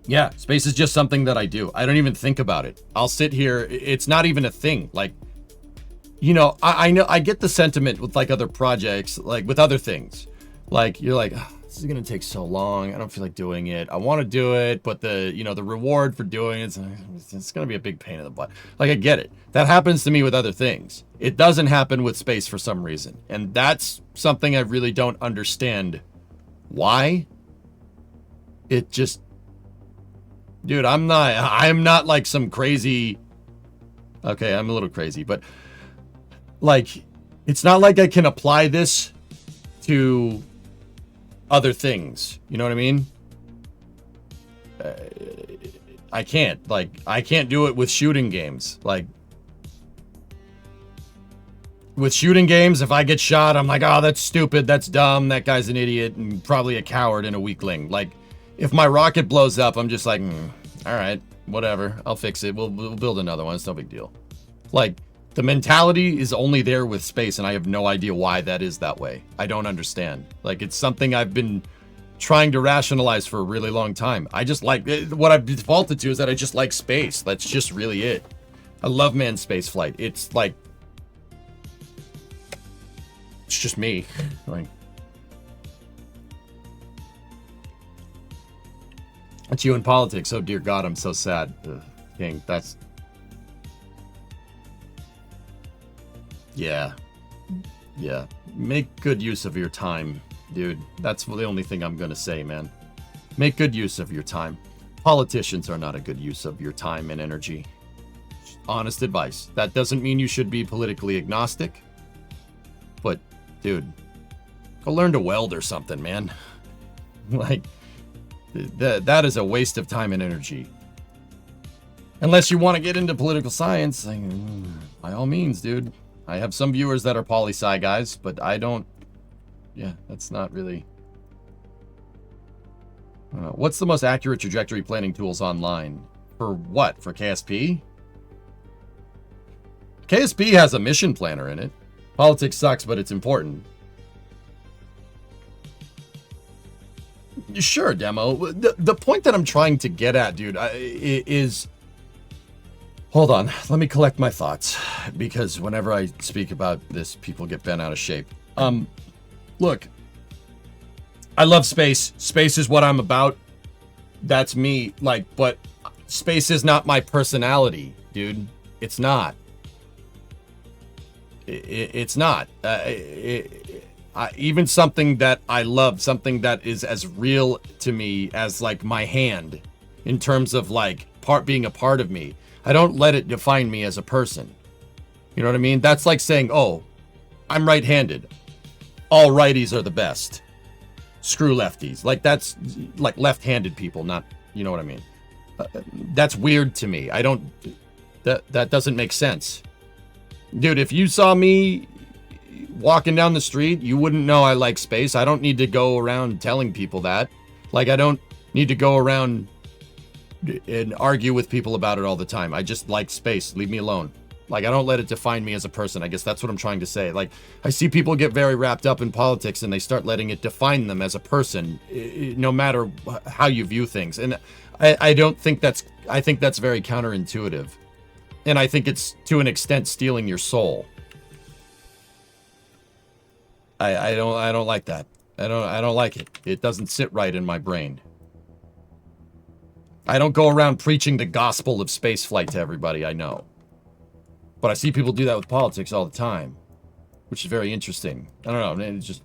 yeah, space is just something that I do. I don't even think about it. I'll sit here. It's not even a thing. Like, you know, I know I get the sentiment with like other projects, like with other things. Like, you're like, oh, this is gonna take so long. I don't feel like doing it. I want to do it, but the reward for doing it's gonna be a big pain in the butt. Like, I get it. That happens to me with other things. It doesn't happen with space for some reason, and that's something I really don't understand. Why? It just, dude, I'm not like some crazy. Okay, I'm a little crazy, but like, it's not like I can apply this to other things. You know what I mean? I can't. Like, I can't do it with shooting games. Like, with shooting games, if I get shot, I'm like, oh, that's stupid. That's dumb. That guy's an idiot and probably a coward and a weakling. Like, if my rocket blows up, I'm just like, all right, whatever. I'll fix it. We'll build another one. It's no big deal. Like, the mentality is only there with space, and I have no idea why that is that way. I don't understand. Like, it's something I've been trying to rationalize for a really long time. I just like, what I've defaulted to is that I just like space. That's just really it. I love manned space flight. It's like, it's just me. Like, it's you in politics. Oh, dear God, I'm so sad. King, that's... Yeah. Yeah. Make good use of your time, dude. That's the only thing I'm gonna say, man. Make good use of your time. Politicians are not a good use of your time and energy. Honest advice. That doesn't mean you should be politically agnostic. But, dude, go learn to weld or something, man. Like, that is a waste of time and energy. Unless you want to get into political science, like, by all means, dude. I have some viewers that are poli-sci guys, but I don't... Yeah, that's not really... What's the most accurate trajectory planning tools online? For what? For KSP? KSP has a mission planner in it. Politics sucks, but it's important. Sure, Demo. The point that I'm trying to get at, dude, is... Hold on, let me collect my thoughts, because whenever I speak about this, people get bent out of shape. Look, I love space. Space is what I'm about. That's me. Like, but space is not my personality, dude. It's not. It's not. Even something that I love, something that is as real to me as like my hand, in terms of like being a part of me. I don't let it define me as a person. You know what I mean? That's like saying, oh, I'm right-handed. All righties are the best. Screw lefties. Like, that's like left-handed people, not, you know what I mean? That's weird to me. I don't, that doesn't make sense. Dude, if you saw me walking down the street, you wouldn't know I like space. I don't need to go around telling people that. Like, I don't need to go around and argue with people about it all the time. I just like space. Leave me alone. Like, I don't let it define me as a person. I guess that's what I'm trying to say. Like, I see people get very wrapped up in politics and they start letting it define them as a person, no matter how you view things. And I don't think that's, I think that's very counterintuitive. And I think it's, to an extent, stealing your soul. I don't like that. I don't like it. It doesn't sit right in my brain. I don't go around preaching the gospel of spaceflight to everybody I know. But I see people do that with politics all the time, which is very interesting. I don't know, it's just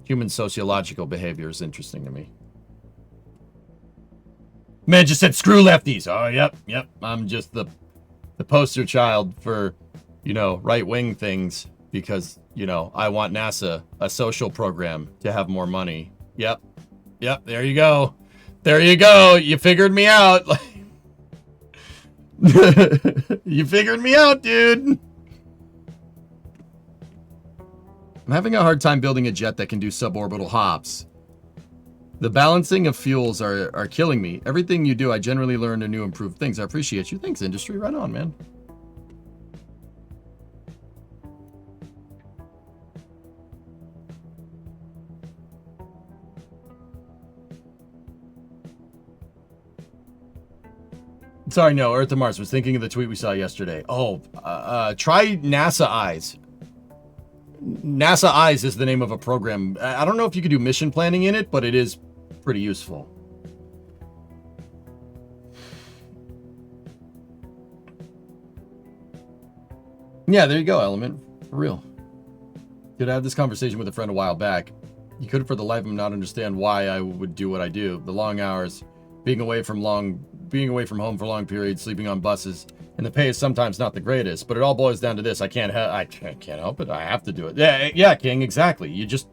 human sociological behavior is interesting to me. Man just said, screw lefties. Oh, yep. I'm just the poster child for, you know, right-wing things because, you know, I want NASA, a social program, to have more money. Yep, there you go. There you go. You figured me out. You figured me out, dude. I'm having a hard time building a jet that can do suborbital hops. The balancing of fuels are killing me. Everything you do, I generally learn new improved things. I appreciate you. Thanks, industry. Right on, man. Sorry, no, Earth to Mars. Was thinking of the tweet we saw yesterday. Oh, try NASA Eyes. NASA Eyes is the name of a program. I don't know if you could do mission planning in it, but it is pretty useful. Yeah, there you go, Element. For real. Did I have this conversation with a friend a while back? You could, for the life of him, not understand why I would do what I do. The long hours, being away from home for long periods, sleeping on buses, and the pay is sometimes not the greatest. But it all boils down to this: I can't help it. I have to do it. Yeah, King. Exactly. You just,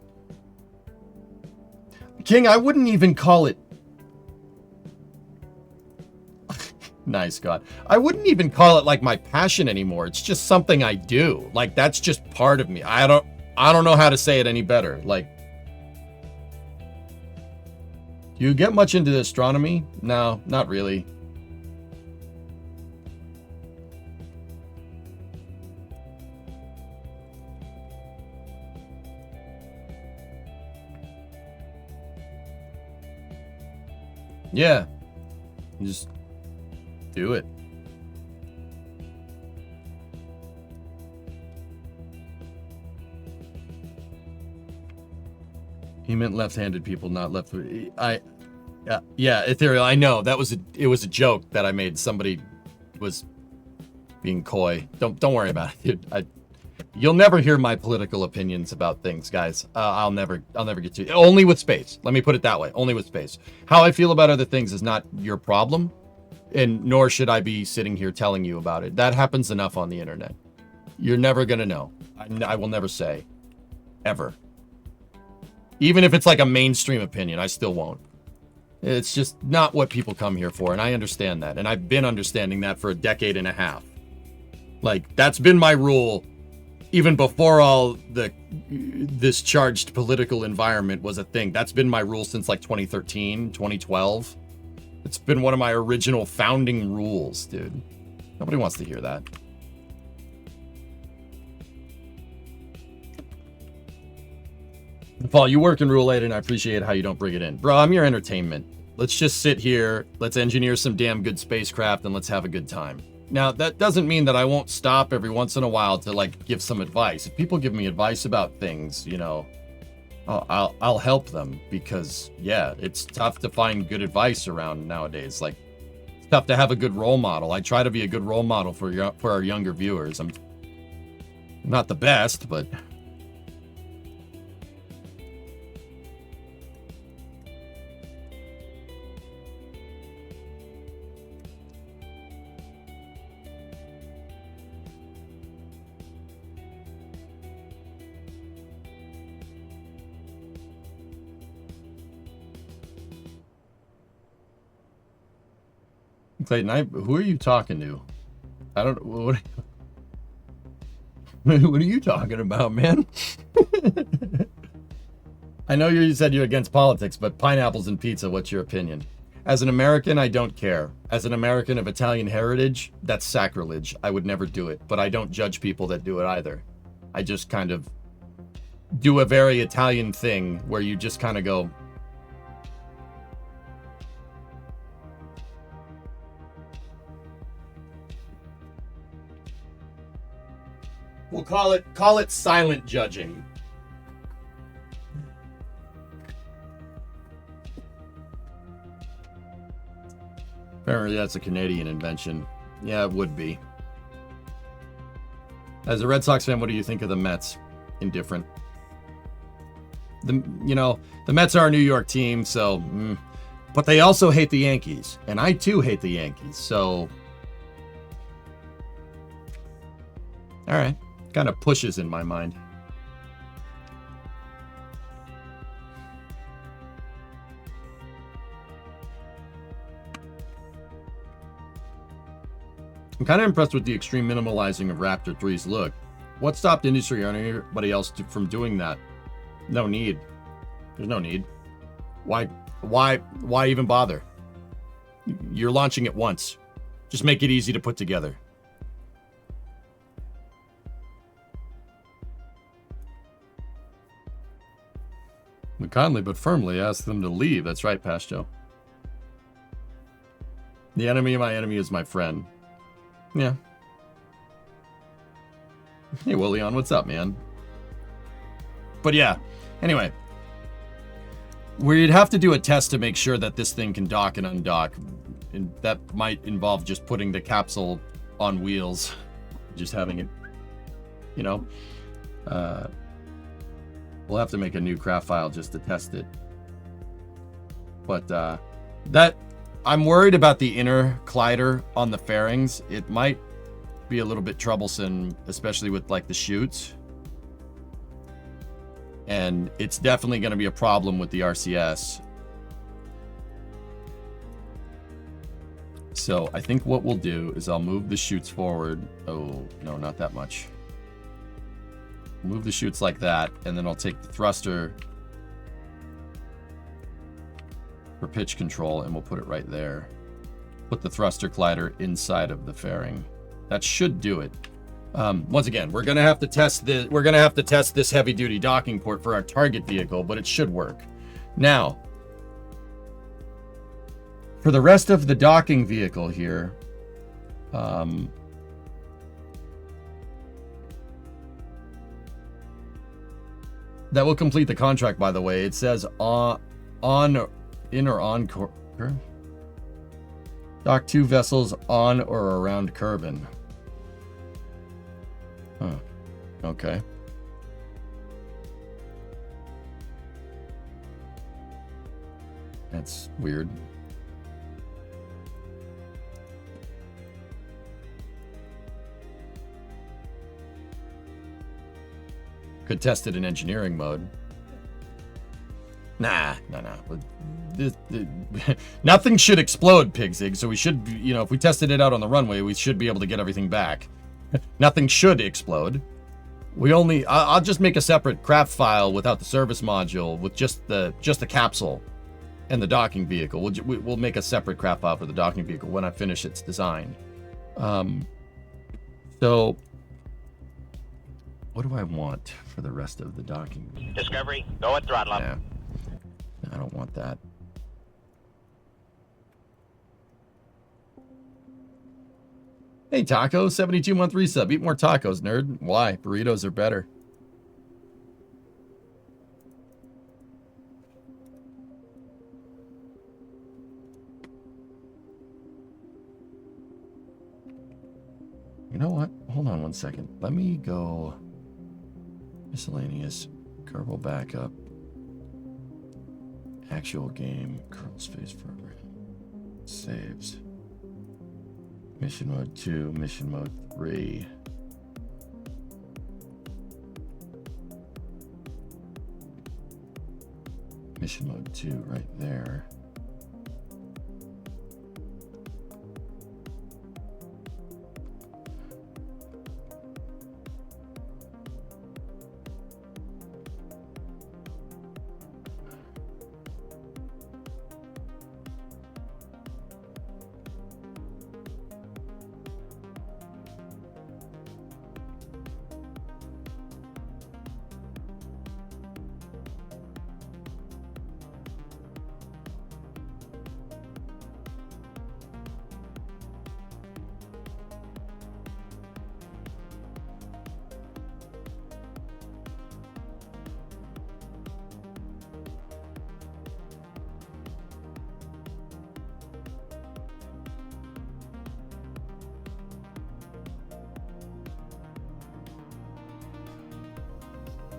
King. I wouldn't even call it. Nice, God. I wouldn't even call it like my passion anymore. It's just something I do. Like, that's just part of me. I don't know how to say it any better. Like, do you get much into astronomy? No, not really. Yeah. Just do it. He meant left-handed people, not left. Yeah, Ethereal. I know that was it was a joke that I made. Somebody was being coy. Don't worry about it, dude. You'll never hear my political opinions about things, guys. I'll never get to it. Only with space. Let me put it that way. Only with space. How I feel about other things is not your problem. And nor should I be sitting here telling you about it. That happens enough on the internet. You're never going to know. I will never say. Ever. Even if it's like a mainstream opinion, I still won't. It's just not what people come here for, and I understand that. And I've been understanding that for a decade and a half. Like, that's been my rule even before all this charged political environment was a thing. That's been my rule since like 2013, 2012. It's been one of my original founding rules, dude. Nobody wants to hear that. Paul, you work in Rule 8, and I appreciate how you don't bring it in. Bro, I'm your entertainment. Let's just sit here. Let's engineer some damn good spacecraft, and let's have a good time. Now, that doesn't mean that I won't stop every once in a while to, like, give some advice. If people give me advice about things, you know, I'll help them because, yeah, it's tough to find good advice around nowadays. Like, it's tough to have a good role model. I try to be a good role model for our younger viewers. I'm not the best, but... Clayton, who are you talking to? I don't know. What are you talking about, man? I know you said you're against politics, but pineapples and pizza, what's your opinion? As an American, I don't care. As an American of Italian heritage, that's sacrilege. I would never do it, but I don't judge people that do it either. I just kind of do a very Italian thing where you just kind of go, we'll call it silent judging. Apparently that's a Canadian invention. Yeah, it would be. As a Red Sox fan, what do you think of the Mets? Indifferent. The Mets are a New York team, so but they also hate the Yankees, and I too hate the Yankees, so all right. Kind of pushes in my mind. I'm kind of impressed with the extreme minimalizing of Raptor 3's look. What stopped industry or anybody else from doing that? No need. There's no need. Why even bother? You're launching it once. Just make it easy to put together. Kindly but firmly ask them to leave. That's right, Pasto. The enemy of my enemy is my friend. Yeah. Hey, Willian, what's up, man? But yeah, anyway. We'd have to do a test to make sure that this thing can dock and undock. And that might involve just putting the capsule on wheels. Just having it, you know. We'll have to make a new craft file just to test it. But that I'm worried about the inner collider on the fairings. It might be a little bit troublesome, especially with like the chutes. And it's definitely going to be a problem with the RCS. So I think what we'll do is I'll move the chutes forward. Oh, no, not that much. Move the chutes like that, and then I'll take the thruster for pitch control, and we'll put it right there. Put the thruster collider inside of the fairing. That should do it. Once again, we're gonna have to test this. We're gonna have to test this heavy-duty docking port for our target vehicle, but it should work. Now, for the rest of the docking vehicle here, that will complete the contract, by the way. It says in or on curve. Dock 2 vessels on or around Curvin. Huh. Okay. That's weird. Could test it in engineering mode. Nah. Nothing should explode, Pigzig, so we should, you know, if we tested it out on the runway, we should be able to get everything back. Nothing should explode. I'll just make a separate craft file without the service module, with just the capsule and the docking vehicle. We'll make a separate craft file for the docking vehicle when I finish its design. So what do I want for the rest of the docking vehicle? Discovery, go at throttle up. Yeah. I don't want that. Hey, Taco, 72 month resub. Eat more tacos, nerd. Why? Burritos are better. You know what? Hold on one second. Let me go miscellaneous. Kerbal backup. Actual game. Kernel space program. Saves. Mission mode 2. Mission mode 3. Mission mode 2 right there.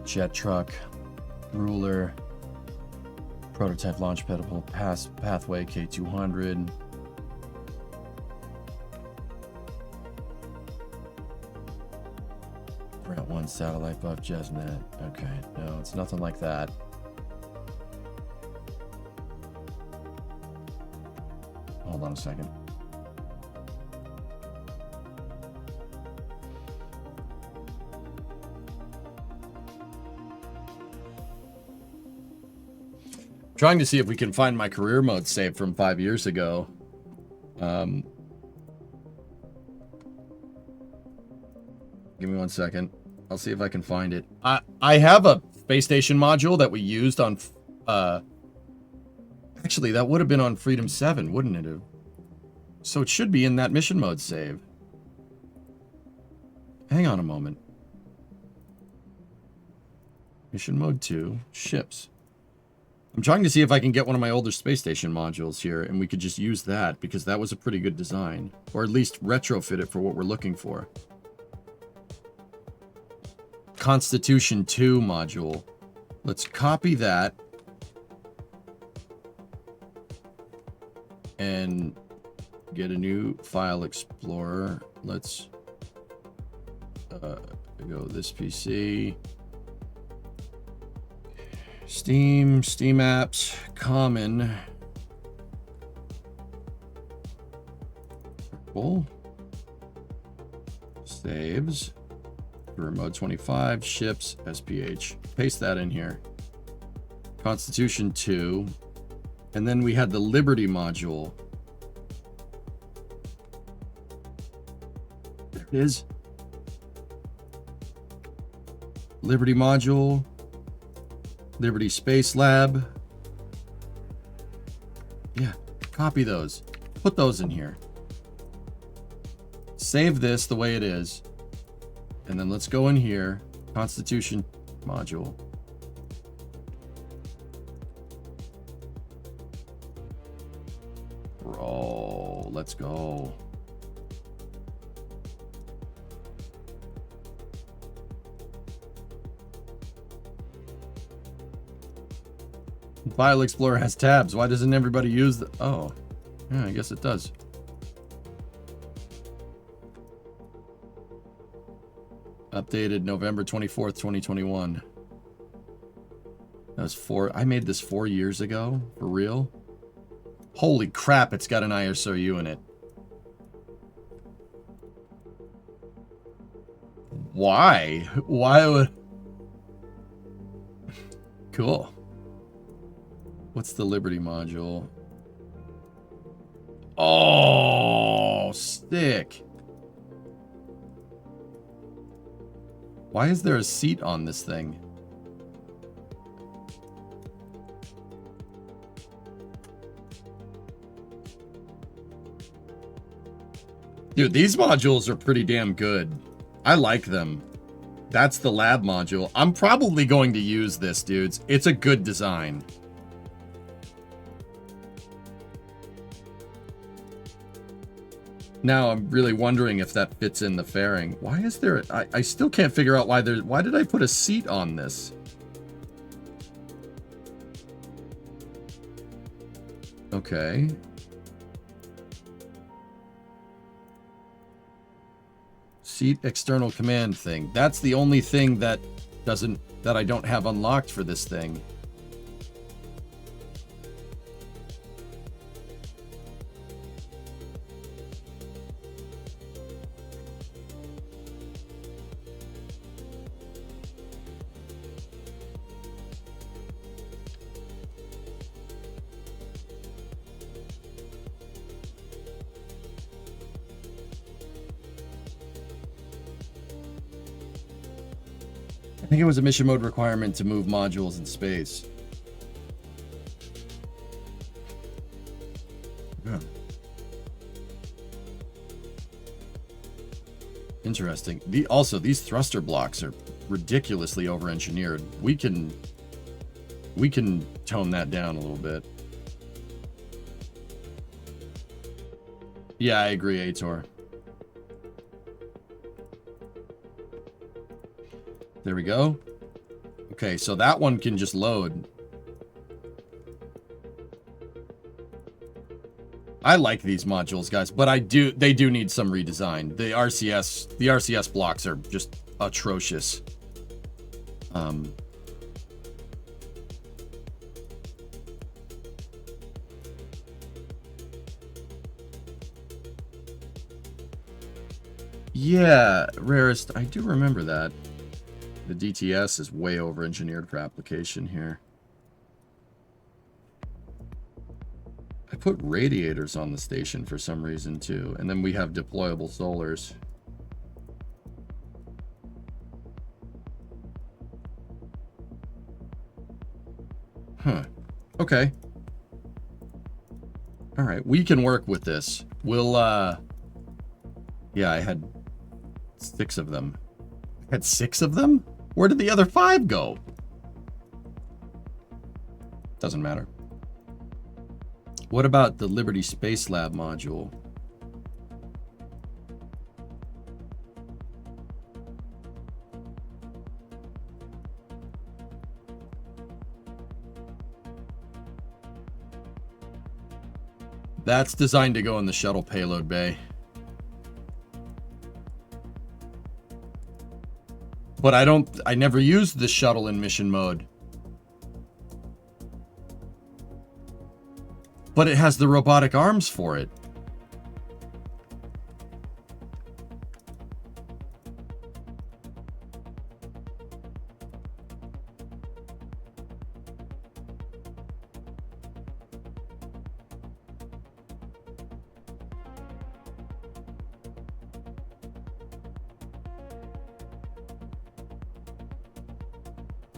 Jet truck, ruler, prototype launch pedal, pathway K200. Route 1 satellite buff JezNet. Okay, no, it's nothing like that. Hold on a second. Trying to see if we can find my career mode save from 5 years ago. Give me 1 second. I'll see if I can find it. I have a space station module that we used on... actually, that would have been on Freedom 7, wouldn't it have? So it should be in that mission mode save. Hang on a moment. Mission mode 2, ships. I'm trying to see if I can get one of my older space station modules here, and we could just use that, because that was a pretty good design. Or at least retrofit it for what we're looking for. Constitution 2 module. Let's copy that. And get a new file explorer. Let's go this PC. Steam apps, common. Purple. Saves. Remote 25, ships, SPH. Paste that in here. Constitution 2. And then we had the Liberty module. There it is. Liberty module. Liberty Space Lab. Yeah, copy those. Put those in here. Save this the way it is. And then let's go in here. Constitution module. Roll. Let's go. File Explorer has tabs. Why doesn't everybody use the... Oh, yeah, I guess it does. Updated November 24th, 2021. That was I made this 4 years ago? For real? Holy crap, it's got an ISRU in it. Why? Why would... Cool. What's the Liberty module? Oh, sick. Why is there a seat on this thing? Dude, these modules are pretty damn good. I like them. That's the lab module. I'm probably going to use this, dudes. It's a good design. Now I'm really wondering if that fits in the fairing. Why is there... I still can't figure out why there... Why did I put a seat on this? Okay. Seat external command thing. That's the only thing that I don't have unlocked for this thing. I think it was a mission mode requirement to move modules in space. Yeah. Interesting. Also, these thruster blocks are ridiculously over-engineered. We can tone that down a little bit. Yeah, I agree, Aitor. There we go. Okay, so that one can just load. I like these modules, guys, but they do need some redesign. The RCS blocks are just atrocious. Yeah, Rarest, I do remember that. The DTS is way over-engineered for application here. I put radiators on the station for some reason too, and then we have deployable solars. Huh. Okay. All right, we can work with this. We'll, yeah, I had 6 of them. I had 6 of them? Where did the other 5 go? Doesn't matter. What about the Liberty Space Lab module? That's designed to go in the shuttle payload bay. But I never used the shuttle in mission mode. But it has the robotic arms for it.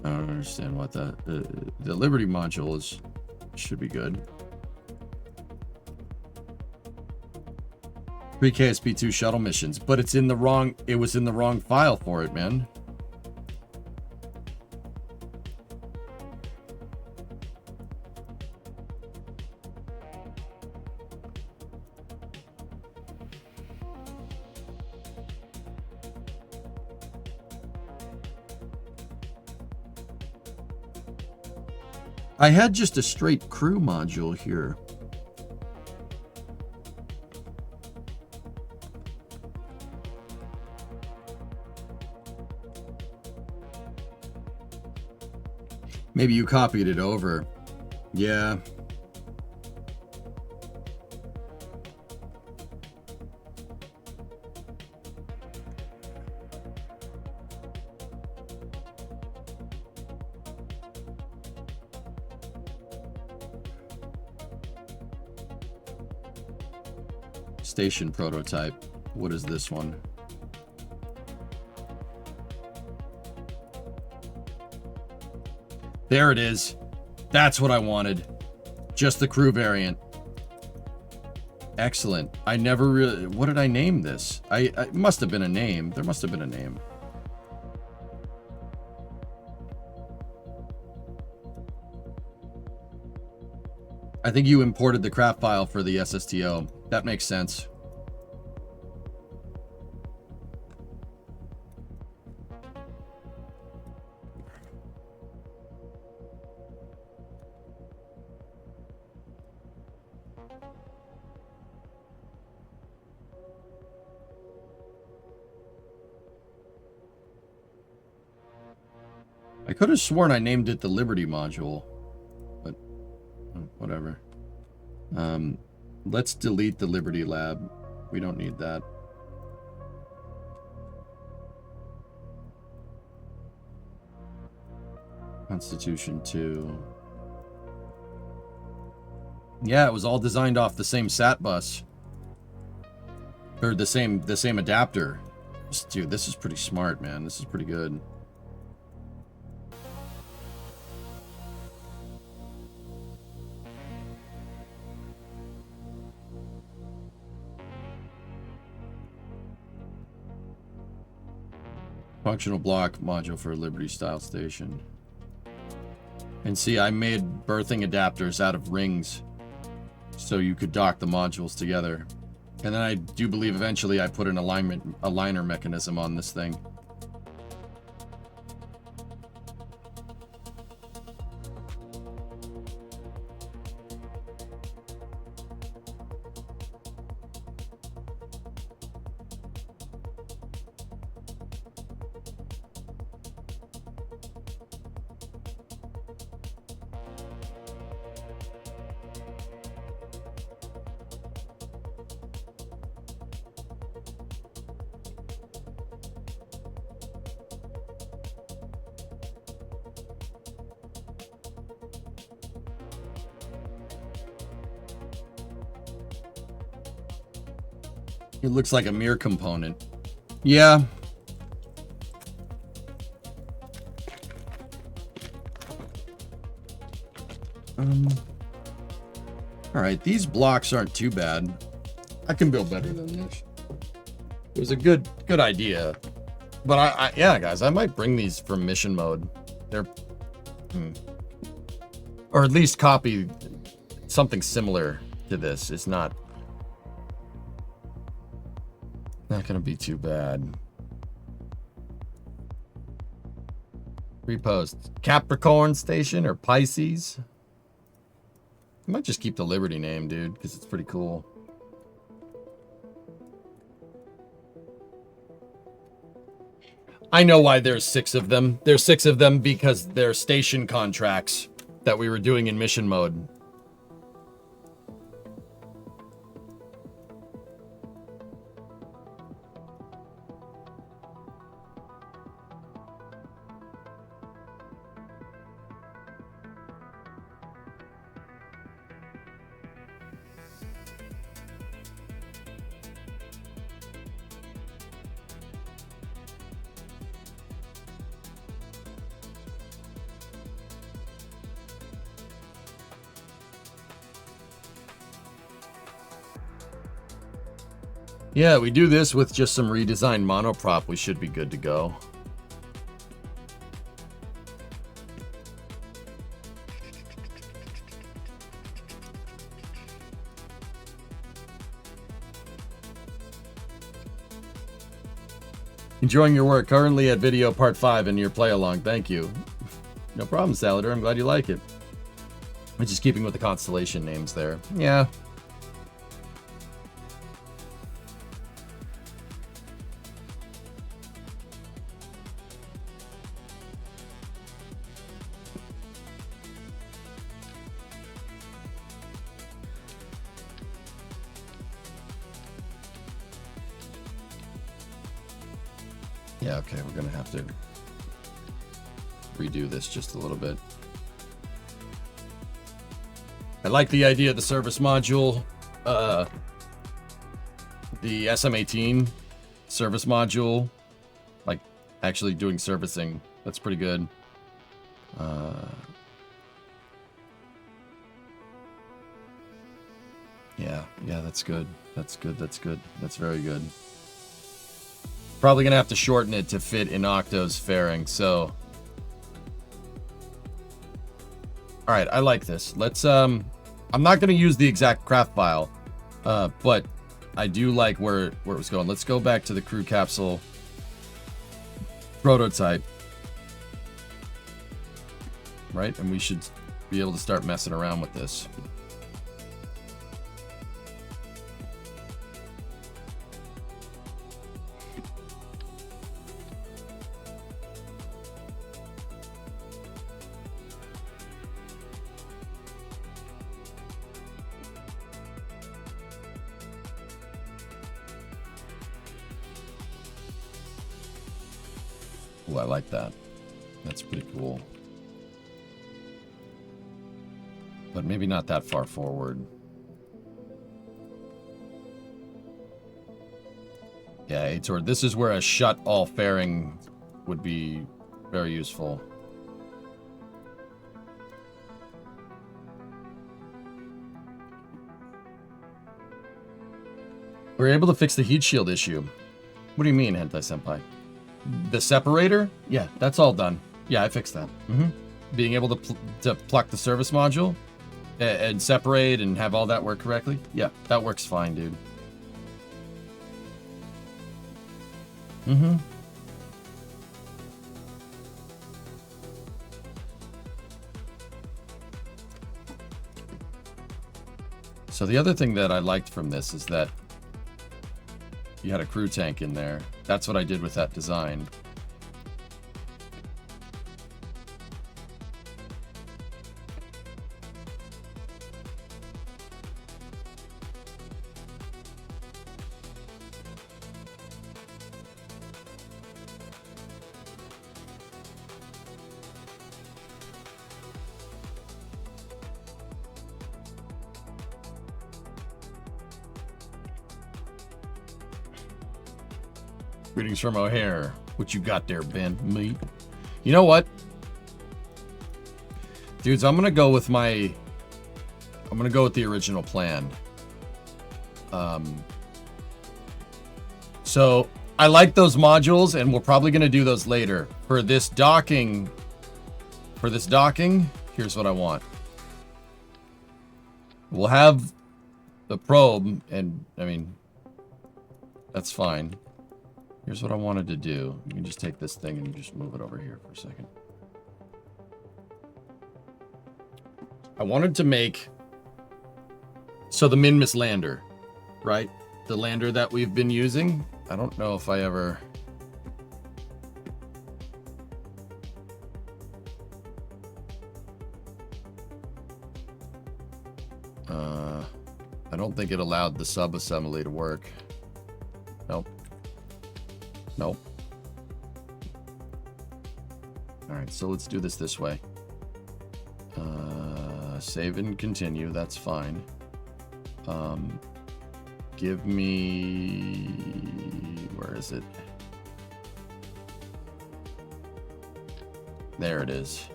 I don't understand what the Liberty module is. Should be good. 3 KSP2 shuttle missions, but it was in the wrong file for it, man. I had just a straight crew module here. Maybe you copied it over. Yeah. Station prototype. What is this one? There it is. That's what I wanted. Just the crew variant. Excellent. I never really... What did I name this? I must have been a name. There must have been a name. I think you imported the craft file for the SSTO. That makes sense. I could have sworn I named it the Liberty module, but whatever. Let's delete the Liberty lab. We don't need that. Constitution 2. Yeah, it was all designed off the same SAT bus. Or the same adapter. Dude, this is pretty smart, man. This is pretty good. Functional block module for a Liberty style station. And see, I made berthing adapters out of rings so you could dock the modules together. And then I do believe eventually I put an aligner mechanism on this thing. It looks like a mirror component. Yeah. All right, these blocks aren't too bad. I can build better than this. It was a good idea. But yeah, guys, I might bring these from mission mode. They're or at least copy something similar to this. It's not gonna be too bad. Repost. Capricorn Station or Pisces? I might just keep the Liberty name, dude, because it's pretty cool. I know why there's 6 of them. There's 6 of them because they're station contracts that we were doing in mission mode. Yeah, we do this with just some redesigned monoprop. We should be good to go. Enjoying your work. Currently at video part 5 in your play along. Thank you. No problem, Salader. I'm glad you like it. I'm just keeping with the constellation names there. Yeah. Yeah, okay, we're gonna have to redo this just a little bit. I like the idea of the service module, the SM18 service module, like actually doing servicing. That's pretty good. Yeah, that's good. That's good. That's very good. Probably gonna have to shorten it to fit in Octo's fairing, so. Alright, I like this. Let's, I'm not gonna use the exact craft file, but I do like where it was going. Let's go back to the crew capsule prototype. Right? And we should be able to start messing around with this. Ooh, I like that. That's pretty cool. But maybe not that far forward. Yeah, Aitor, this is where a shut all fairing would be very useful. We're able to fix the heat shield issue. What do you mean, Hentai-senpai? The separator? Yeah, that's all done. Yeah, I fixed that. Being able to pluck the service module and separate and have all that work correctly? Yeah, that works fine, dude. So the other thing that I liked from this is that you had a crew tank in there. That's what I did with that design. Greetings from O'Hare. What you got there, Ben? Me? You know what? Dudes, I'm gonna go with the original plan. So I like those modules, and we're probably gonna do those later. For this docking, here's what I want. We'll have the probe, and I mean, that's fine. Here's what I wanted to do. You can just take this thing and just move it over here for a second. I wanted to make... So the Minmus lander, right? The lander that we've been using. I don't know if I ever... I don't think it allowed the sub-assembly to work. Nope. Nope. Alright, so let's do this way. Save and continue, that's fine. Give me... Where is it? There it is.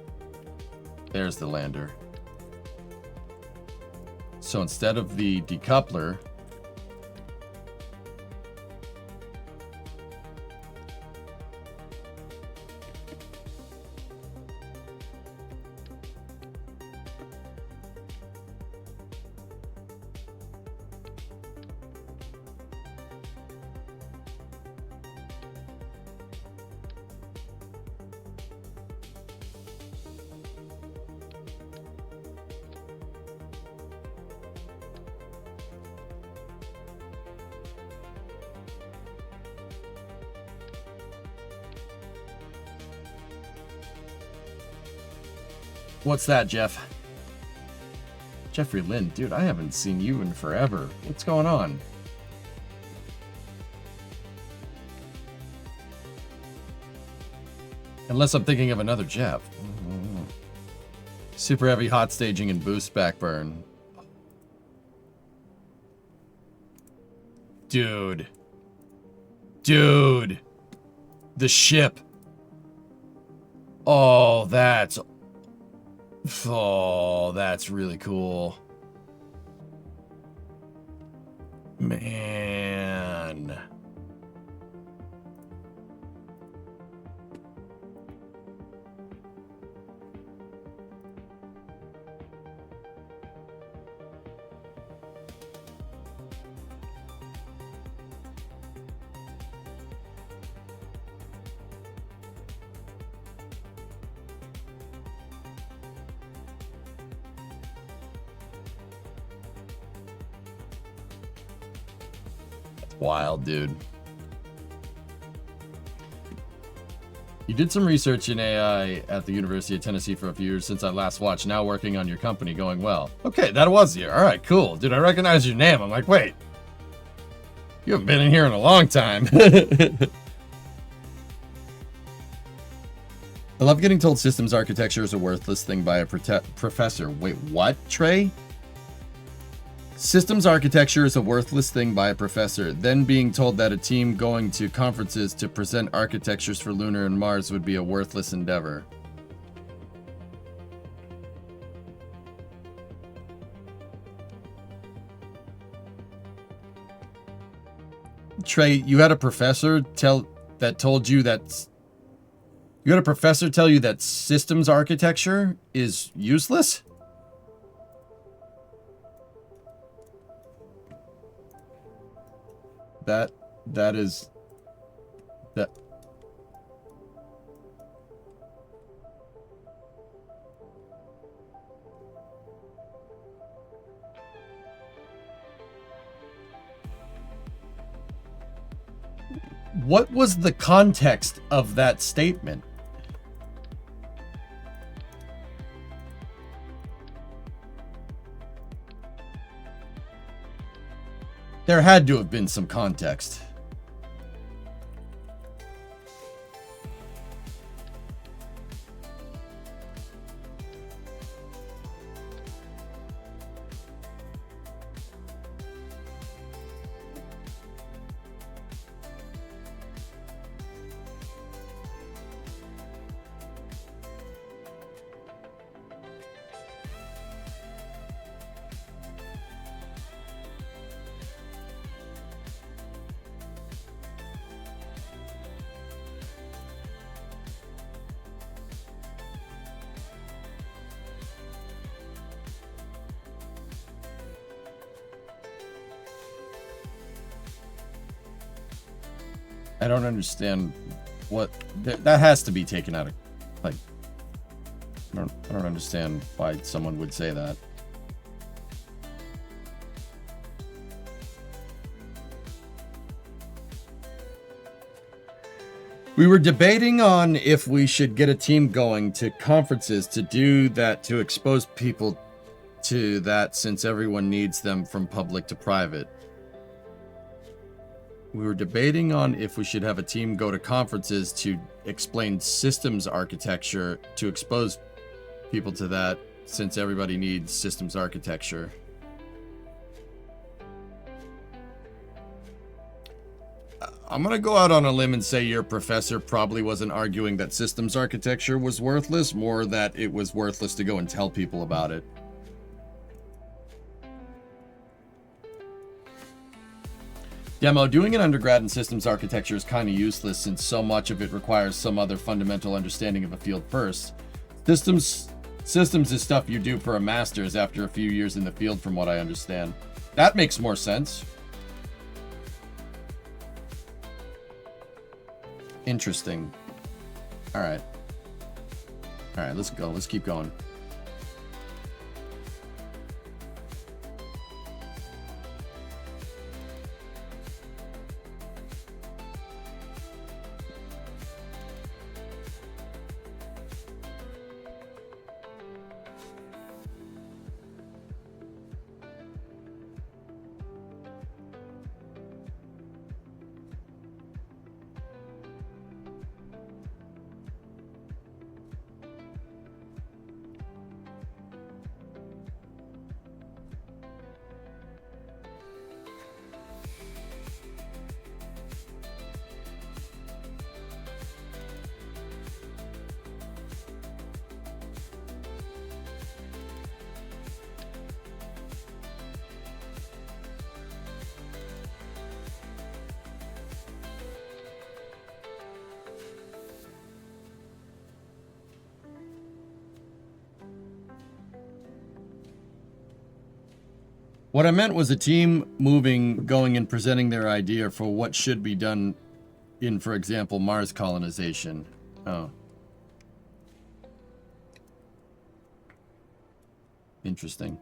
There's the lander. So instead of the decoupler... What's that, Jeff? Jeffrey Lynn, dude, I haven't seen you in forever. What's going on? Unless I'm thinking of another Jeff. Super heavy hot staging and boost backburn. Dude. Dude. The ship. Oh, that's really cool. Man. Wild, dude. You did some research in AI at the University of Tennessee for a few years since I last watched. Now working on your company, going well. Okay, that was you. All right, cool. Dude, I recognize your name. I'm like, wait. You haven't been in here in a long time. I love getting told systems architecture is a worthless thing by a professor. Wait, what, Trey? Systems architecture is a worthless thing by a professor, then being told that a team going to conferences to present architectures for Lunar and Mars would be a worthless endeavor. Trey, you had a professor tell you that systems architecture is useless? That is that. What was the context of that statement? There had to have been some context. I don't understand what that has to be taken out of, like, I don't understand why someone would say that. We were debating on if we should get a team going to conferences to do that, to expose people to that, since everyone needs them from public to private. We were debating on if we should have a team go to conferences to explain systems architecture to expose people to that, since everybody needs systems architecture. I'm going to go out on a limb and say your professor probably wasn't arguing that systems architecture was worthless, more that it was worthless to go and tell people about it. Demo, doing an undergrad in systems architecture is kind of useless since so much of it requires some other fundamental understanding of a field first. Systems is stuff you do for a master's after a few years in the field, from what I understand. That makes more sense. Interesting. All right, let's go. Let's keep going. What I meant was a team moving, going and presenting their idea for what should be done in, for example, Mars colonization. Oh. Interesting.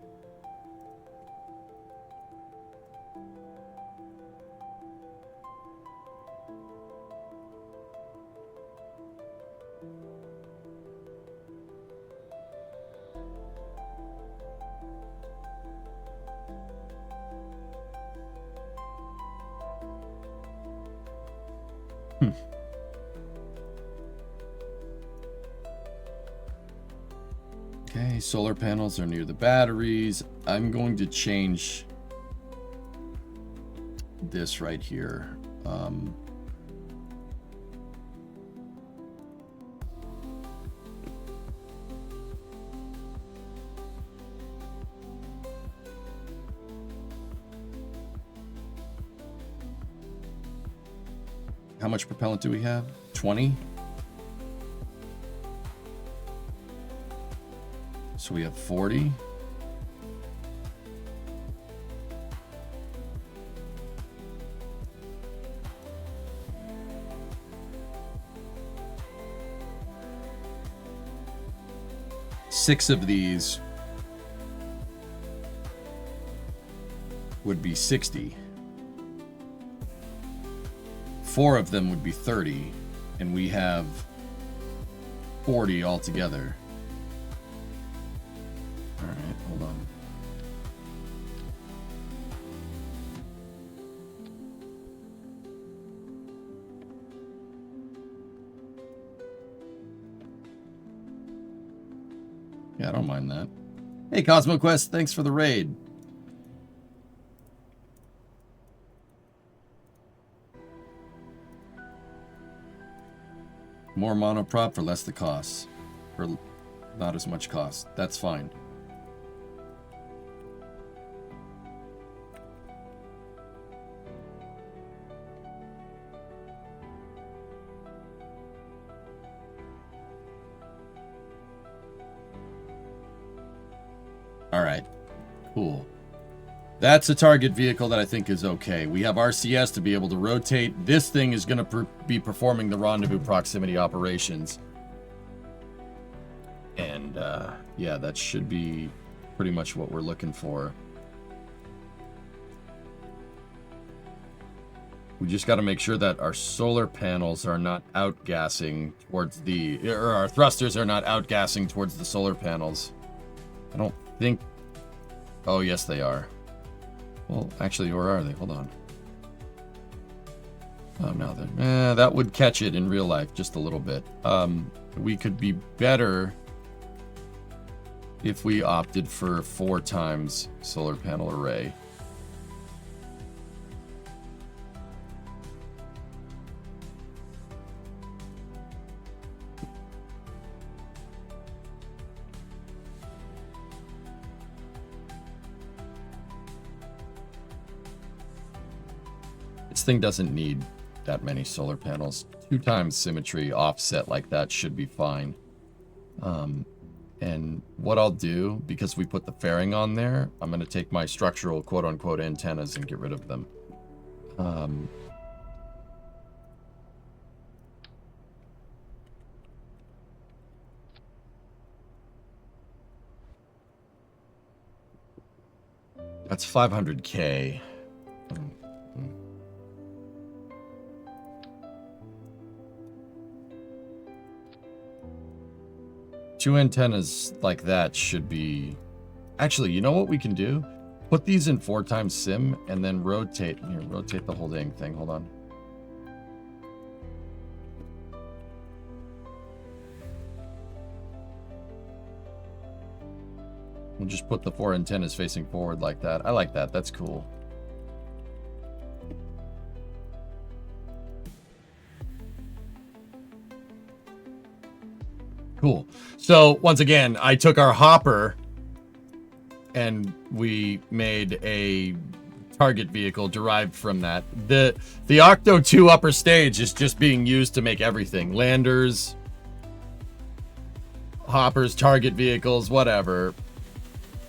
Okay, solar panels are near the batteries. I'm going to change this right here. How much propellant do we have? 20? So we have 40. Six of these would be 60. 4 of them would be 30, and we have 40 altogether. All right, hold on. Yeah, I don't mind that. Hey, CosmoQuest, thanks for the raid. More monoprop for less the cost. For not as much cost. That's fine. All right, cool. That's a target vehicle that I think is okay. We have RCS to be able to rotate. This thing is going to be performing the rendezvous proximity operations. And yeah, that should be pretty much what we're looking for. We just got to make sure that our solar panels are not outgassing towards or our thrusters are not outgassing towards the solar panels. I don't think... Oh, yes, they are. Well, actually, where are they? Hold on. Oh, no, that would catch it in real life just a little bit. We could be better if we opted for 4 times solar panel array. This thing doesn't need that many solar panels. 2 times symmetry offset like that should be fine. And what I'll do, because we put the fairing on there, I'm going to take my structural quote-unquote antennas and get rid of them. That's 500K. 2 antennas like that should be... Actually, you know what we can do? Put these in 4 times sim and then rotate. Here, rotate the whole dang thing. Hold on. We'll just put the 4 antennas facing forward like that. I like that. That's cool. Cool. So once again, I took our hopper and we made a target vehicle derived from that. The Octo 2 upper stage is just being used to make everything. Landers, hoppers, target vehicles, whatever.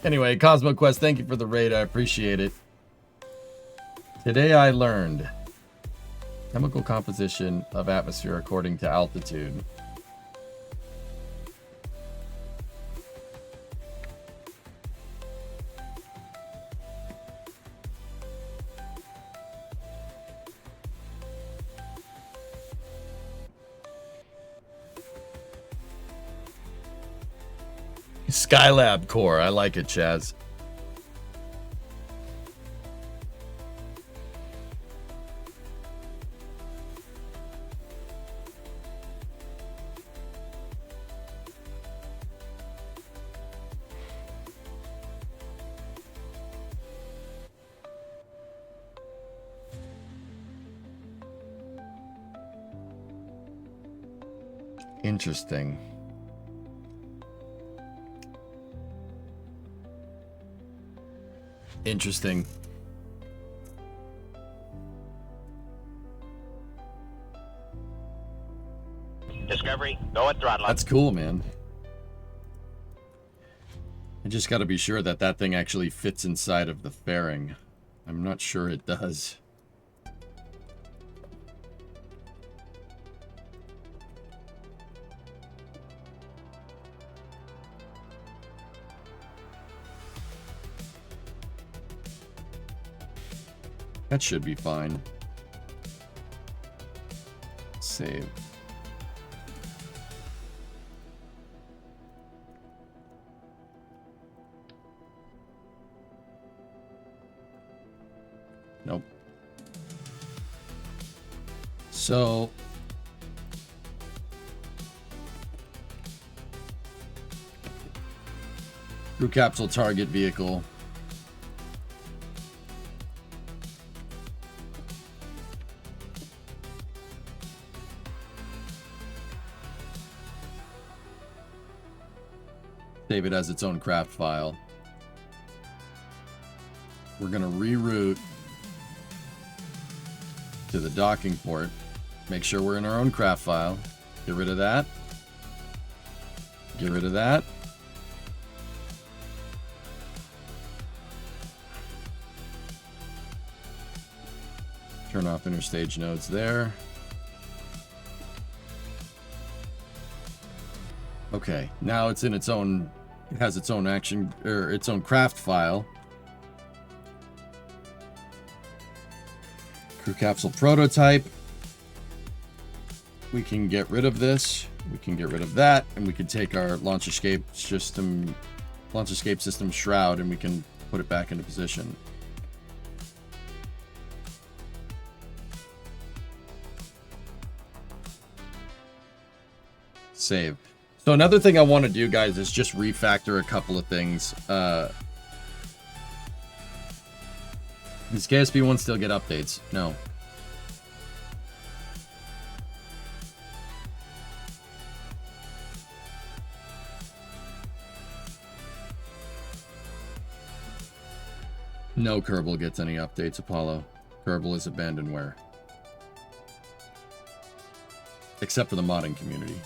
Anyway, Cosmo Quest, thank you for the raid. I appreciate it. Today I learned chemical composition of atmosphere according to altitude. Skylab core. I like it, Chaz. Interesting. Interesting. Discovery, go at throttle up. That's cool, man. I just got to be sure that that thing actually fits inside of the fairing. I'm not sure it does. That should be fine. Save. Nope. So crew capsule target vehicle. Save it as its own craft file. We're going to reroute to the docking port. Make sure we're in our own craft file. Get rid of that. Get rid of that. Turn off interstage nodes there. Okay, now it's in its own, it has its own action, or its own craft file. Crew capsule prototype. We can get rid of this. We can get rid of that, and we can take our launch escape system shroud, and we can put it back into position. Save. So another thing I want to do, guys, is just refactor a couple of things. Does KSP 1 still get updates? No. No Kerbal gets any updates, Apollo. Kerbal is abandonware. Except for the modding community.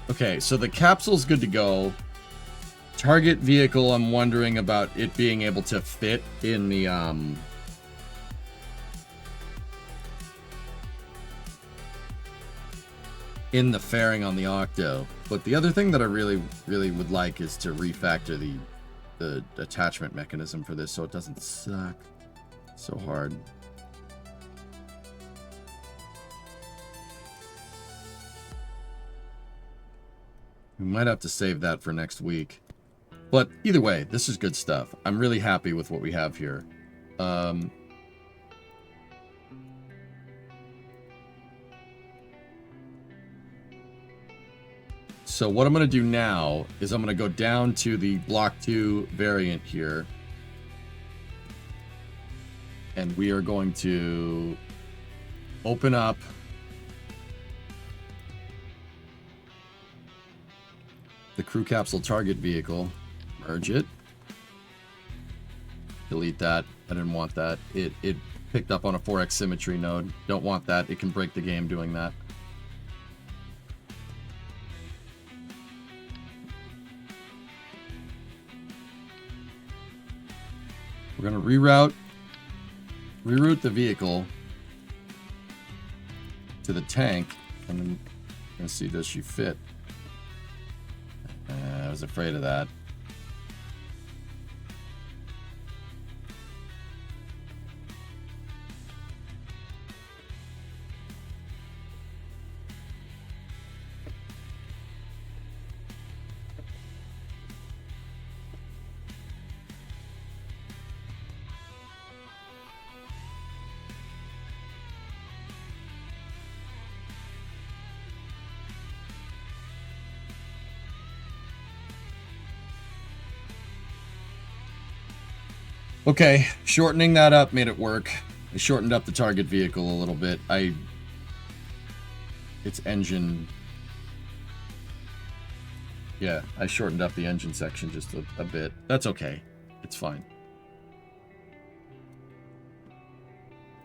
Okay, so the capsule's good to go. Target vehicle, I'm wondering about it being able to fit in the, fairing on the Octo. But the other thing that I really would like is to refactor the attachment mechanism for this so it doesn't suck so hard. We might have to save that for next week. But either way, this is good stuff. I'm really happy with what we have here. So what I'm going to do now is I'm going to go down to the Block 2 variant here. And we are going to open up the crew capsule target vehicle, merge it, delete that. I didn't want that. It picked up on a 4x symmetry node. Don't want that. It can break the game doing that. We're going to reroute the vehicle to the tank, and then we're going to see, does she fit? I was afraid of that. Okay, shortening that up made it work. I shortened up the target vehicle a little bit. Its engine. Yeah, I shortened up the engine section just a bit. That's okay. It's fine.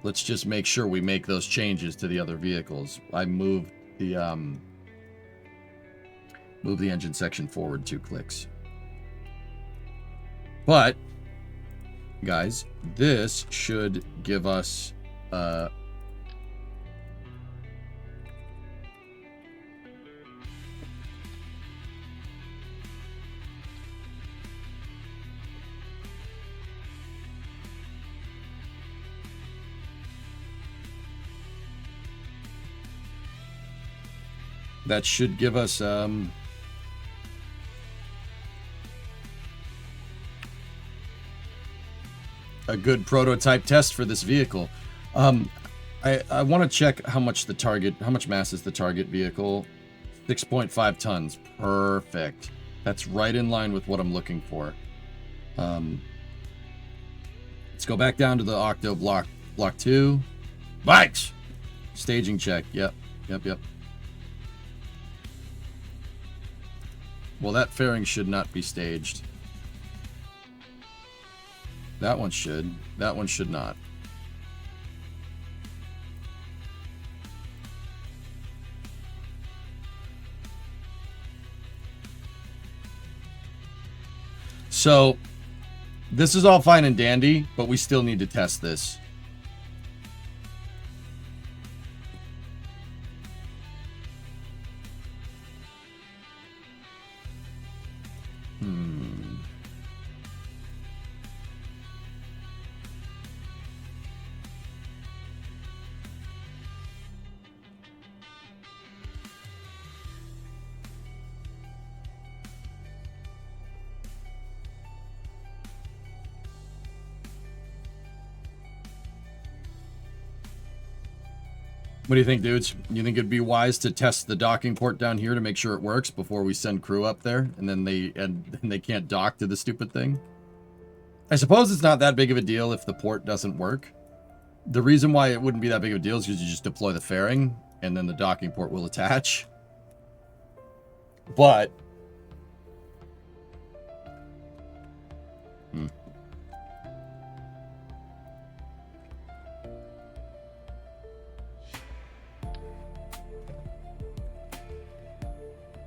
Let's just make sure we make those changes to the other vehicles. I moved the engine section forward 2 clicks. But guys, this should give us that should give us a good prototype test for this vehicle. I want to check how much mass is the target vehicle. 6.5 tons. Perfect. That's right in line with what I'm looking for. Let's go back down to the Octo block 2. Bikes! Staging check. Yep. Well, that fairing should not be staged. That one should. That one should not. So, this is all fine and dandy, but we still need to test this. What do you think, dudes? You think it'd be wise to test the docking port down here to make sure it works before we send crew up there, and then they can't dock to the stupid thing? I suppose it's not that big of a deal if the port doesn't work. The reason why it wouldn't be that big of a deal is because you just deploy the fairing, and then the docking port will attach. But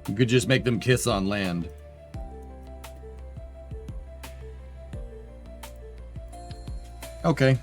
you could just make them kiss on land. Okay.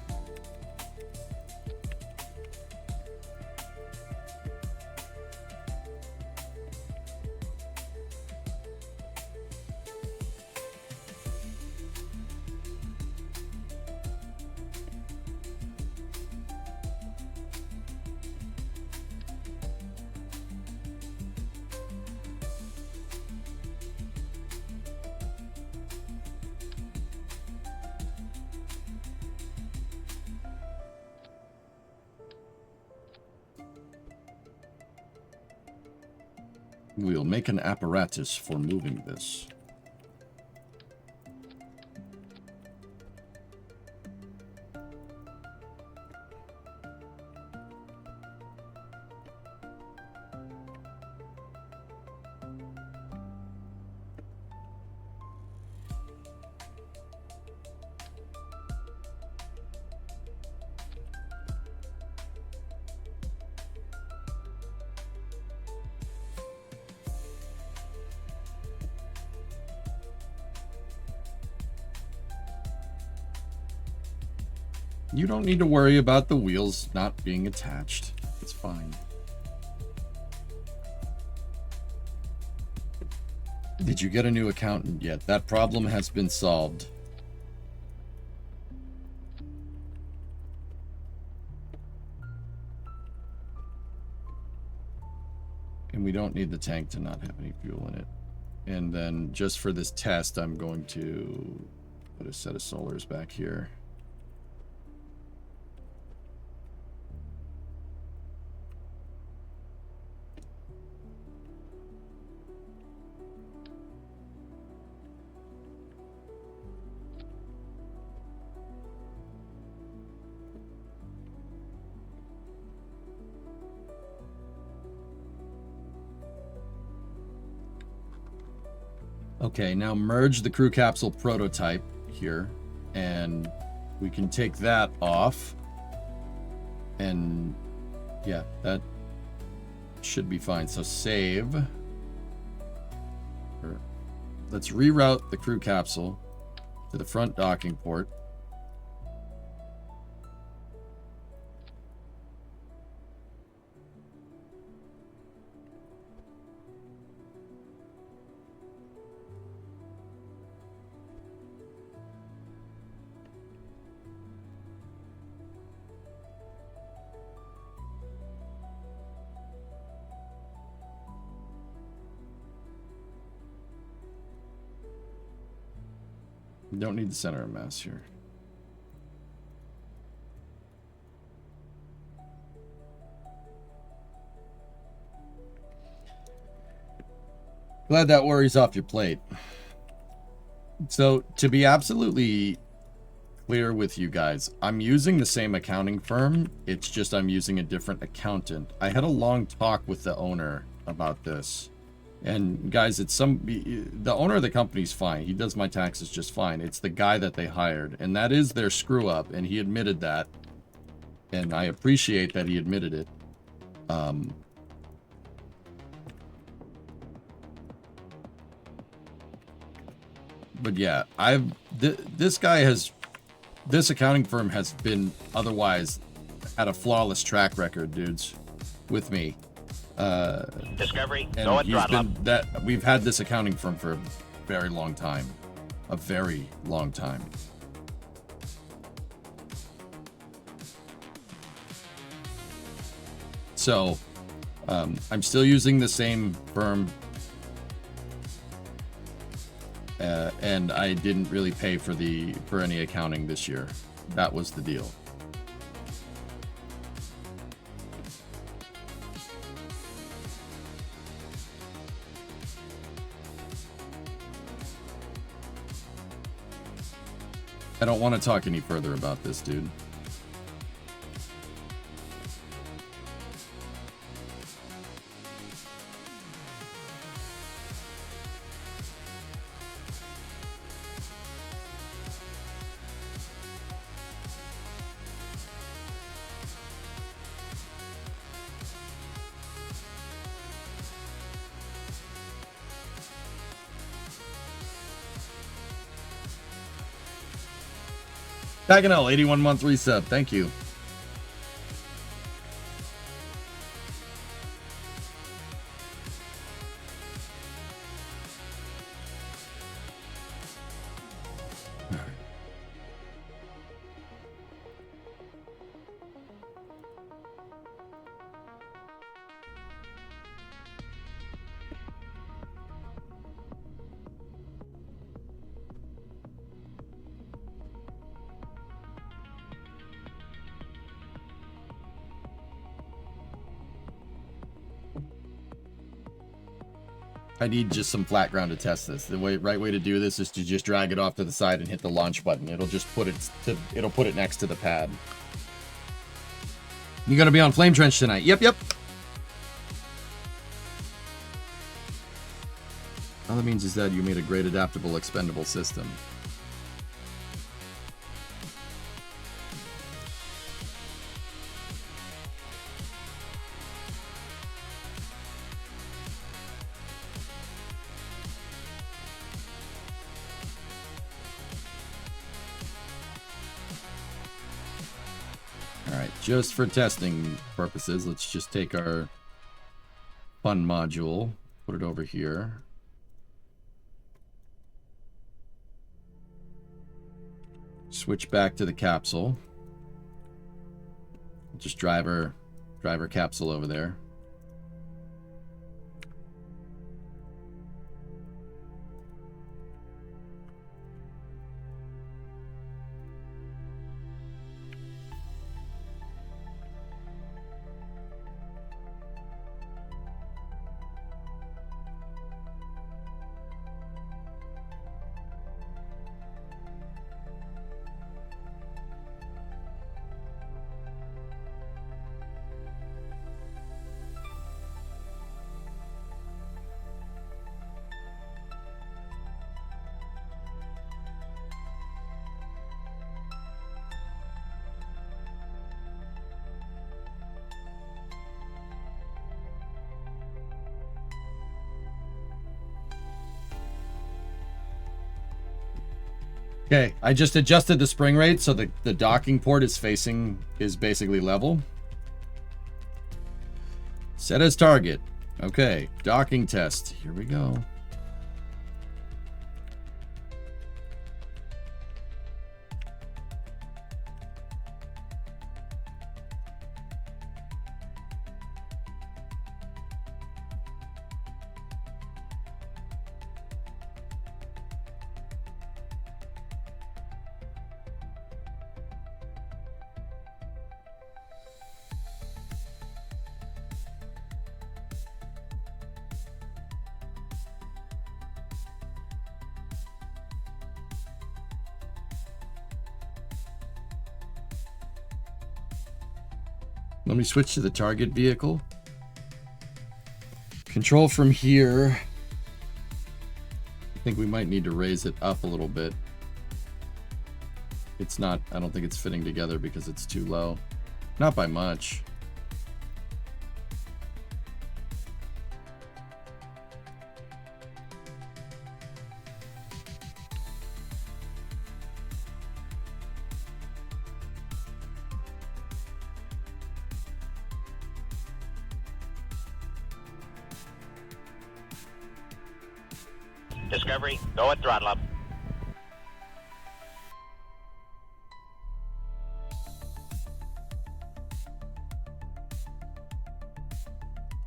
We'll make an apparatus for moving this. You don't need to worry about the wheels not being attached. It's fine. Did you get a new accountant yet? That problem has been solved. And we don't need the tank to not have any fuel in it. And then just for this test, I'm going to put a set of solars back here. Okay, now merge the crew capsule prototype here, and we can take that off. And yeah, that should be fine. So save. Let's reroute the crew capsule to the front docking port. Don't need the center of mass here. Glad that worry's off your plate. So, to be absolutely clear with you guys, I'm using the same accounting firm. It's just I'm using a different accountant. I had a long talk with the owner about this. And guys, the owner of the company's fine. He does my taxes just fine. It's the guy that they hired, and that is their screw up, and he admitted that. And I appreciate that he admitted it. But yeah, this accounting firm has been otherwise had a flawless track record, dudes, with me. Discovery, and go and throttle up. We've had this accounting firm for a very long time. A very long time. So, I'm still using the same firm. And I didn't really pay for any accounting this year. That was the deal. I don't want to talk any further about this, dude. Paganel, 81-month resub. Thank you. I need just some flat ground to test this. The right way to do this is to just drag it off to the side and hit the launch button. It'll just put it next to the pad. You gonna be on Flame Trench tonight? Yep. All that means is that you made a great adaptable, expendable system. just for testing purposes, let's just take our fun module, put it over here. Switch back to the capsule. Just drive our capsule over there. Okay, I just adjusted the spring rate so the docking port is basically level. Set as target. Okay, docking test. Here we go. Let me switch to the target vehicle. Control from here. I think we might need to raise it up a little bit. It's not, I don't think it's fitting together because it's too low. Not by much. Discovery, go at throttle up.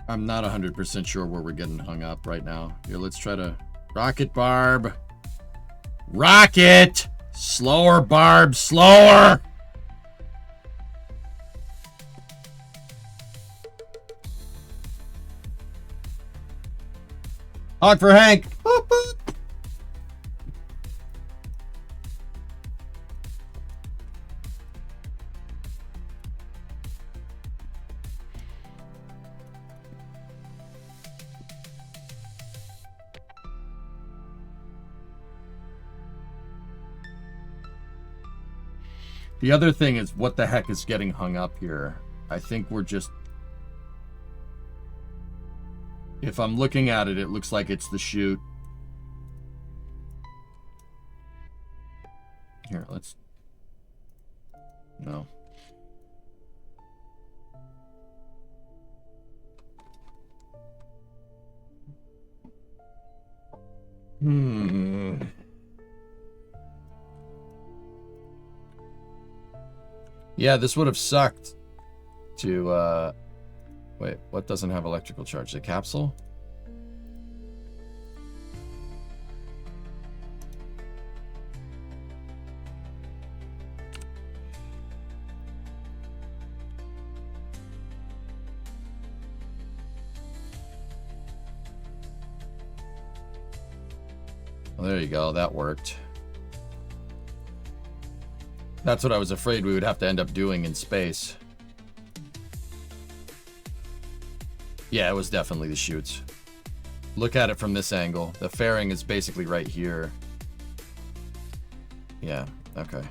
I'm not 100% sure where we're getting hung up right now. Here, let's try to... Rocket, Barb! Rocket! Slower, Barb, slower! Honk for Hank! Boop, boop. The other thing is, what the heck is getting hung up here? I think we're just... If I'm looking at it, it looks like it's the chute. Here, let's... No. Yeah, this would have sucked to, wait, what doesn't have electrical charge? The capsule? Well, there you go, that worked. That's what I was afraid we would have to end up doing in space. Yeah, it was definitely the chutes. Look at it from this angle. The fairing is basically right here. Yeah, okay.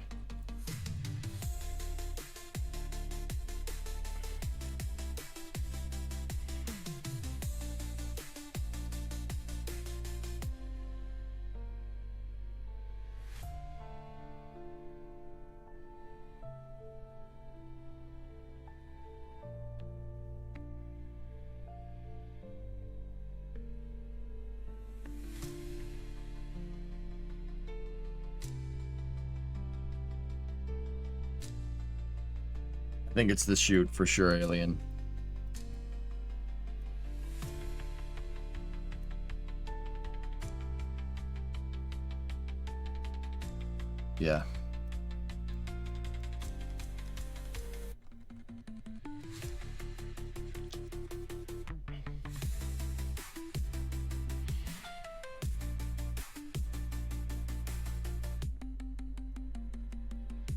I think it's the chute for sure, Alien. Yeah.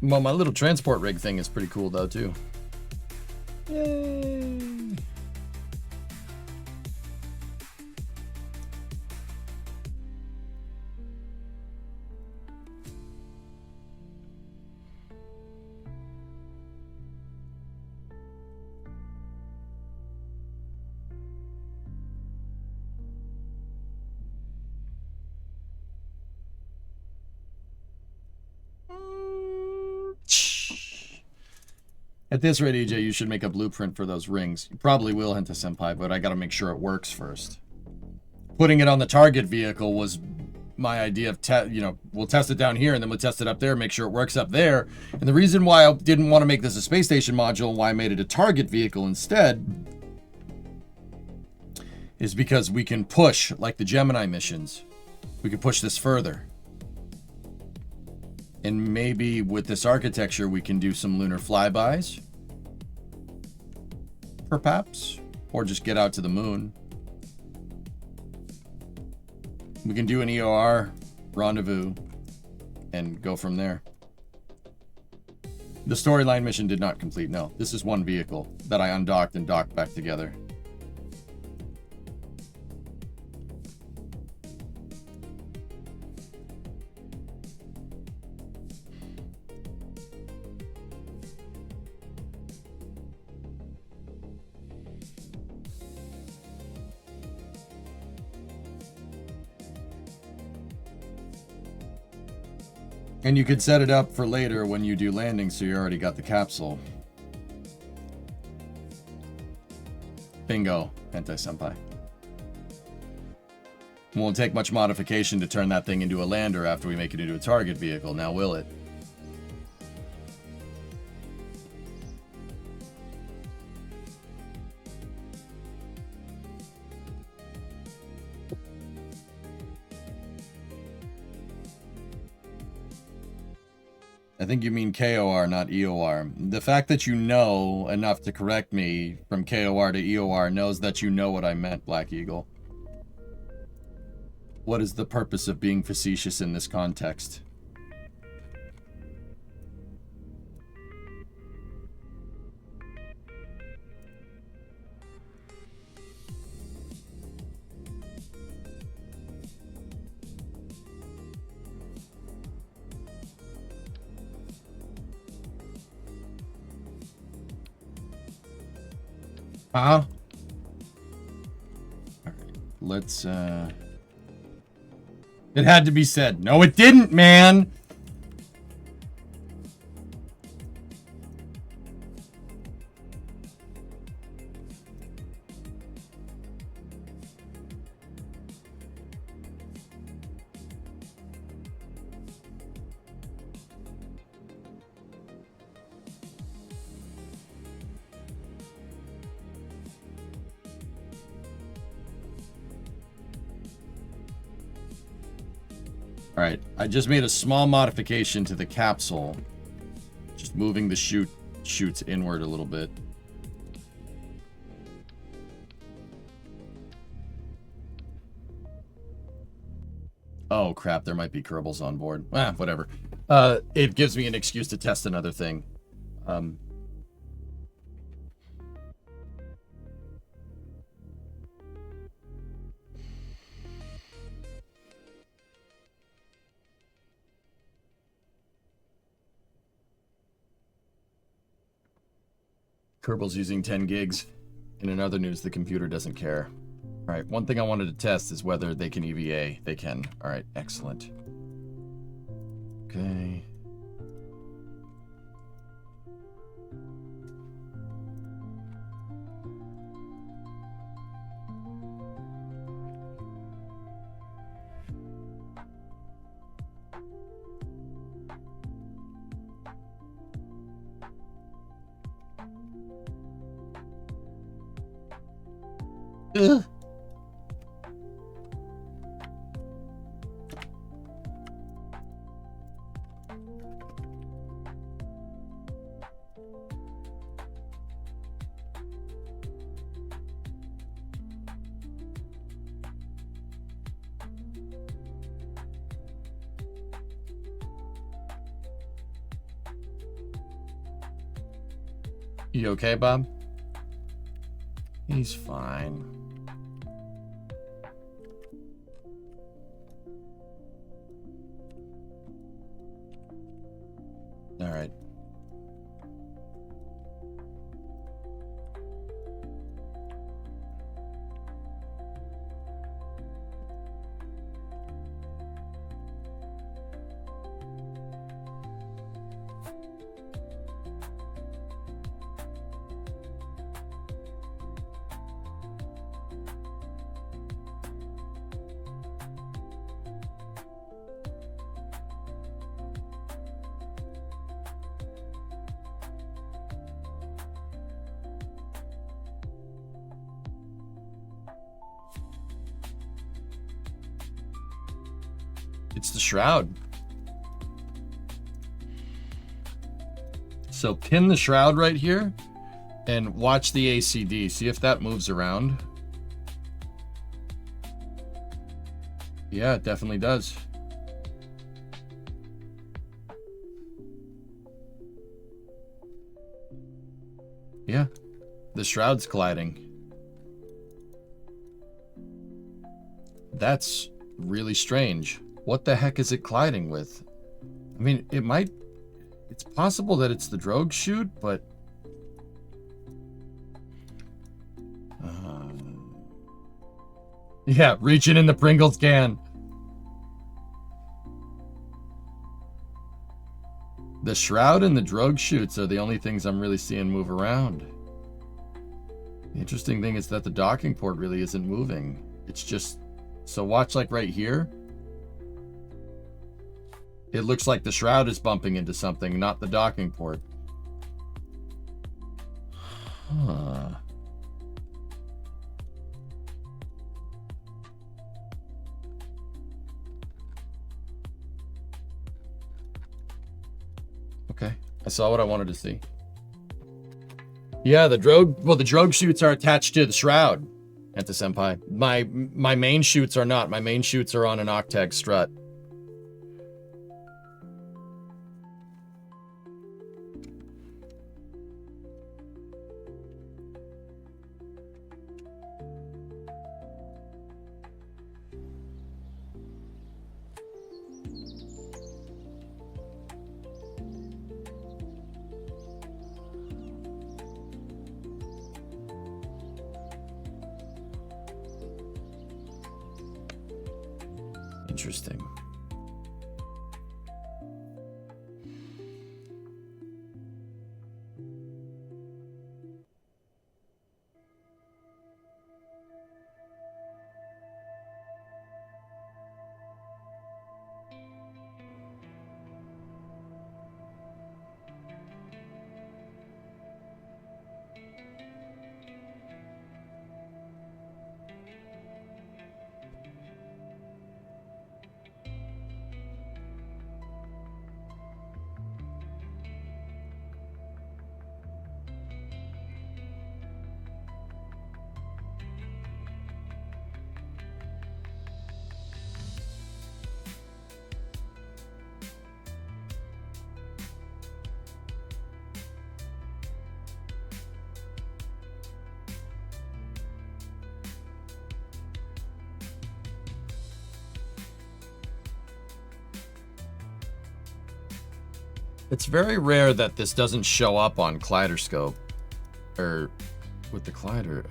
Well, my little transport rig thing is pretty cool, though, too. Yay! At this rate, AJ, you should make a blueprint for those rings. You probably will, Henta Senpai, but I gotta make sure it works first. Putting it on the target vehicle was my idea of, we'll test it down here and then we'll test it up there, make sure it works up there. And the reason why I didn't want to make this a space station module and why I made it a target vehicle instead is because we can push, like the Gemini missions, we can push this further. And maybe with this architecture, we can do some lunar flybys, perhaps, or just get out to the moon. We can do an EOR rendezvous and go from there. The storyline mission did not complete. No, this is one vehicle that I undocked and docked back together. And you could set it up for later when you do landing, so you already got the capsule. Bingo, Hentai-senpai. Won't take much modification to turn that thing into a lander after we make it into a target vehicle, now will it? I think you mean KOR, not EOR. The fact that you know enough to correct me from KOR to EOR knows that you know what I meant, Black Eagle. What is the purpose of being facetious in this context? Huh? Let's, It had to be said. No, it didn't, man! Alright, I just made a small modification to the capsule. Just moving the chutes inward a little bit. Oh crap, there might be Kerbals on board. Ah, whatever. It gives me an excuse to test another thing. Kerbal's using 10 gigs. In another news, the computer doesn't care. Alright, one thing I wanted to test is whether they can EVA. They can. Alright, excellent. Okay. Ugh. You okay, Bob? He's fine. All right. It's the shroud. So pin the shroud right here and watch the ACD. See if that moves around. Yeah, it definitely does. Yeah, the shroud's colliding. That's really strange. What the heck is it colliding with? I mean, it's possible that it's the drogue chute, but... yeah, reaching in the Pringles can. The shroud and the drogue chutes are the only things I'm really seeing move around. The interesting thing is that the docking port really isn't moving. It's just... So watch like right here. It looks like the shroud is bumping into something, not the docking port. Huh. Okay, I saw what I wanted to see. Yeah, the drogue chutes are attached to the shroud, Enta Senpai. My main chutes are not. My main chutes are on an Octag strut. Interesting. It's very rare that this doesn't show up on Kaleidoscope. Or with the Collider.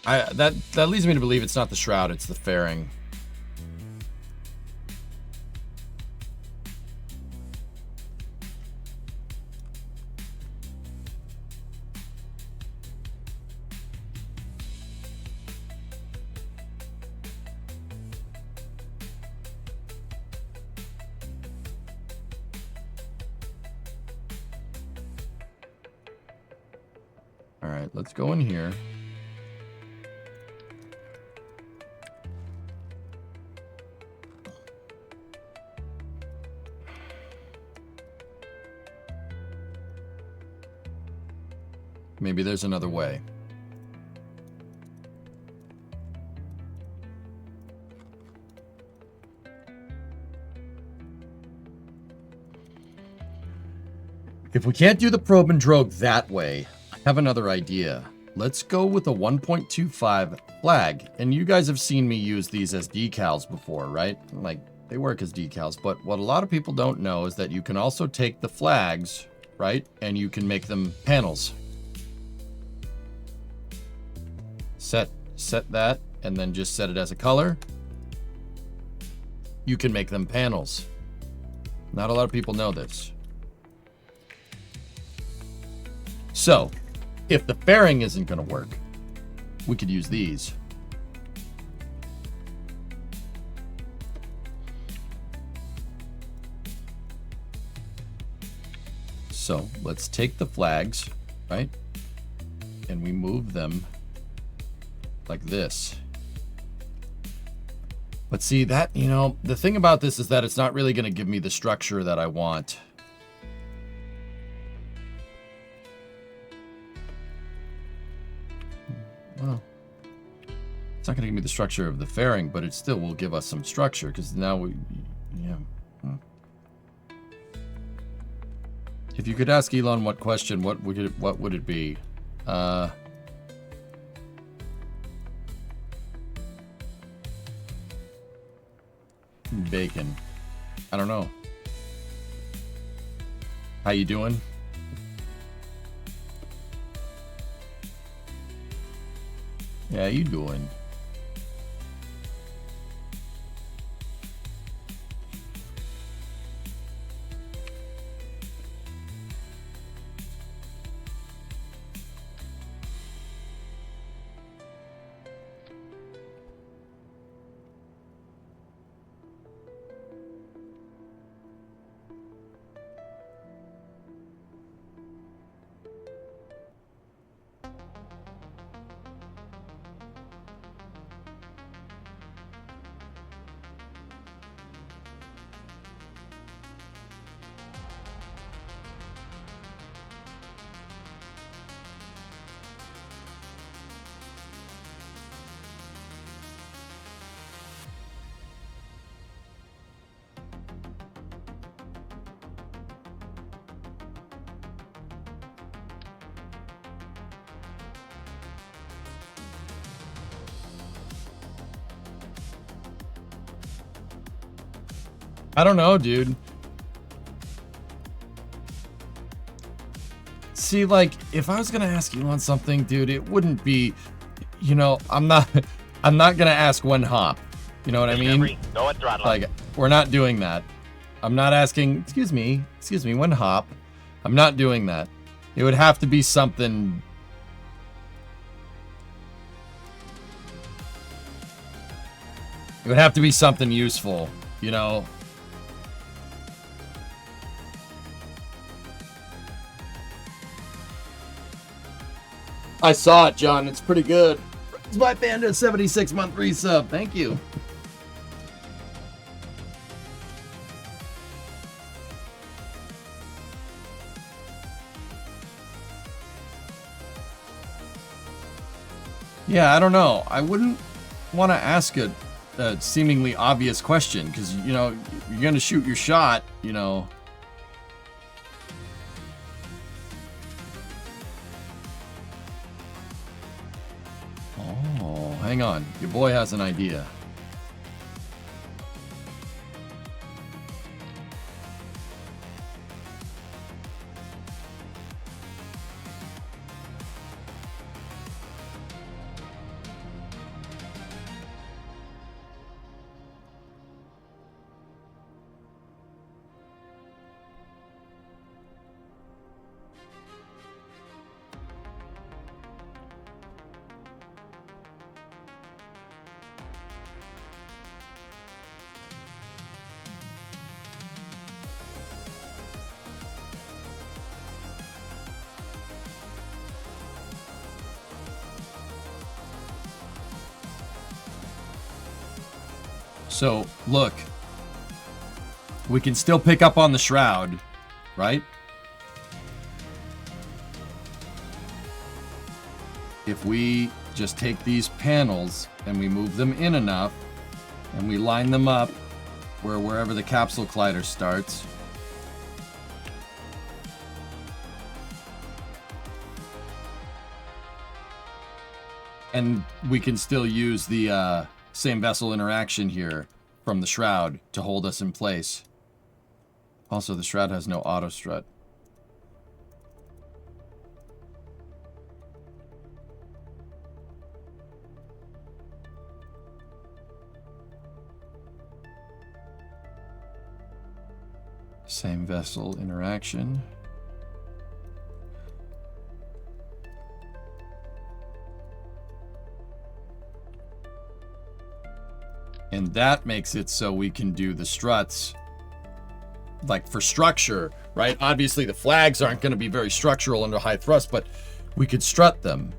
That leads me to believe it's not the shroud, it's the fairing. All right, let's go in here. Maybe there's another way. If we can't do the probe and drogue that way, I have another idea. Let's go with a 1.25 flag. And you guys have seen me use these as decals before, right? Like, they work as decals. But what a lot of people don't know is that you can also take the flags, right? And you can make them panels. Set that, and then just set it as a color. You can make them panels. Not a lot of people know this. So, if the fairing isn't going to work, we could use these. So, let's take the flags, right? And we move them like this. But see, that, you know, the thing about this is that it's not really going to give me the structure that I want. Well, it's not going to give me the structure of the fairing, but it still will give us some structure, because now we, yeah. If you could ask Elon what question, what would it be? Bacon. I don't know. How you doing? Yeah, you doing? I don't know, dude. See, like, if I was gonna ask you on something, dude, it wouldn't be, you know, I'm not gonna ask when hop. You know what I mean? Go at throttle. Like, we're not doing that. I'm not asking, excuse me, when hop. I'm not doing that. It would have to be something. It would have to be something useful, you know? I saw it, John. It's pretty good. It's my Panda 76-month resub. Thank you. Yeah, I don't know. I wouldn't want to ask a seemingly obvious question because, you know, you're going to shoot your shot, you know. Oh, hang on. Your boy has an idea. So, look, we can still pick up on the shroud, right? if we just take these panels and we move them in enough and we line them up wherever the capsule collider starts, and we can still use the same vessel interaction here from the shroud to hold us in place. Also, the shroud has no auto strut. Same vessel interaction. And that makes it so we can do the struts, like for structure, right? Obviously the flags aren't going to be very structural under high thrust, but we could strut them.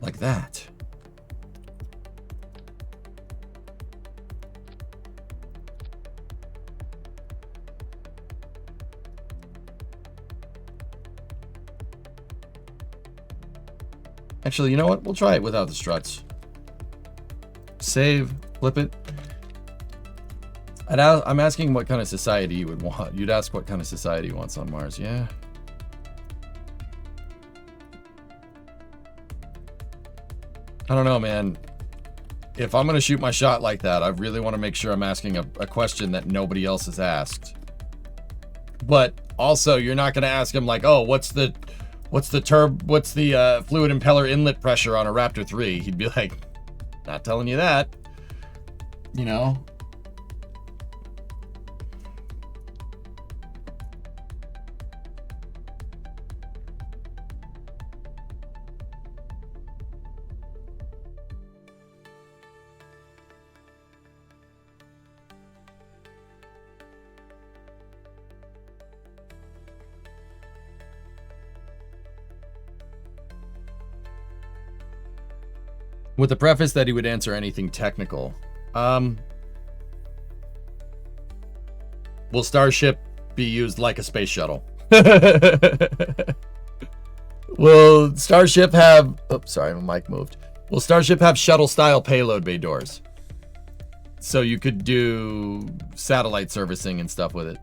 Like that. Actually, you know what? We'll try it without the struts. Save, flip it. I'm asking what kind of society you would want. You'd ask what kind of society you want on Mars, yeah? I don't know, man. If I'm going to shoot my shot like that, I really want to make sure I'm asking a question that nobody else has asked. But also, you're not going to ask him like, oh, what's the fluid impeller inlet pressure on a Raptor 3? He'd be like, not telling you that. You know? With the preface that he would answer anything technical. Will Starship be used like a space shuttle? Will Starship have... Oops, sorry, my mic moved. Will Starship have shuttle-style payload bay doors? So you could do satellite servicing and stuff with it.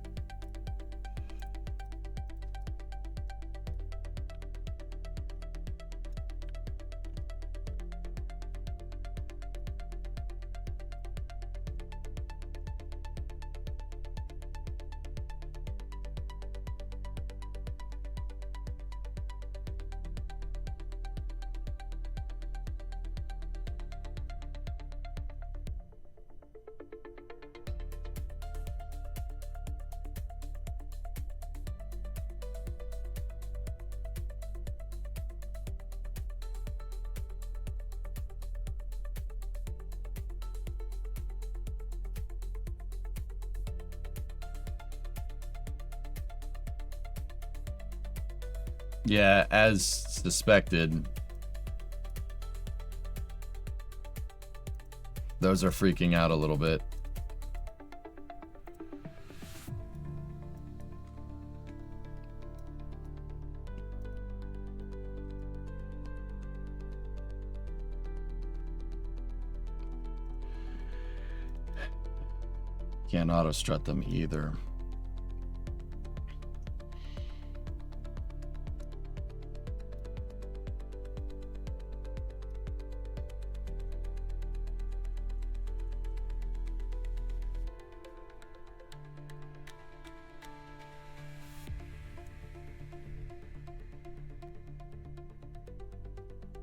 Yeah, as suspected. Those are freaking out a little bit. Can't auto strut them either.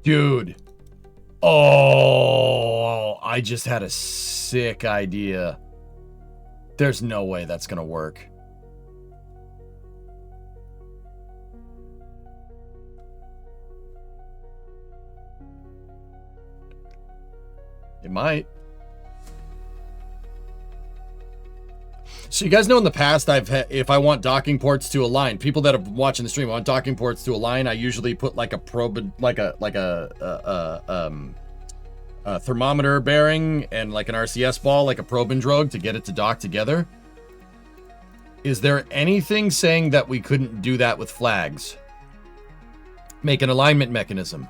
Dude. Oh, I just had a sick idea. There's no way that's gonna work. It might. So you guys know in the past, if I want docking ports to align, people that are watching the stream, I want docking ports to align. I usually put like a probe, like a thermometer bearing and like an RCS ball, like a probe and drogue to get it to dock together. Is there anything saying that we couldn't do that with flags? Make an alignment mechanism.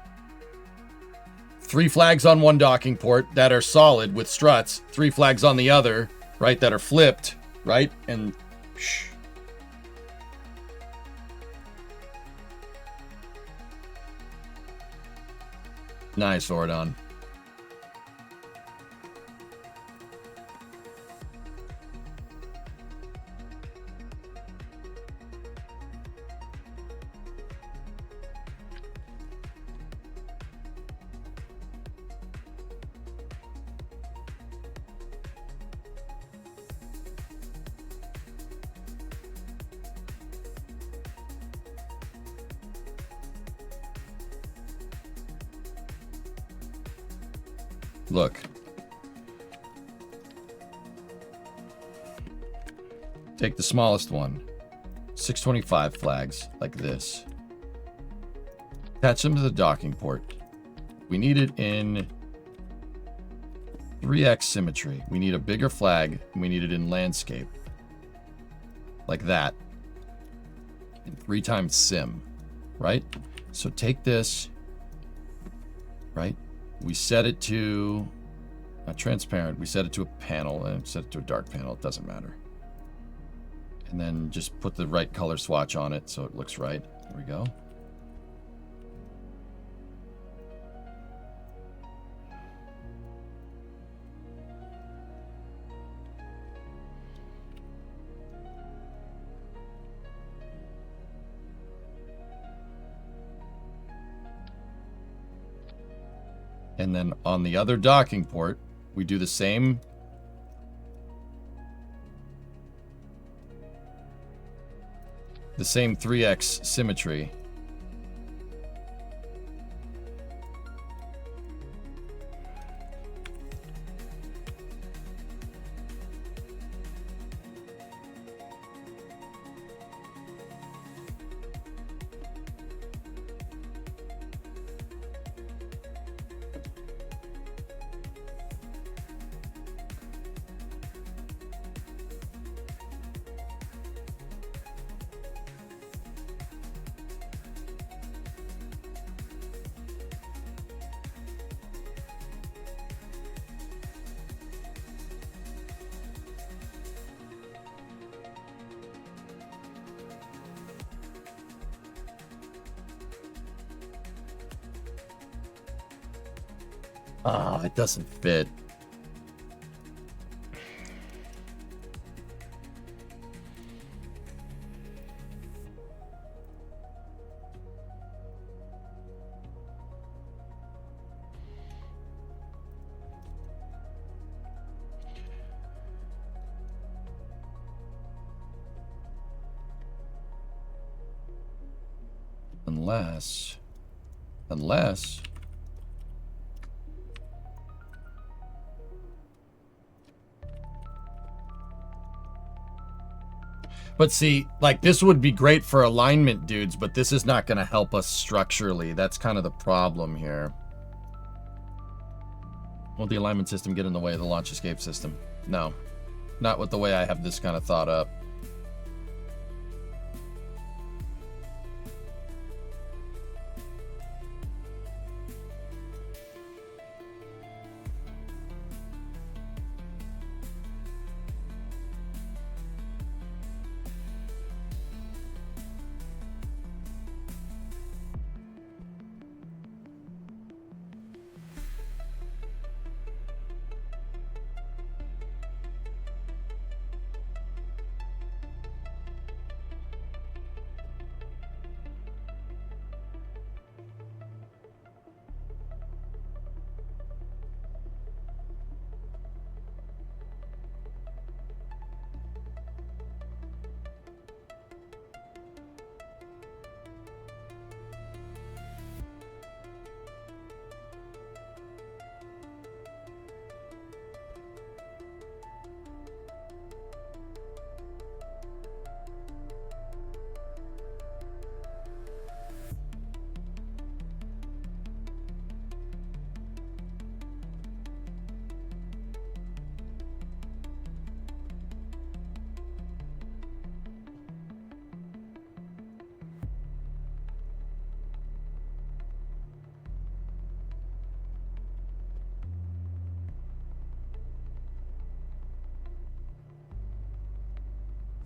3 flags on one docking port that are solid with struts. 3 flags on the other, right, that are flipped, right? And shh. Nice, Ordon. Look. Take the smallest one. 625 flags, like this. Attach them to the docking port. We need it in 3x symmetry. We need a bigger flag, and we need it in landscape. Like that. And 3 times sim. Right? So take this. Right? We set it to, not transparent, we set it to a panel, and set it to a dark panel, it doesn't matter. And then just put the right color swatch on it so it looks right. There we go. And then on the other docking port, we do the same. The same 3x symmetry. Ah, it doesn't fit. Unless but see, like, this would be great for alignment, dudes, but this is not going to help us structurally. That's kind of the problem here. Will the alignment system get in the way of the launch escape system? No. Not with the way I have this kind of thought up.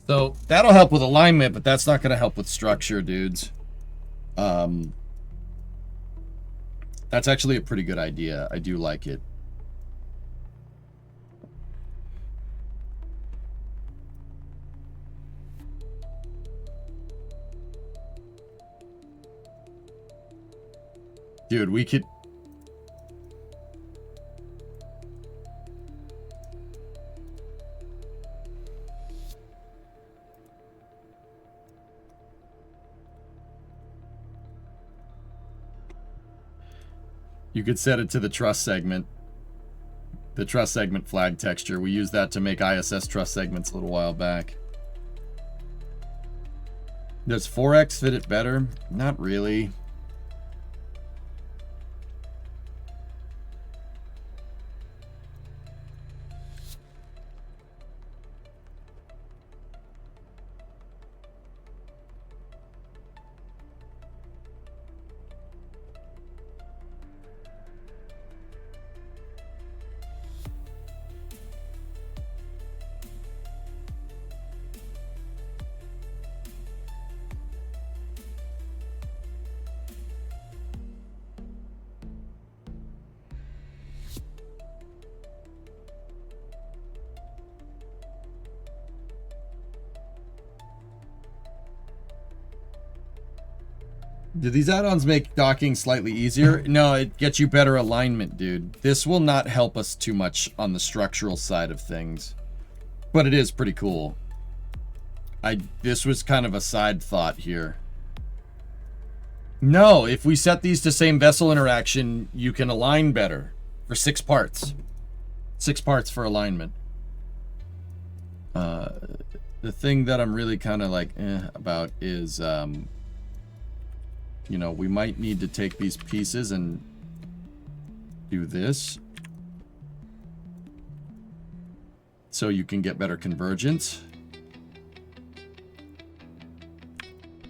So that'll help with alignment, but that's not going to help with structure, dudes. That's actually a pretty good idea. I do like it. Dude, we could... You could set it to the truss segment. The truss segment flag texture. We used that to make ISS truss segments a little while back. Does 4X fit it better? Not really. Do these add-ons make docking slightly easier? No, it gets you better alignment, dude. This will not help us too much on the structural side of things. But it is pretty cool. This was kind of a side thought here. No, if we set these to same vessel interaction, you can align better for 6 parts. 6 parts for alignment. The thing that I'm really kind of like about is... you know, we might need to take these pieces and do this so you can get better convergence.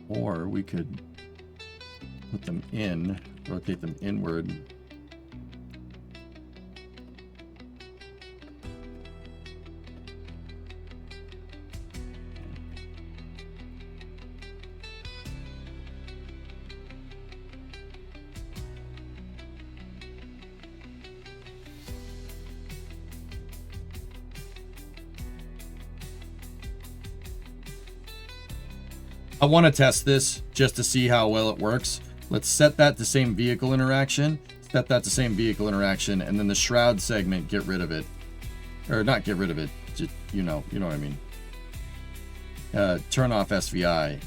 Or we could put them in, rotate them inward. I want to test this just to see how well it works. Let's set that to same vehicle interaction, set that to same vehicle interaction, and then the shroud segment, get rid of it. Or not get rid of it, just, you know what I mean. Turn off SVI.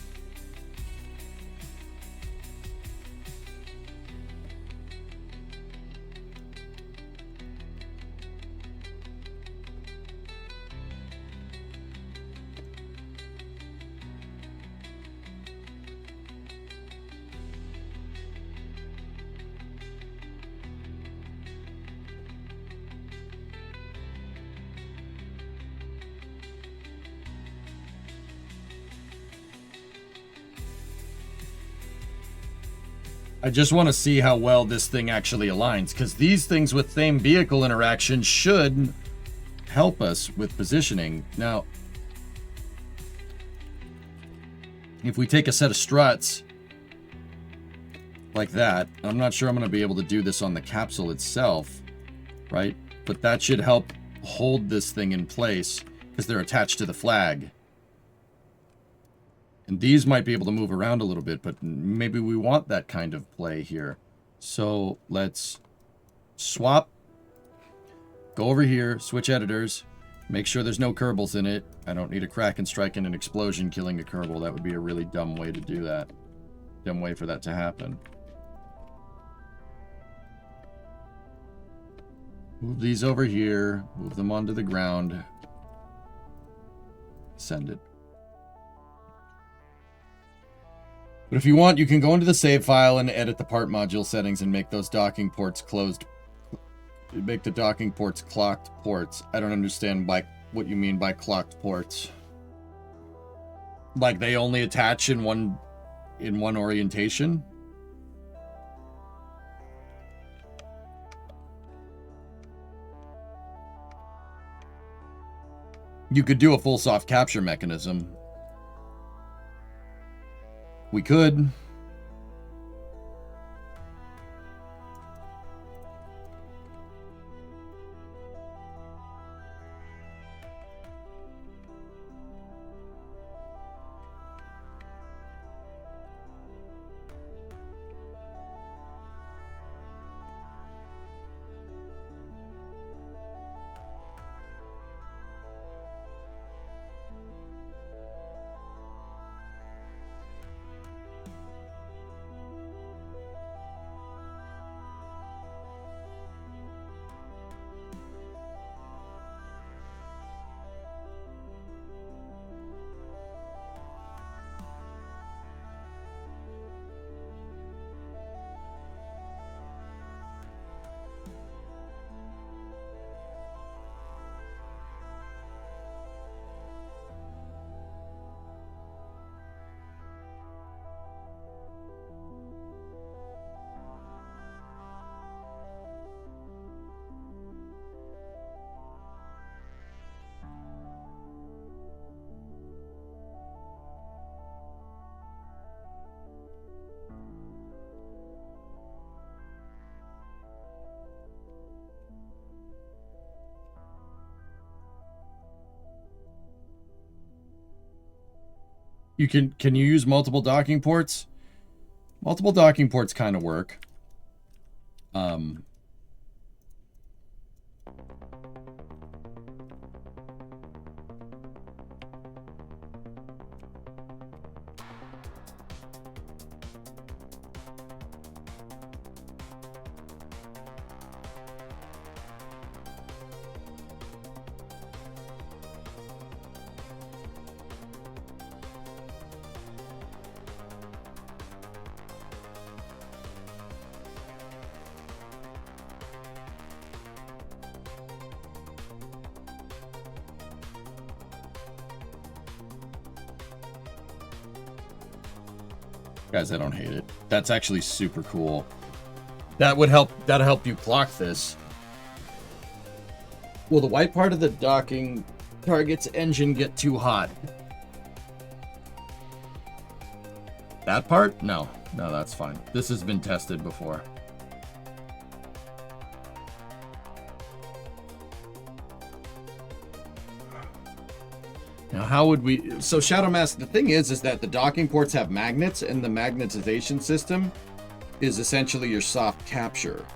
I just want to see how well this thing actually aligns, because these things with same vehicle interaction should help us with positioning. Now, if we take a set of struts like that, I'm not sure I'm going to be able to do this on the capsule itself, right? But that should help hold this thing in place because they're attached to the flag. And these might be able to move around a little bit, but maybe we want that kind of play here. So let's swap, go over here, switch editors, make sure there's no Kerbals in it. I don't need a crack and strike and an explosion killing a Kerbal. That would be a really dumb way to do that. Dumb way for that to happen. Move these over here, move them onto the ground, send it. But if you want, you can go into the save file and edit the part module settings and make those docking ports closed. Make the docking ports clocked ports. I don't understand what you mean by clocked ports. Like they only attach in one orientation? You could do a full soft capture mechanism. We could. Can you use multiple docking ports? Multiple docking ports kind of work. Guys, I don't hate it. That's actually super cool. That'll help you clock this. Will the white part of the docking target's engine get too hot? That part? No, that's fine. This has been tested before. Now, how would we... So, Shadow Mask, the thing is that the docking ports have magnets, and the magnetization system is essentially your soft capture.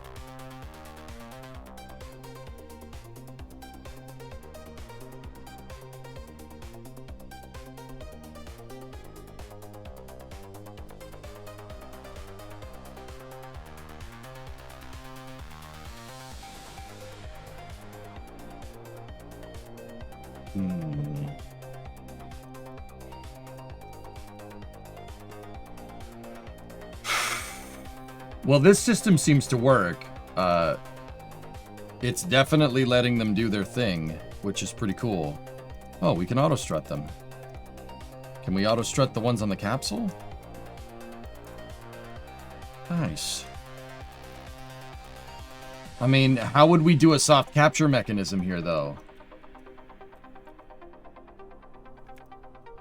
Well, this system seems to work. It's definitely letting them do their thing, which is pretty cool. Oh, we can auto-strut them. Can we auto-strut the ones on the capsule? Nice. I mean, how would we do a soft capture mechanism here, though?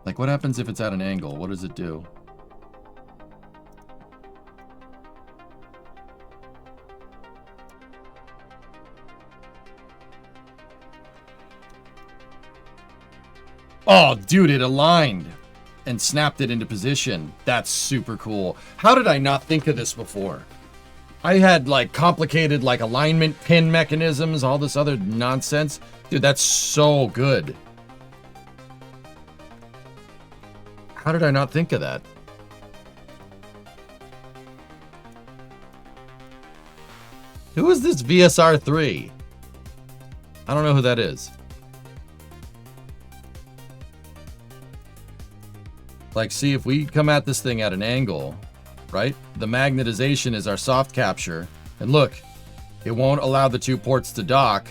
Like, what happens if it's at an angle? What does it do? Oh, dude, it aligned and snapped it into position. That's super cool. How did I not think of this before? I had, like, complicated, like, alignment pin mechanisms, all this other nonsense. Dude, that's so good. How did I not think of that? Who is this VSR3? I don't know who that is. Like, see, if we come at this thing at an angle, right? The magnetization is our soft capture. And look, it won't allow the two ports to dock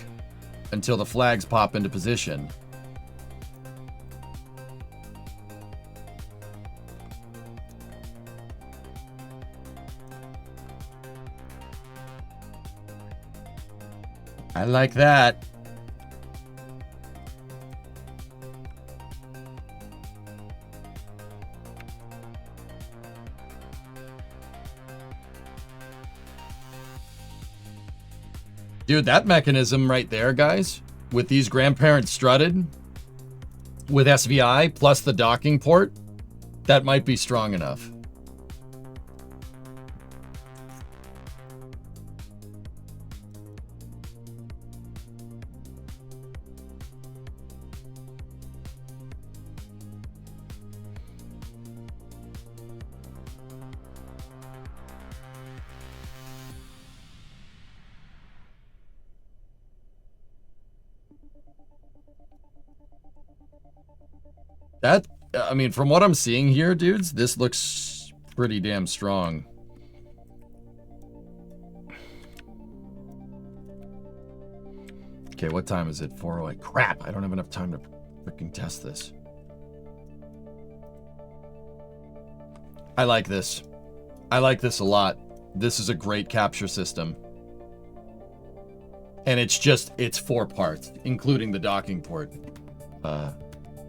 until the flags pop into position. I like that. Dude, that mechanism right there, guys, with these grandparents strutted, with SVI plus the docking port, that might be strong enough. That, I mean, from what I'm seeing here, dudes, this looks pretty damn strong. Okay, what time is it? 4:08. Crap, I don't have enough time to freaking test this. I like this. I like this a lot. This is a great capture system. And it's 4 parts, including the docking port.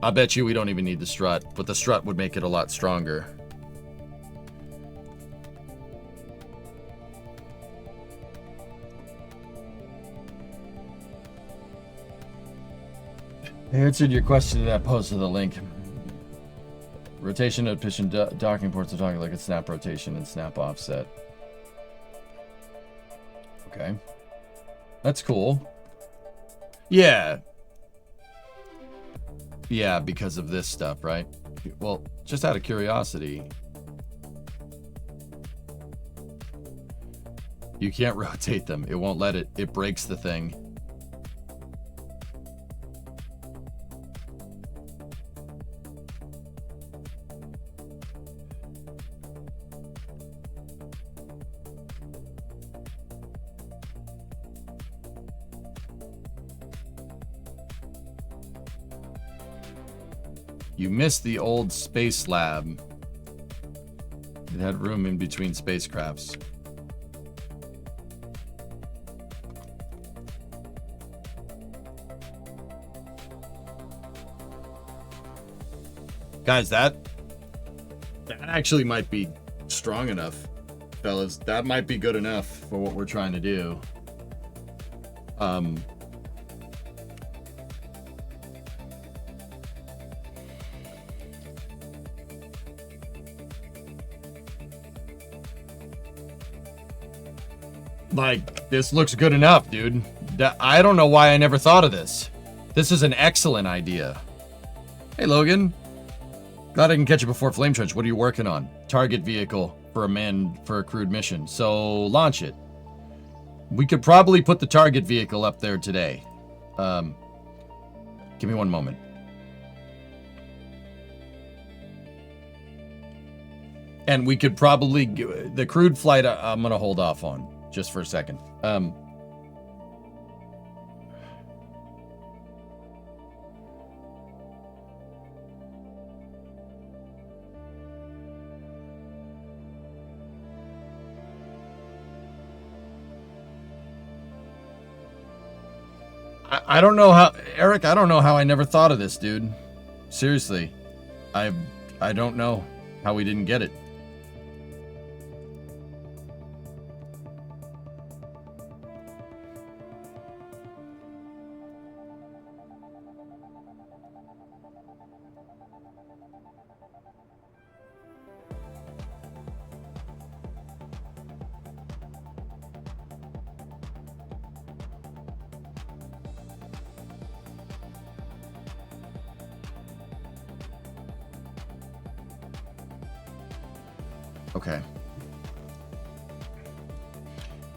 I bet you we don't even need the strut, but the strut would make it a lot stronger. I answered your question in that post with a link. Rotation of piston docking ports are talking like a snap rotation and snap offset. Okay. That's cool. Yeah. Yeah, because of this stuff, right? Well, just out of curiosity, you can't rotate them. It won't let it. It breaks the thing. You missed the old space lab. It had room in between spacecrafts. Guys, that actually might be strong enough, fellas. That might be good enough for what we're trying to do. Like, this looks good enough, dude. I don't know why I never thought of this. This is an excellent idea. Hey, Logan. Glad I can catch you before Flame Trench. What are you working on? Target vehicle for a crewed mission. So, launch it. We could probably put the target vehicle up there today. Give me one moment. And we could probably... The crewed flight, I'm going to hold off on. Just for a second. I don't know how, Eric, I don't know how I never thought of this, dude. Seriously. I don't know how we didn't get it. Okay.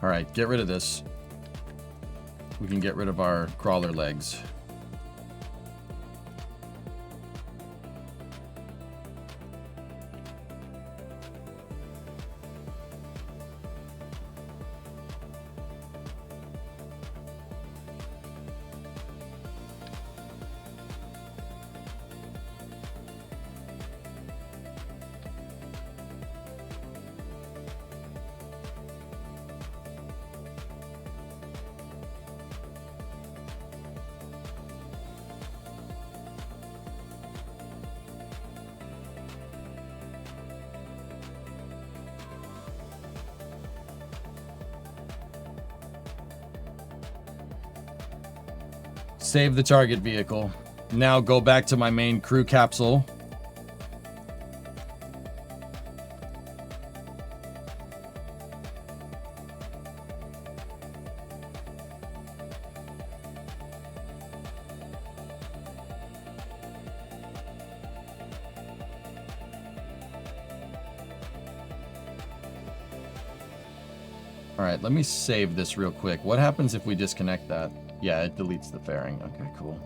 All right, get rid of this. We can get rid of our crawler legs. Save the target vehicle. Now go back to my main crew capsule. All right, let me save this real quick. What happens if we disconnect that? Yeah, it deletes the fairing. Okay, cool.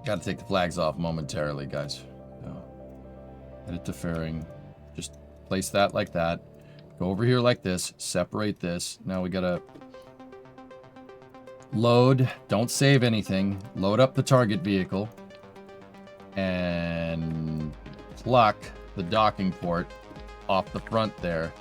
Got to take the flags off momentarily, guys. So, edit the fairing. Just place that like that. Go over here like this. Separate this. Now we gotta load. Don't save anything. Load up the target vehicle. And pluck the docking port off the front there.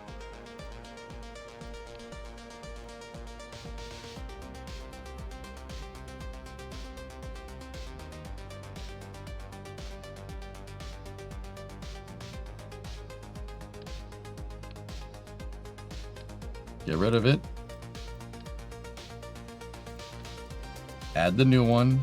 Get rid of it. Add the new one.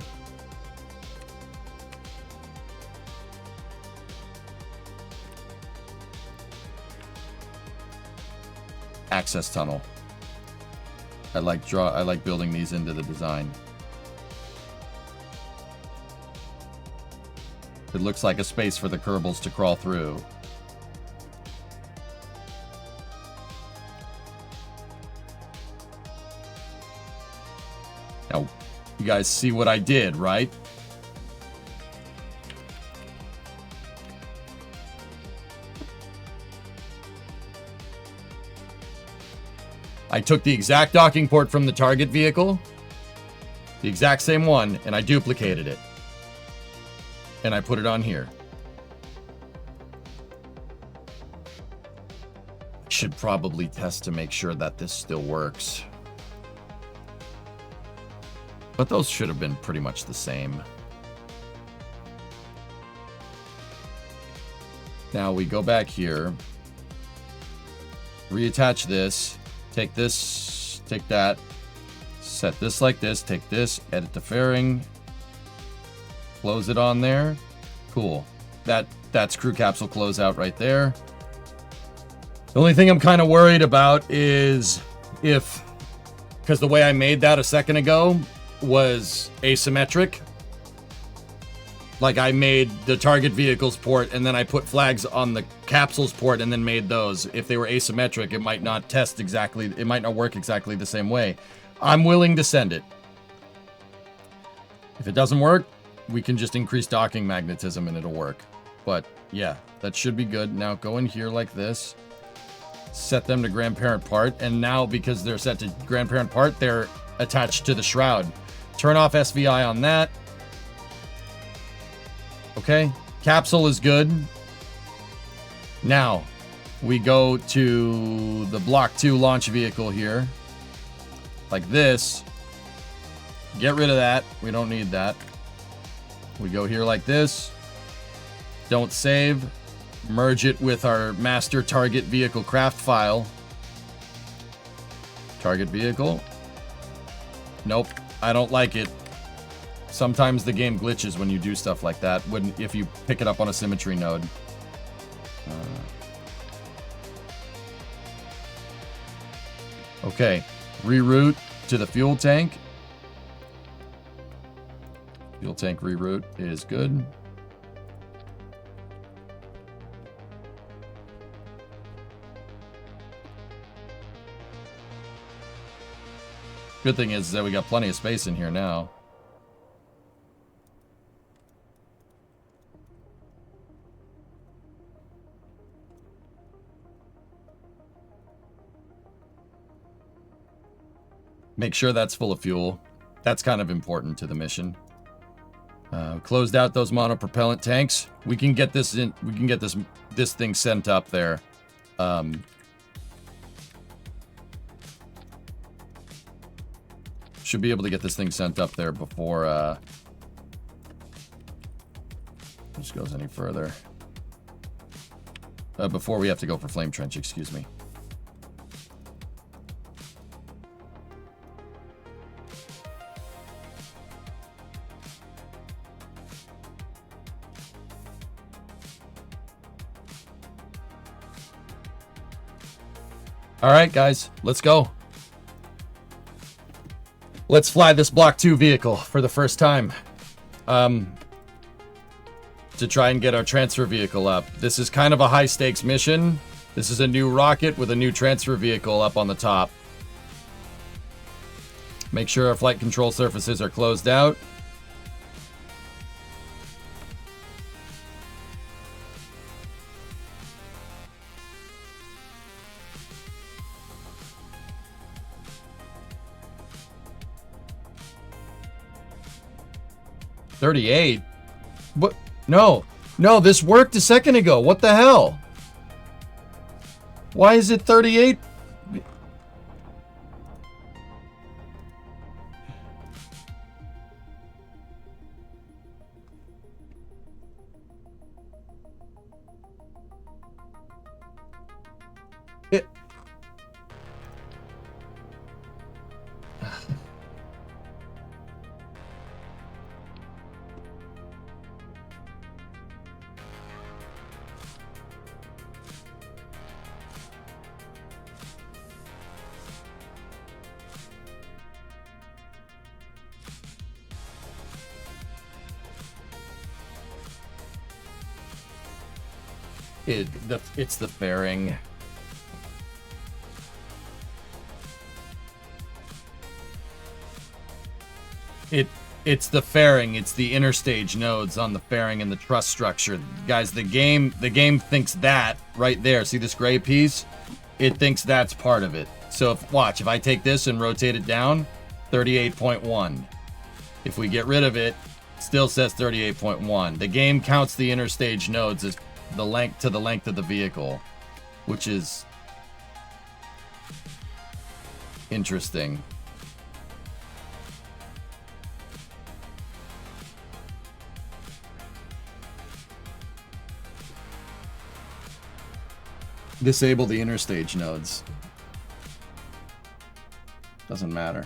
Access tunnel. I like building these into the design. It looks like a space for the Kerbals to crawl through. Now, you guys see what I did, right? I took the exact docking port from the target vehicle, the exact same one, and I duplicated it. And I put it on here. Should probably test to make sure that this still works. But those should have been pretty much the same. Now we go back here. Reattach this. Take this. Take that. Set this like this. Take this. Edit the fairing. Close it on there. Cool. That's crew capsule closeout right there. The only thing I'm kind of worried about is if... Because the way I made that a second ago was asymmetric. Like I made the target vehicle's port and then I put flags on the capsule's port and then made those. If they were asymmetric, it might not test exactly, it might not work exactly the same way. I'm willing to send it. If it doesn't work, we can just increase docking magnetism and it'll work. But yeah, that should be good. Now go in here like this. Set them to grandparent part. And now because they're set to grandparent part, they're attached to the shroud. Turn off SVI on that. Okay, capsule is good. Now, we go to the Block 2 launch vehicle here. Like this. Get rid of that. We don't need that. We go here like this. Don't save. Merge it with our master target vehicle craft file. Target vehicle. Nope, I don't like it. Sometimes the game glitches when you do stuff like that, if you pick it up on a symmetry node. Okay, reroute to the fuel tank. Fuel tank reroute is good. Good thing is that we got plenty of space in here now. Make sure that's full of fuel. That's kind of important to the mission. Closed out those monopropellant tanks. We can get this in. We can get this thing sent up there. Should be able to get this thing sent up there before this goes any further. Before we have to go for flame trench, excuse me. All right, guys, let's go. Let's fly this Block 2 vehicle for the first time. To try and get our transfer vehicle up. This is kind of a high stakes mission. This is a new rocket with a new transfer vehicle up on the top. Make sure our flight control surfaces are closed out. $38? What? No. No, this worked a second ago. What the hell? Why is it 38? It... It's the fairing. It's the fairing. It's the interstage nodes on the fairing and the truss structure. Guys, the game thinks that right there. See this gray piece? It thinks that's part of it. So if I take this and rotate it down, 38.1. If we get rid of it, still says 38.1. The game counts the interstage nodes as the length of the vehicle, which is interesting. Disable the interstage nodes. Doesn't matter.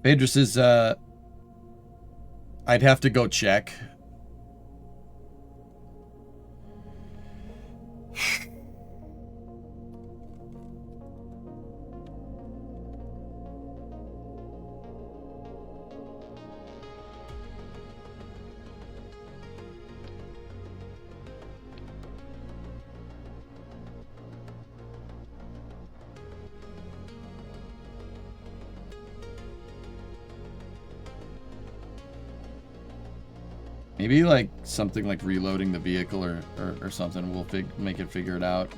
Phaedrus is, I'd have to go check. Maybe like something like reloading the vehicle or something will make it figure it out.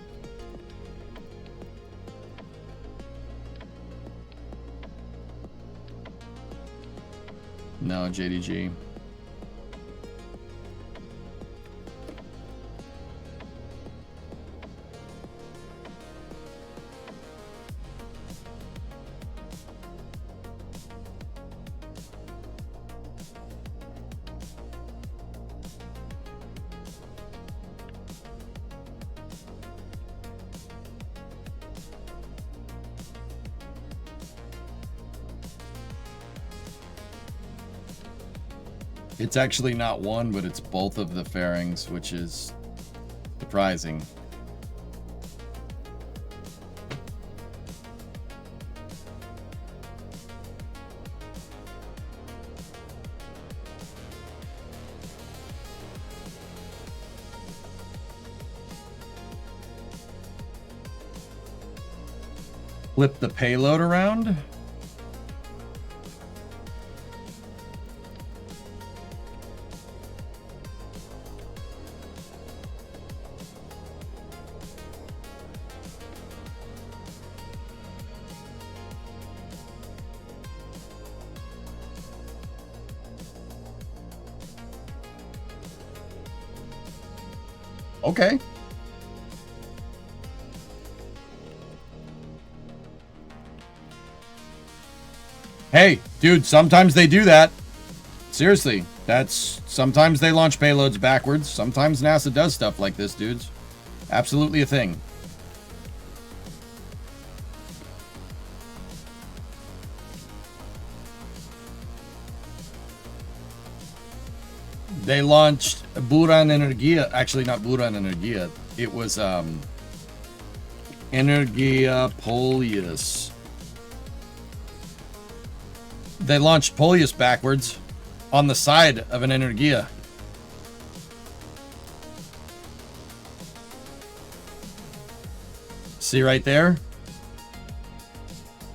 No, JDG. It's actually not one, but it's both of the fairings, which is surprising. Flip the payload around? Okay. Hey, dude, sometimes they do that. Seriously, sometimes they launch payloads backwards. Sometimes NASA does stuff like this, dudes. Absolutely a thing. They launched Buran Energia. Actually, not Buran Energia. It was Energia Polius. They launched Polius backwards on the side of an Energia. See right there?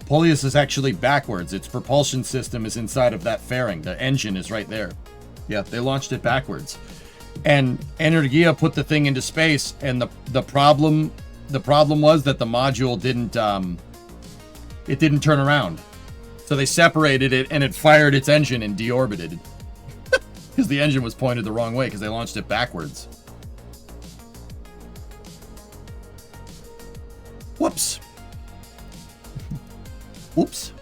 Polius is actually backwards. Its propulsion system is inside of that fairing. The engine is right there. Yeah, they launched it backwards. And Energia put the thing into space, and the problem was that the module didn't turn around. So they separated it, and it fired its engine and deorbited. Because the engine was pointed the wrong way, because they launched it backwards. Whoops. Whoops.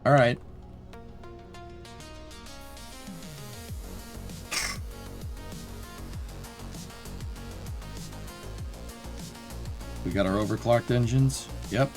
All right. We got our overclocked engines. Yep.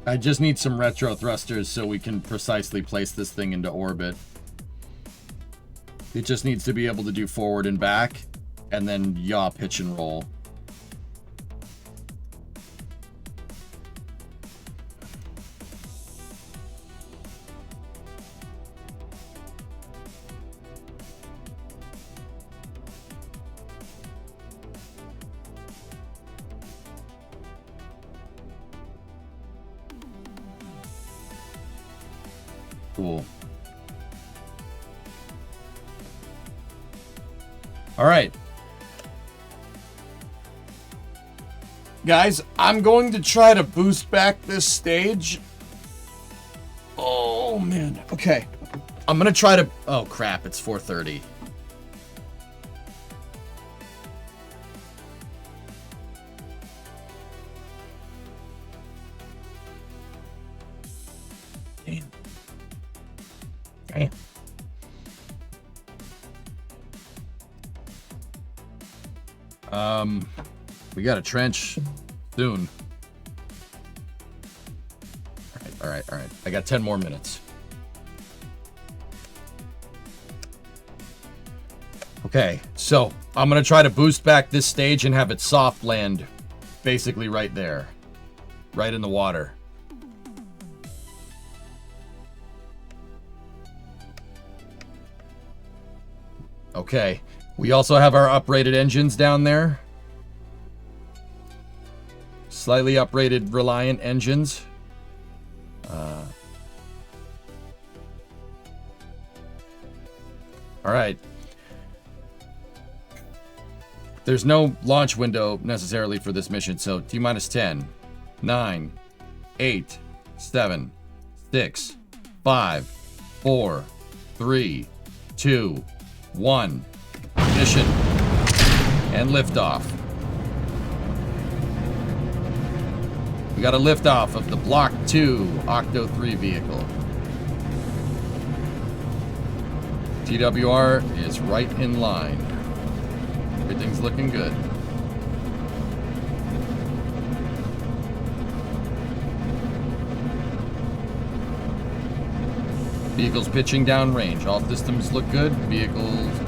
I just need some retro thrusters so we can precisely place this thing into orbit. It just needs to be able to do forward and back, and then yaw, pitch, and roll. Cool. All right. Guys, I'm going to try to boost back this stage. Oh, man. Okay. I'm going to try to... Oh, crap. It's 4:30. Damn. We got a trench soon. All right. I got 10 more minutes. Okay, so I'm gonna try to boost back this stage and have it soft land basically right there. Right in the water. Okay, we also have our uprated engines down there. Slightly uprated Reliant engines. All right. There's no launch window necessarily for this mission, so T-minus 10, 9, 8, 7, 6, 5, 4, 3, 2, 1. Ignition. And liftoff. We got a liftoff of the Block 2 Octo 3 vehicle. TWR is right in line. Everything's looking good. Vehicles pitching downrange. All systems look good. Vehicles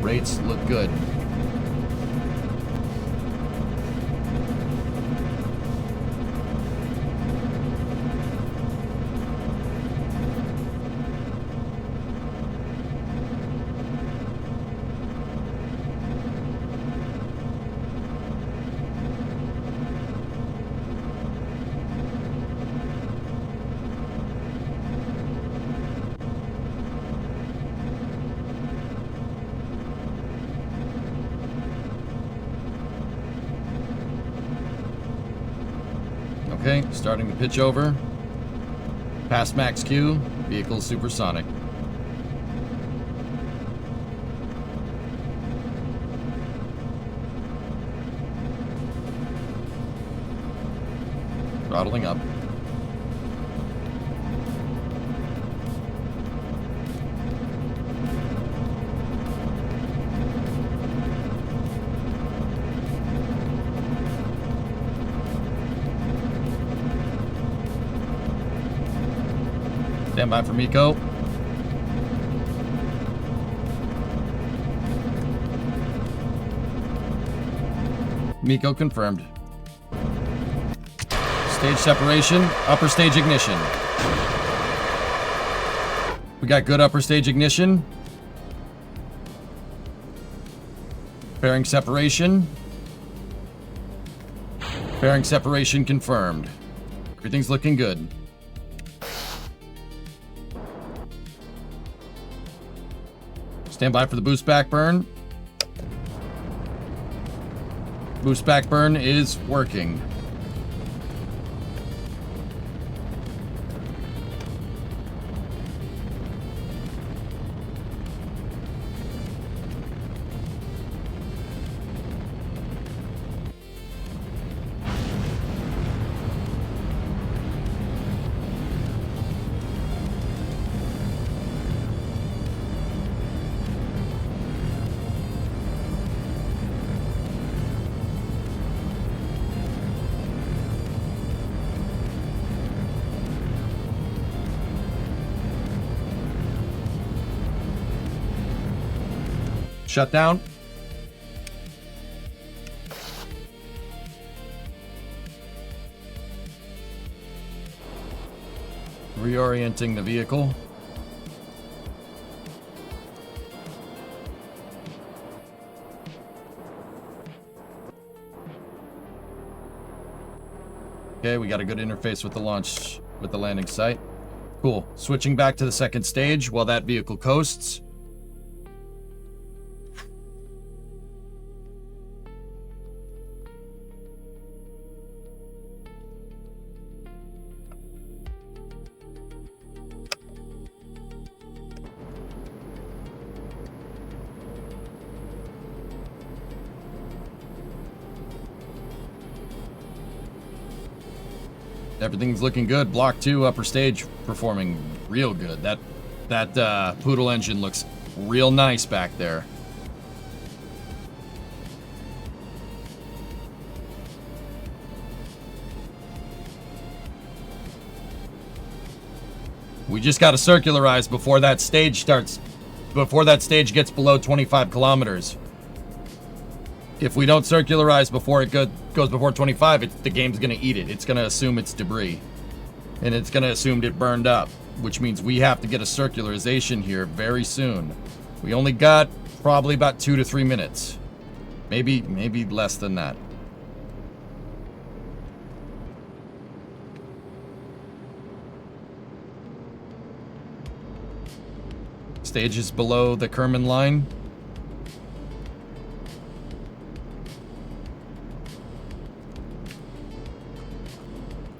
rates look good. Okay, starting to pitch over. Past max Q, vehicle supersonic. Throttling up. Stand by for Miko. Miko confirmed. Stage separation, upper stage ignition. We got good upper stage ignition. Fairing separation. Fairing separation confirmed. Everything's looking good. Stand by for the boost back burn. Boost back burn is working. Shut down. Reorienting the vehicle. Okay, we got a good interface with the launch, with the landing site. Cool. Switching back to the second stage while that vehicle coasts. Everything's looking good. Block 2 upper stage performing real good. That Poodle engine looks real nice back there. We just got to circularize before that stage starts, before that stage gets below 25 kilometers. If we don't circularize before it goes before 25, the game's going to eat it. It's going to assume it's debris. And it's going to assume it burned up, which means we have to get a circularization here very soon. We only got probably about 2 to 3 minutes. Maybe less than that. Stage is below the Kerman line.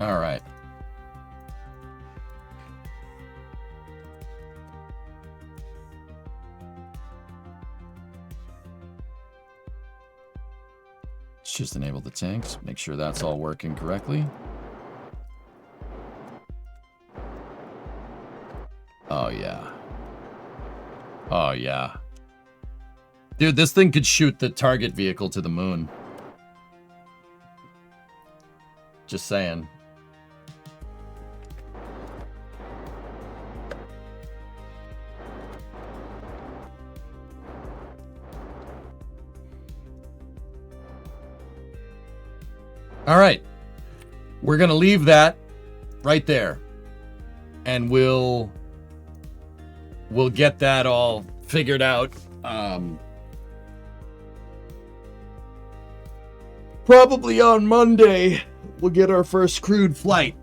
All right. Let's just enable the tanks. Make sure that's all working correctly. Oh, yeah. Oh, yeah. Dude, this thing could shoot the target vehicle to the moon. Just saying. All right. We're going to leave that right there. And we'll get that all figured out. Probably on Monday, we'll get our first crewed flight.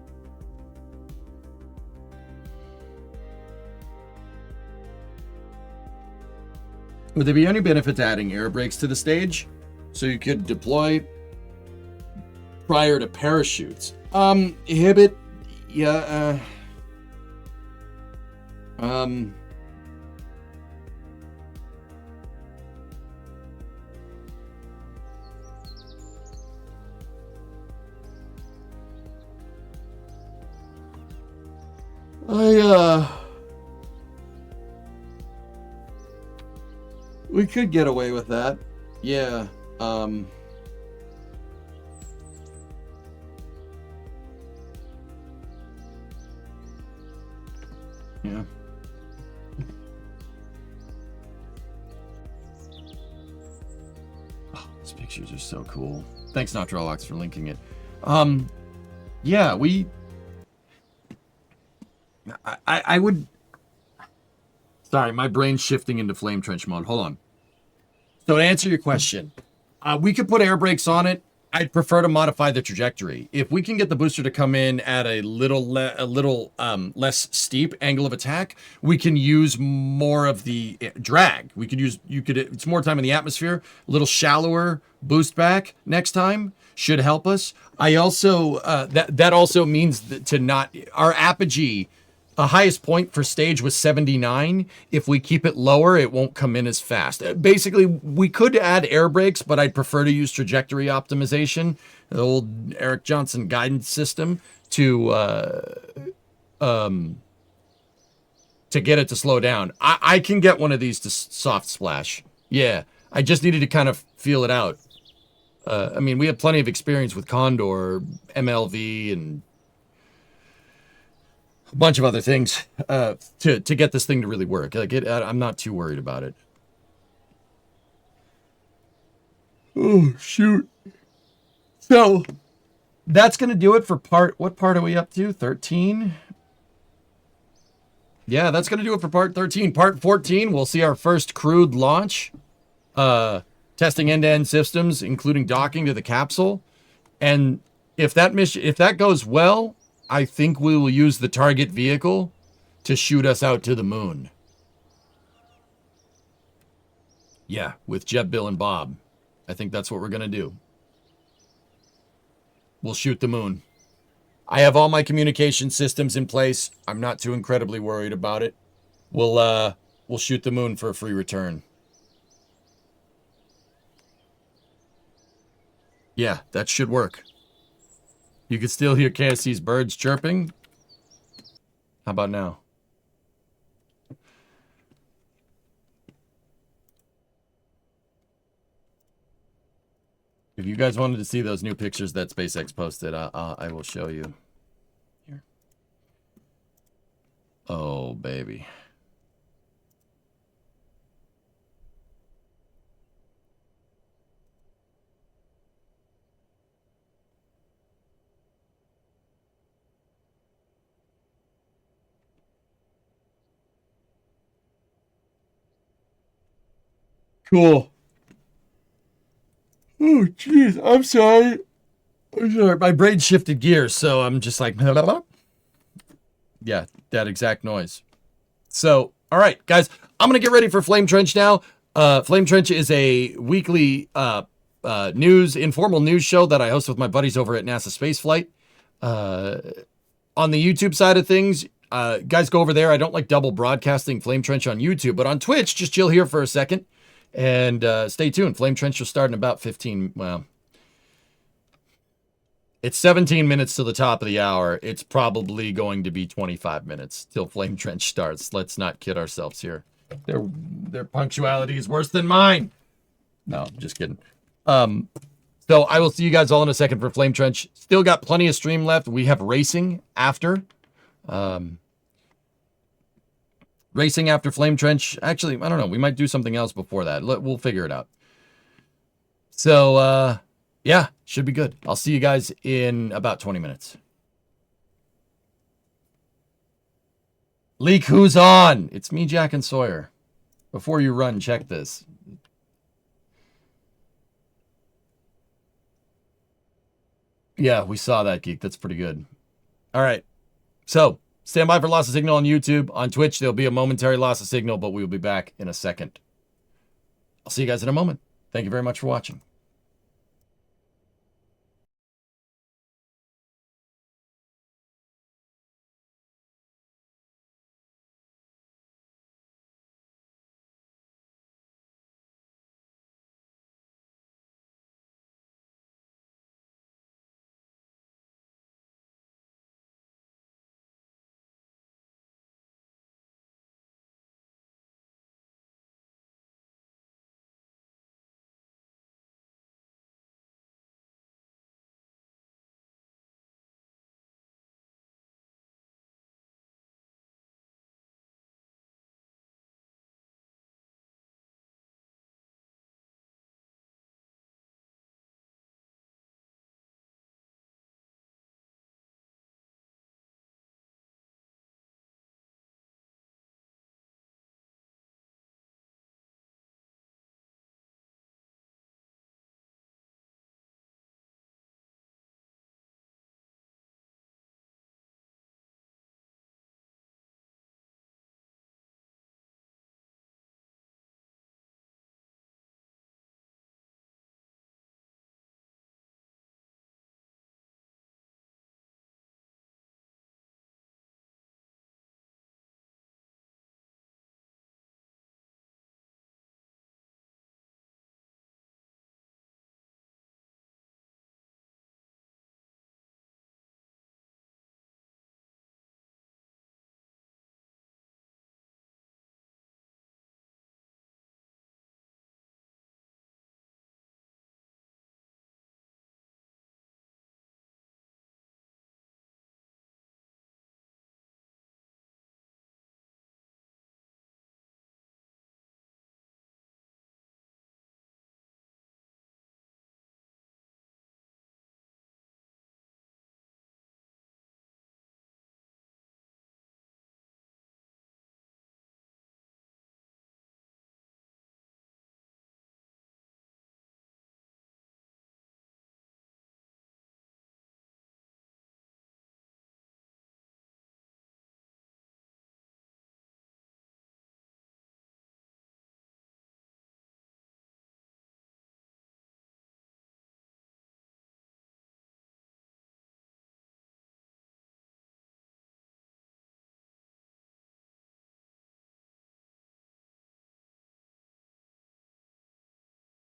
Would there be any benefit to adding air brakes to the stage so you could deploy prior to parachutes? Hibbit, yeah, we could get away with that. Yeah, yeah. Oh, these pictures are so cool. Thanks, Notrolox, for linking it. Yeah, I would... Sorry, my brain's shifting into flame trench mode. Hold on. So to answer your question, we could put air brakes on it. I'd prefer to modify the trajectory. If we can get the booster to come in at a little less steep angle of attack, we can use more of the drag. It's more time in the atmosphere, a little shallower boost back next time should help us. I also, that also means that to not, our apogee, highest point for stage was 79. If we keep it lower, it won't come in as fast. Basically, we could add air brakes, but I'd prefer to use trajectory optimization, the old Eric Johnson guidance system, to get it to slow down. I can get one of these to soft splash. Yeah, I just needed to kind of feel it out. I mean, we have plenty of experience with Condor, MLV, and a bunch of other things to get this thing to really work. Like I'm not too worried about it. Oh, shoot. So that's going to do it for what part are we up to? 13? Yeah, that's going to do it for part 13. Part 14, we'll see our first crewed launch. Testing end-to-end systems, including docking to the capsule. And if that goes well, I think we will use the target vehicle to shoot us out to the moon. Yeah, with Jeb, Bill, and Bob. I think that's what we're going to do. We'll shoot the moon. I have all my communication systems in place. I'm not too incredibly worried about it. We'll shoot the moon for a free return. Yeah, that should work. You can still hear KSC's birds chirping. How about now? If you guys wanted to see those new pictures that SpaceX posted, I will show you. Here. Oh, baby. Cool. Oh, jeez. I'm sorry. My brain shifted gears, so I'm just like... Yeah, that exact noise. So, all right, guys. I'm going to get ready for Flame Trench now. Flame Trench is a weekly informal news show that I host with my buddies over at NASA Spaceflight. On the YouTube side of things, guys, go over there. I don't like double broadcasting Flame Trench on YouTube, but on Twitch, just chill here for a second and stay tuned. Flame Trench will start in about 15, well, it's 17 minutes to the top of the hour. It's probably going to be 25 minutes till Flame Trench starts. Let's not kid ourselves here. Their punctuality is worse than mine. No, just kidding. So I will see you guys all in a second for Flame Trench. Still got plenty of stream left. We have racing after. Racing after Flame Trench. Actually, I don't know. We might do something else before that. We'll figure it out. So, yeah, should be good. I'll see you guys in about 20 minutes. Leak, who's on? It's me, Jack and Sawyer. Before you run, check this. Yeah, we saw that, Geek. That's pretty good. All right. So, stand by for loss of signal on YouTube. On Twitch, there'll be a momentary loss of signal, but we will be back in a second. I'll see you guys in a moment. Thank you very much for watching.